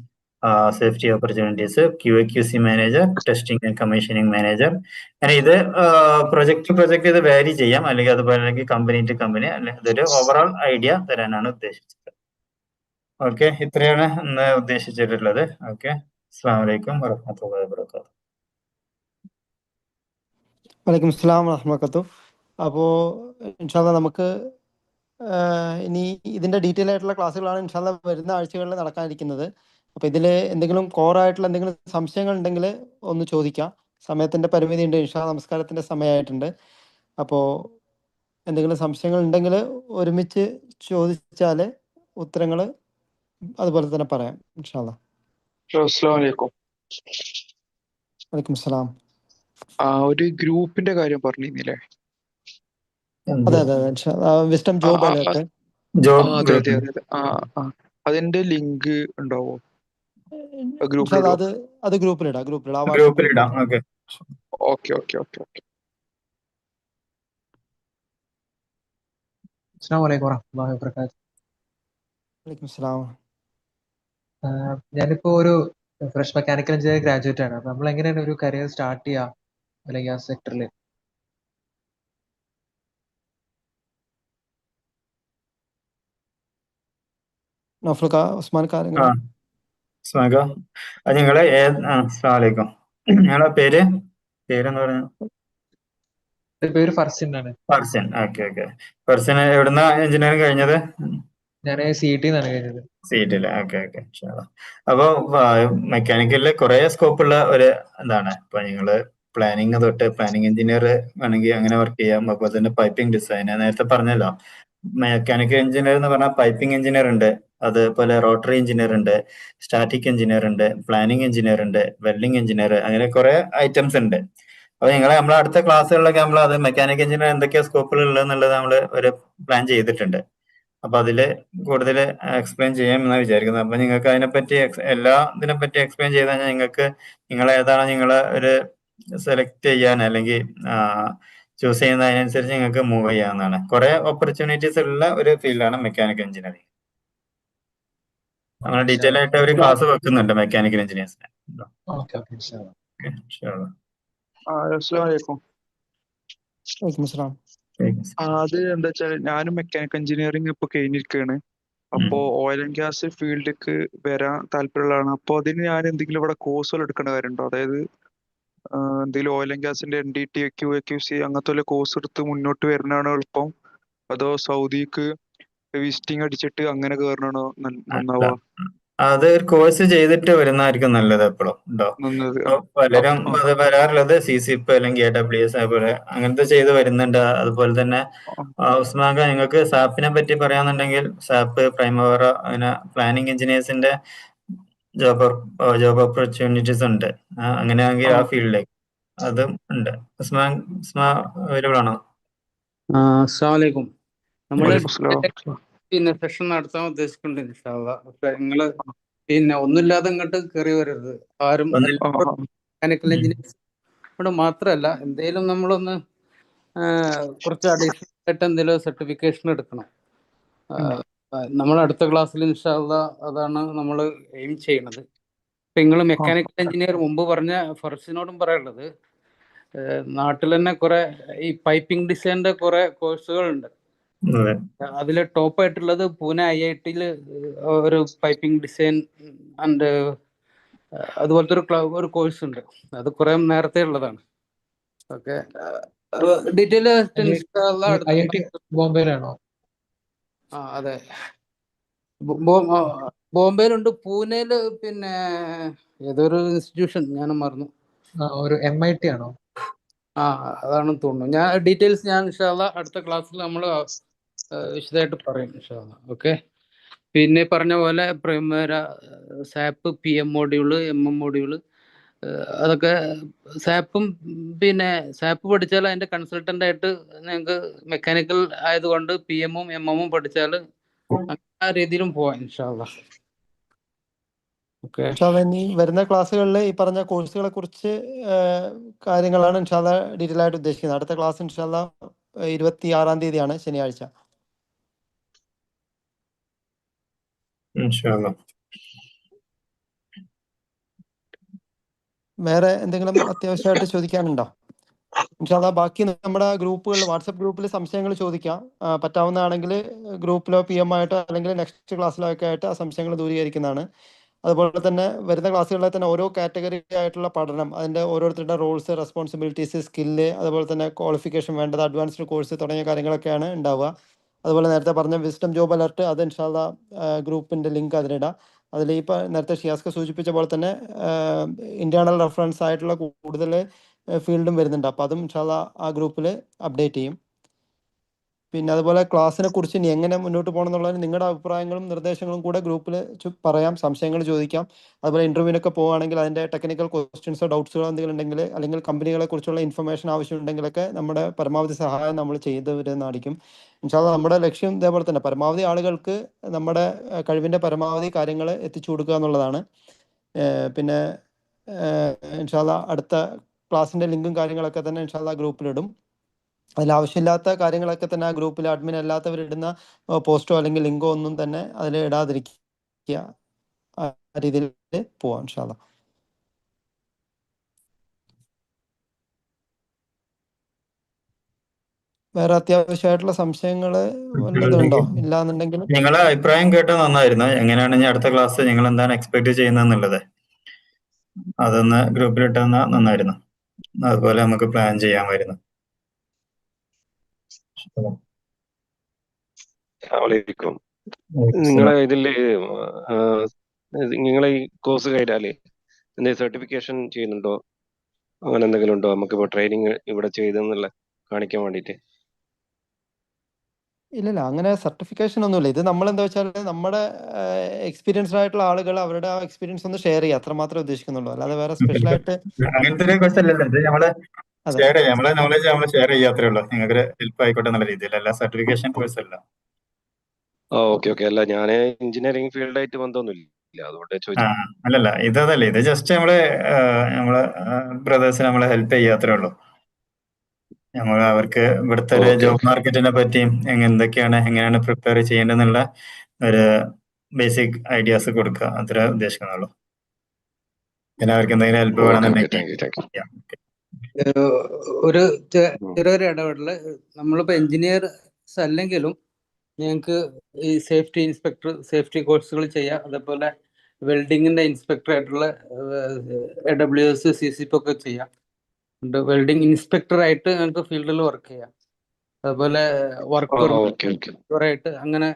safety opportunities, QA/QC manager, testing and commissioning manager. അങ്ങനെ ഇത് പ്രൊജക്ട് ഇത് വാരി ചെയ്യാം, അല്ലെങ്കിൽ അതുപോലെ അല്ലെങ്കിൽ കമ്പനി ടു കമ്പനി, അല്ലെങ്കിൽ ഇതൊരു ഓവറോൾ ഐഡിയ തരാനാണ് ഉദ്ദേശിച്ചത്. ഓക്കെ, ഇത്രയാണ് ഇന്ന് ഉദ്ദേശിച്ചിട്ടുള്ളത്. ഓക്കെ, അസ്സലാമു അലൈക്കും വറഹ്മത്തുള്ളാഹി വബറകാതുഹു. വലൈക്കും സ്ലാം വറഹ്മത്തുള്ളാഹി. അപ്പോൾ ഇൻഷാല്ലാ നമുക്ക് ഇനി ഇതിൻ്റെ ഡീറ്റെയിൽ ആയിട്ടുള്ള ക്ലാസ്സുകളാണ് ഇൻഷാല്ലാ വരുന്ന ആഴ്ചകളിൽ നടക്കാനിരിക്കുന്നത്. അപ്പോൾ ഇതിൽ എന്തെങ്കിലും കോറായിട്ടുള്ള എന്തെങ്കിലും സംശയങ്ങൾ ഉണ്ടെങ്കിൽ ഒന്ന് ചോദിക്കാം. സമയത്തിൻ്റെ പരിമിതി ഉണ്ട്, ഇൻഷാല്ലാ നമസ്കാരത്തിൻ്റെ സമയമായിട്ടുണ്ട്. അപ്പോൾ എന്തെങ്കിലും സംശയങ്ങൾ ഉണ്ടെങ്കിൽ ഒരുമിച്ച് ചോദിച്ചാൽ ഉത്തരങ്ങൾ അതുപോലെ തന്നെ പറയാം ഇൻഷാല്ലാ. അസ്സലാമു അലൈക്കും. വലൈക്കും സ്ലാം. ഒരു ഗ്രൂപ്പിന്റെ കാര്യം പറഞ്ഞിരുന്നില്ലേ? അതെ അതെ അതെ, ഇൻഷാല്ലാ വിസ്ഡം ജോബ് അലേർട്ട്. അതെ അതെ അതെ. അതിന്റെ ലിങ്ക് ഉണ്ടാവോ ഗ്രൂപ്പിലിടോ? അത് ഗ്രൂപ്പിലിടാം. ഗ്രൂപ്പിലിടാം. Okay okay okay okay okay. അസ്സലാമു അലൈക്കും വറഹ്മത്തുള്ളാഹി വബറകാതുഹു. വലൈക്കും സ്ലാം. ഞാനിപ്പോ ഒരു ഫ്രഷ് മെക്കാനിക്കൽ എഞ്ചിനീയറിംഗ് ഗ്രാജുവേറ്റ് ആണ്. അപ്പൊ നമ്മൾ എങ്ങനെയാണ് ഒരു കരിയർ സ്റ്റാർട്ട് ചെയ്യുക അല്ലെങ്കിൽ ആ സെക്ടറിൽ? ഉസ്മാൻ അത് നിങ്ങളെ അസ്സലാമലൈക്കും, നിങ്ങളെ പേരെന്ന് പറഞ്ഞു? പേര് ഫർസിൻ ആണ്. ഫർസിൻ. Okay okay. ഫർസിൻ എവിടുന്ന എഞ്ചിനീയറിംഗ് കഴിഞ്ഞത്? ഞാൻ CET എന്നാണ് കഴിഞ്ഞത്. സീറ്റില്. Okay okay. അപ്പൊ മെക്കാനിക്കലില് കുറെ സ്കോപ്പ് ഉള്ള ഒരു എന്താണ്, ഇപ്പൊ നിങ്ങള് പ്ലാനിങ് തൊട്ട് പ്ലാനിങ് എഞ്ചിനീയർ വേണമെങ്കിൽ അങ്ങനെ വർക്ക് ചെയ്യാം. അതുപോലെ തന്നെ പൈപ്പിംഗ് ഡിസൈൻ നേരത്തെ പറഞ്ഞല്ലോ. മെക്കാനിക്കൽ എഞ്ചിനീയർ എന്ന് പറഞ്ഞാൽ പൈപ്പിംഗ് എഞ്ചിനീയർ ഉണ്ട്, അതുപോലെ റോട്ടറി എഞ്ചിനീയർ ഉണ്ട്, സ്റ്റാറ്റിക് എഞ്ചിനീയർ ഉണ്ട്, പ്ലാനിങ് എഞ്ചിനീയർ ഉണ്ട്, വെൽഡിംഗ് എഞ്ചിനീയർ, അങ്ങനെ കുറെ ഐറ്റംസ് ഉണ്ട്. അപ്പൊ നമ്മളെ അടുത്ത ക്ലാസ്സുകളിലൊക്കെ നമ്മൾ അത് മെക്കാനിക്കൽ എഞ്ചിനീയർ എന്തൊക്കെയാ സ്കോപ്പുകൾ ഉള്ളതെന്നുള്ളത് നമ്മൾ ഒരു പ്ലാൻ ചെയ്തിട്ടുണ്ട്. അപ്പൊ അതില് കൂടുതൽ എക്സ്പ്ലെയിൻ ചെയ്യാം എന്നാണ് വിചാരിക്കുന്നത്. അപ്പൊ നിങ്ങൾക്ക് അതിനെപ്പറ്റി എല്ലാ ഇതിനെപ്പറ്റി എക്സ്പ്ലെയിൻ ചെയ്ത് കഴിഞ്ഞാൽ നിങ്ങൾ ഏതാണ് നിങ്ങളെ ഒരു സെലക്ട് ചെയ്യാൻ അല്ലെങ്കിൽ ചൂസ് ചെയ്യുന്നതിനനുസരിച്ച് നിങ്ങൾക്ക് മൂവ് ചെയ്യാവുന്നതാണ്. കുറെ ഓപ്പർച്യൂണിറ്റീസ് ഉള്ള ഒരു ഫീൽഡാണ് മെക്കാനിക്കൽ എഞ്ചിനീയറിംഗ്. നമ്മൾ ഡീറ്റെയിൽ ആയിട്ട് ഒരു ക്ലാസ് വെക്കുന്നുണ്ട് മെക്കാനിക്കൽ എഞ്ചിനീയേഴ്സിന്. അസ്സലാമു അലൈക്കും. അത് എന്താ വെച്ചാൽ ഞാനും മെക്കാനിക്കൽ എഞ്ചിനീയറിംഗ് ഇപ്പൊ കഴിഞ്ഞിരിക്കുകയാണ്. അപ്പോ ഓയിൽ ആൻഡ് ഗ്യാസ് ഫീൽഡിലേക്ക് വരാൻ താല്പര്യമുള്ളതാണ്. അപ്പൊ അതിന് ഞാൻ എന്തെങ്കിലും ഇവിടെ കോഴ്സുകൾ എടുക്കേണ്ട കാര്യമുണ്ടോ? അതായത് എന്തെങ്കിലും ഓയിൽ ആൻഡ് ഗ്യാസിന്റെ NDT, QA/QC അങ്ങനത്തെ വല്ല കോഴ്സ് എടുത്ത് മുന്നോട്ട് വരുന്നതാണോ എളുപ്പം, അതോ സൗദിക്ക് വിസിറ്റിംഗ് അടിച്ചിട്ട് അങ്ങനെ കയറണാണോ നന്നാവുക? അത് ഒരു കോഴ്സ് ചെയ്തിട്ട് വരുന്നതായിരിക്കും നല്ലത്. എപ്പോഴും ഉണ്ടോ പലരും അത് വരാറുള്ളത് CCP അല്ലെങ്കിൽ AWS അതുപോലെ അങ്ങനത്തെ ചെയ്ത് വരുന്നുണ്ട്. അതുപോലെ തന്നെ ഉസ്മാൻ ഖാൻ, നിങ്ങൾക്ക് സാപ്പിനെ പറ്റി പറയാന്നുണ്ടെങ്കിൽ സാപ്പ്, പ്രൈമവറ, അങ്ങനെ പ്ലാനിങ് എഞ്ചിനീയേഴ്സിന്റെ ജോബ് ഓപ്പർച്യൂണിറ്റീസ് ഉണ്ട്. അങ്ങനെയാണെങ്കിൽ ആ ഫീൽഡിലേക്ക് അതും ഉണ്ട്. ഉസ്മാൻ അവൈലബിൾ ആണോ? അസ്സലാമു അലൈക്കും. നമ്മള് പിന്നെ സെഷൻ നടത്താൻ ഉദ്ദേശിക്കുന്നുണ്ട് ഇൻഷാല്ലാ. പക്ഷെ നിങ്ങള് പിന്നെ ഒന്നുമില്ലാതെ ഇങ്ങോട്ട് കയറി വരരുത് ആരും. മെക്കാനിക്കൽ എഞ്ചിനീയേഴ്സ് ഇവിടെ മാത്രമല്ല, എന്തെങ്കിലും നമ്മളൊന്ന് കുറച്ച് അഡീഷണൽ ആയിട്ട് എന്തെങ്കിലും സർട്ടിഫിക്കേഷൻ എടുക്കണം. നമ്മൾ അടുത്ത ക്ലാസ്സിൽ ഇൻഷാല്ലാ അതാണ് നമ്മൾ എയിം ചെയ്യണത്. ഇപ്പം നിങ്ങൾ മെക്കാനിക്കൽ എഞ്ചിനീയർ മുമ്പ് പറഞ്ഞ ഫർസിനോടും പറയാനുള്ളത്, നാട്ടിൽ തന്നെ കുറെ ഈ പൈപ്പിംഗ് ഡിസൈനിന്റെ കുറെ കോഴ്സുകളുണ്ട്. അതിൽ ടോപ്പായിട്ടുള്ളത് പൂനെ IIT ഒരു പൈപ്പിംഗ് ഡിസൈൻ ആൻഡ് അതുപോലത്തെ ഒരു കോഴ്സ് ഉണ്ട്. അത് കുറെ നേരത്തെ ഉള്ളതാണ്. Okay, detail IIT ബോംബെയിലാണോ? അതെ, ബോംബെയിലുണ്ട്, പൂനെയില് പിന്നെ ഏതൊരു ഇൻസ്റ്റിറ്റ്യൂഷൻ ഞാൻ മറന്നു. ഒരു MIT ആണോ? അതാണെന്ന് തോന്നുന്നു. ഞാൻ ഡീറ്റെയിൽസ് ഇൻഷാല്ലാ അടുത്ത ക്ലാസ്സിൽ നമ്മൾ വിശദമായിട്ട് പറയും ഇൻഷാല്ലാ. ഓക്കെ, പിന്നെ പറഞ്ഞ പോലെ sap PM module, MM module, അതൊക്കെ സാപ്പും പിന്നെ സാപ്പ് പഠിച്ചാൽ അതിന്റെ കൺസൾട്ടന്റ് ആയിട്ട് നിങ്ങൾക്ക് മെക്കാനിക്കൽ ആയതുകൊണ്ട് PM-ഉം MM-ഉം പഠിച്ചാൽ ആ രീതിയിലും പോവാം ഇൻഷാല്ലാ. ഓക്കെ, ഇനി വരുന്ന ക്ലാസ്സുകളിൽ ഈ പറഞ്ഞ കോഴ്സുകളെ കുറിച്ച് കാര്യങ്ങളാണ് ഇൻഷാല്ലാ ഡീറ്റെയിൽ ആയിട്ട് ഉദ്ദേശിക്കുന്നത്. അടുത്ത ക്ലാസ് ഇൻഷാല്ലാ 26-ാം തീയതിയാണ്, ശനിയാഴ്ച. ഇൻഷാല്ലാ. വേറെ എന്തെങ്കിലും അത്യാവശ്യമായിട്ട് ചോദിക്കാനുണ്ടോ? ഇൻഷാല്ലാ ബാക്കി നമ്മുടെ ഗ്രൂപ്പുകളിൽ, വാട്സപ്പ് ഗ്രൂപ്പിൽ സംശയങ്ങൾ ചോദിക്കാം. പറ്റാവുന്നതാണെങ്കിൽ ഗ്രൂപ്പിലോ PM ആയിട്ടോ അല്ലെങ്കിൽ നെക്സ്റ്റ് ക്ലാസ്സിലോ ഒക്കെ ആയിട്ട് ആ സംശയങ്ങൾ ദൂരീകരിക്കുന്നതാണ്. അതുപോലെ തന്നെ വരുന്ന ക്ലാസ്സുകളിൽ തന്നെ ഓരോ കാറ്റഗറി ആയിട്ടുള്ള പഠനം, അതിൻ്റെ ഓരോരുത്തരുടെ റോൾസ്, റെസ്പോൺസിബിലിറ്റീസ്, സ്കില്ല്, അതുപോലെ തന്നെ ക്വാളിഫിക്കേഷൻ വേണ്ടത്, അഡ്വാൻസ്ഡ് കോഴ്സ് തുടങ്ങിയ കാര്യങ്ങളൊക്കെയാണ് ഉണ്ടാവുക. അതുപോലെ നേരത്തെ പറഞ്ഞ വിസ്ഡം ജോബ് അലർട്ട്, അത് ഇൻഷാല്ലാ ഗ്രൂപ്പിൻ്റെ ലിങ്ക് അതിലിടാം. അതിൽ ഇപ്പോൾ നേരത്തെ ഷിയാസ്ക സൂചിപ്പിച്ച പോലെ തന്നെ ഇന്റേണൽ റെഫറൻസ് ആയിട്ടുള്ള കൂടുതൽ ഫീൽഡും വരുന്നുണ്ട്. അപ്പോൾ അതും ഇൻഷാല്ലാ ആ ഗ്രൂപ്പിൽ അപ്ഡേറ്റ് ചെയ്യും. പിന്നെ അതുപോലെ ക്ലാസ്സിനെ കുറിച്ച് ഇനി എങ്ങനെ മുന്നോട്ട് പോകണം എന്നുള്ളതിന് നിങ്ങളുടെ അഭിപ്രായങ്ങളും നിർദ്ദേശങ്ങളും കൂടെ ഗ്രൂപ്പിൽ പറയാം, സംശയങ്ങൾ ചോദിക്കാം. അതുപോലെ ഇൻ്റർവ്യൂവിനൊക്കെ പോവുകയാണെങ്കിൽ അതിൻ്റെ ടെക്നിക്കൽ ക്വസ്റ്റ്യൻസോ ഡൗട്ട്സോ എന്തെങ്കിലും ഉണ്ടെങ്കിൽ, അല്ലെങ്കിൽ കമ്പനികളെ കുറിച്ചുള്ള ഇൻഫർമേഷൻ ആവശ്യമുണ്ടെങ്കിലൊക്കെ നമ്മുടെ പരമാവധി സഹായം നമ്മൾ ചെയ്തു വരുന്നതായിരിക്കും ഇൻഷാല്ലാ. നമ്മുടെ ലക്ഷ്യം ഇതേപോലെ തന്നെ പരമാവധി ആളുകൾക്ക് നമ്മുടെ കഴിവിൻ്റെ പരമാവധി കാര്യങ്ങൾ എത്തിച്ചു കൊടുക്കുക എന്നുള്ളതാണ്. പിന്നെ ഇൻഷാല്ലാ അടുത്ത ക്ലാസ്സിൻ്റെ ലിങ്കും കാര്യങ്ങളൊക്കെ തന്നെ ഇൻഷാല്ലാ ഗ്രൂപ്പിലിടും. അതിലാവശ്യമില്ലാത്ത കാര്യങ്ങളൊക്കെ തന്നെ ആ ഗ്രൂപ്പിൽ അഡ്മിൻ അല്ലാത്തവരിടുന്ന പോസ്റ്റോ അല്ലെങ്കിൽ ലിങ്കോ ഒന്നും തന്നെ അതിൽ ഇടാതിരിക്കുക. ആ രീതിയിൽ പോവാം ഇൻഷാല്ലാ. വേറെ അത്യാവശ്യമായിട്ടുള്ള സംശയങ്ങൾ വല്ലതുണ്ടോ? ഇല്ലാന്നുണ്ടെങ്കിൽ നിങ്ങളെ അഭിപ്രായം കേട്ടത് നന്നായിരുന്നു. എങ്ങനെയാണ് ഇനി അടുത്ത ക്ലാസ് നിങ്ങൾ എന്താണ് എക്സ്പെക്ട് ചെയ്യുന്നതെന്നുള്ളത് അതൊന്ന് ഗ്രൂപ്പിലിട്ടെന്ന നന്നായിരുന്നു. അതുപോലെ നമുക്ക് പ്ലാൻ ചെയ്യാമായിരുന്നു. അസ്സലാമലൈക്കും. നിങ്ങളെ ഈ കോഴ്സ് കഴിഞ്ഞാല് എന്തെങ്കിലും സർട്ടിഫിക്കേഷൻ ചെയ്യുന്നുണ്ടോ? അങ്ങനെ എന്തെങ്കിലും ഉണ്ടോ? നമുക്കിപ്പോ ട്രെയിനിങ് ഇവിടെ ചെയ്തെന്നുള്ള കാണിക്കാൻ വേണ്ടിയിട്ട്. ഇല്ലില്ല, അങ്ങനെ സർട്ടിഫിക്കേഷൻ ഒന്നുമില്ല. ഇത് നമ്മൾ എന്താ വെച്ചാൽ നമ്മുടെ എക്സ്പീരിയൻസ്ഡ് ആയിട്ടുള്ള ആളുകൾ അവരുടെ ആ എക്സ്പീരിയൻസ് ഒന്ന് ഷെയർ ചെയ്യുക, അത്ര മാത്രമേ ഉദ്ദേശിക്കുന്നുള്ളൂ. അല്ലാതെ വേറെ സ്പെഷ്യലായിട്ട് അങ്ങനത്തെ ഒരു ക്വസ്റ്റ്യൻ അല്ലല്ലോ ഇത്. നമ്മളെ നോളജ് നമ്മൾ ഷെയർ ചെയ്യാത്രേ ഉള്ളൂ. നിങ്ങൾക്ക് ഹെൽപ്പ് ആയിക്കോട്ടെ എന്നുള്ള രീതിയിൽ, അല്ല സർട്ടിഫിക്കേഷൻ കോഴ്സ് അല്ല. ഓക്കെ. അല്ല, ഞാൻ എഞ്ചിനീയറിംഗ് ഫീൽഡായിട്ട് ബന്ധമൊന്നുമില്ല, അതുകൊണ്ട് ചോദിച്ചു. അല്ലല്ല, ഇതല്ല. ഇത് ജസ്റ്റ് നമ്മളെ ബ്രദേഴ്സിനെ നമ്മളെ ഹെൽപ്പ് ചെയ്യാത്രേ ഉള്ളൂ. നമ്മൾ അവർക്ക് ഇവിടുത്തെ ഒരു ജോബ് മാർക്കറ്റിനെ പറ്റിയും എങ്ങനെയാണ് പ്രിപ്പയർ ചെയ്യേണ്ടതെന്നുള്ള ഒരു ബേസിക് ഐഡിയാസ് കൊടുക്കുക, അത്ര ഉദ്ദേശിക്കുന്നുള്ളൂ. പിന്നെ അവർക്ക് എന്തെങ്കിലും ഹെൽപ്പ് വേണമെന്നുണ്ടെങ്കിൽ ഒരു ചെറിയൊരു ഇടപെടല്. നമ്മളിപ്പോ എഞ്ചിനീയേഴ്സ് അല്ലെങ്കിലും ഞങ്ങൾക്ക് ഈ സേഫ്റ്റി ഇൻസ്പെക്ടർ, സേഫ്റ്റി കോഴ്സുകൾ ചെയ്യാം. അതേപോലെ വെൽഡിങ്ങിന്റെ ഇൻസ്പെക്ടർ ആയിട്ടുള്ള AWS, CCP ഒക്കെ ചെയ്യാം. വെൽഡിങ് ഇൻസ്പെക്ടർ ആയിട്ട് ഞങ്ങൾക്ക് ഫീൽഡിൽ വർക്ക് ചെയ്യാം. അതുപോലെ വർക്കറായിട്ട് അങ്ങനെ.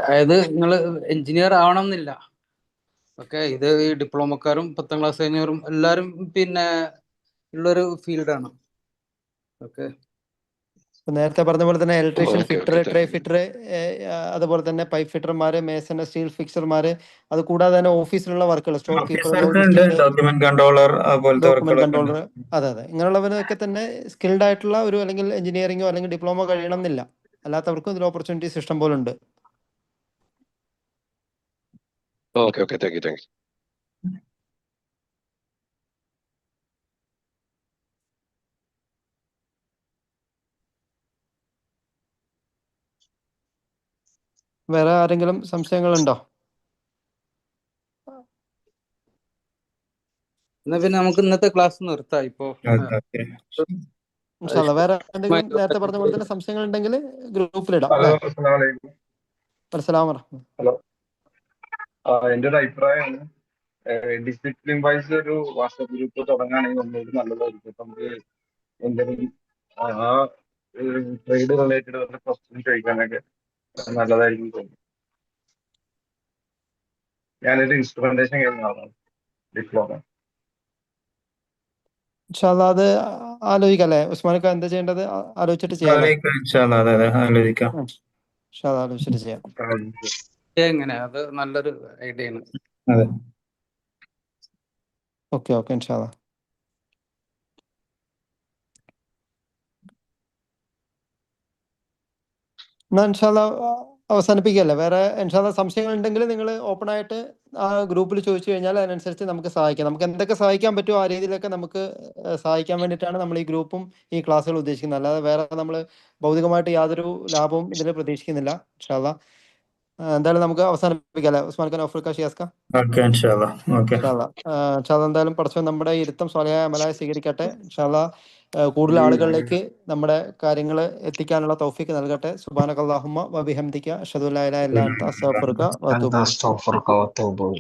അതായത് നിങ്ങൾ എഞ്ചിനീയർ ആവണം എന്നില്ല. ഓക്കെ, ഇത് ഈ ഡിപ്ലോമക്കാരും 10ാം ക്ലാസ് കഴിഞ്ഞവരും എല്ലാവരും പിന്നെ ഉള്ളൊരു ഫീൽഡാണ്. ഓക്കെ, നേരത്തെ പറഞ്ഞ പോലെ തന്നെ ഇലക്ട്രീഷ്യൻ, ഫിറ്റർ, ട്രേ ഫിറ്റർ, അതുപോലെ തന്നെ പൈപ്പ് ഫിറ്റർമാര്, മേസൺ, സ്റ്റീൽ ഫിക്സർമാര്, അത് കൂടാതെ തന്നെ ഓഫീസിലുള്ള വർക്കുകൾ, സ്റ്റോർ കീപ്പർ, ഡോക്യുമെന്റ് കൺട്രോളർ, അതെ, ഇങ്ങനെയുള്ളവരൊക്കെ തന്നെ സ്കിൽഡ് ആയിട്ടുള്ള ഒരു അല്ലെങ്കിൽ എഞ്ചിനീയറിംഗോ അല്ലെങ്കിൽ ഡിപ്ലോമോ കഴിയണം എന്നില്ല. അല്ലാത്തവർക്കും ഇതിൽ ഓപ്പർച്യൂണിറ്റീസ് ഇഷ്ടം പോലെ ഉണ്ട്. Okay, thank you. വേറെ ആരെങ്കിലും സംശയങ്ങളുണ്ടോ? എന്നാ പിന്നെ നമുക്ക് ഇന്നത്തെ ക്ലാസ് നിർത്താം ഇപ്പോ. വേറെ എന്തെങ്കിലും നേരത്തെ പറഞ്ഞ പോലെ തന്നെ സംശയങ്ങൾ ഉണ്ടെങ്കിൽ ഗ്രൂപ്പിലിടാം. ഹലോ, എന്റെ ഒരു അഭിപ്രായമാണ്. ഡിസിപ്ലിൻ വൈസ് ഒരു വാട്സാപ്പ് ഗ്രൂപ്പ് തുടങ്ങുകയാണെങ്കിൽ ഒന്നുകൂടി നല്ലതായിരിക്കും. ഇപ്പൊ നമുക്ക് എന്തെങ്കിലും ആ ട്രേഡ് റിലേറ്റഡ് വല്ല ക്വസ്റ്റ്യൻ ചോദിക്കാനൊക്കെ നല്ലതായിരിക്കും തോന്നുന്നു. ഞാനൊരു ഇൻസ്ട്രുമെന്റേഷൻ കഴിഞ്ഞ ആളാണ്, ഡിപ്ലോമ. ഇൻഷാല്ലാ അത് ആലോചിക്കാം അല്ലേ ഉസ്മാനൊക്കെ എന്താ ചെയ്യേണ്ടത് ആലോചിച്ചിട്ട് ചെയ്യാം അല്ലേ? ആലോചിക്കാം ഇൻഷാല്ലാ. അതെ അതെ ആലോചിക്കാം. ഇൻഷാല്ലാ ആലോചിച്ചിട്ട് ചെയ്യാം. എങ്ങനെ അത് നല്ലൊരു ഐഡിയ ആണ്. അതെ. ഓക്കെ ഓക്കെ ഇൻഷാല്ലാ. എന്നാൽ ഇൻഷാല്ലാ അവസാനിപ്പിക്കുകയല്ലേ? വേറെ ഇൻഷാല്ലാ സംശയങ്ങൾ ഉണ്ടെങ്കിൽ നിങ്ങൾ ഓപ്പൺ ആയിട്ട് ആ ഗ്രൂപ്പിൽ ചോദിച്ചു കഴിഞ്ഞാൽ അതിനനുസരിച്ച് നമുക്ക് സഹായിക്കാം. നമുക്ക് എന്തൊക്കെ സഹായിക്കാൻ പറ്റുമോ ആ രീതിയിലൊക്കെ നമുക്ക് സഹായിക്കാൻ വേണ്ടിയിട്ടാണ് നമ്മൾ ഈ ഗ്രൂപ്പും ഈ ക്ലാസ്സുകൾ ഉദ്ദേശിക്കുന്നത്. അല്ലാതെ വേറെ നമ്മൾ ഭൗതികമായിട്ട് യാതൊരു ലാഭവും ഇതിൽ പ്രതീക്ഷിക്കുന്നില്ല. ഇൻഷാല്ലാ എന്തായാലും നമുക്ക് അവസാനിപ്പിക്കാം അല്ലേ ഉസ്മാൻ ഖാൻ അഫ്രിക്ക ഷിയാസ്ക? ഓക്കെ ഇൻഷാല്ലാ. ഓക്കെ ഇൻഷാല്ലാ എന്തായാലും പഠിച്ചോ നമ്മുടെ ഇരുത്തം സ്വലയായ അമലായി സ്വീകരിക്കട്ടെ. ഇൻഷാല്ലാ കൂടുതൽ ആളുകളിലേക്ക് നമ്മുടെ കാര്യങ്ങൾ എത്തിക്കാനുള്ള തൗഫീക്ക് നൽകട്ടെ. സുബ്ഹാനക അല്ലാഹുമ്മ വബിഹംദിക അഷ്ഹദു അല്ലാ ഇലാഹ ഇല്ലാ അൻത അസ്തഗ്ഫിറുക വഅതൂബു ഇലൈക്.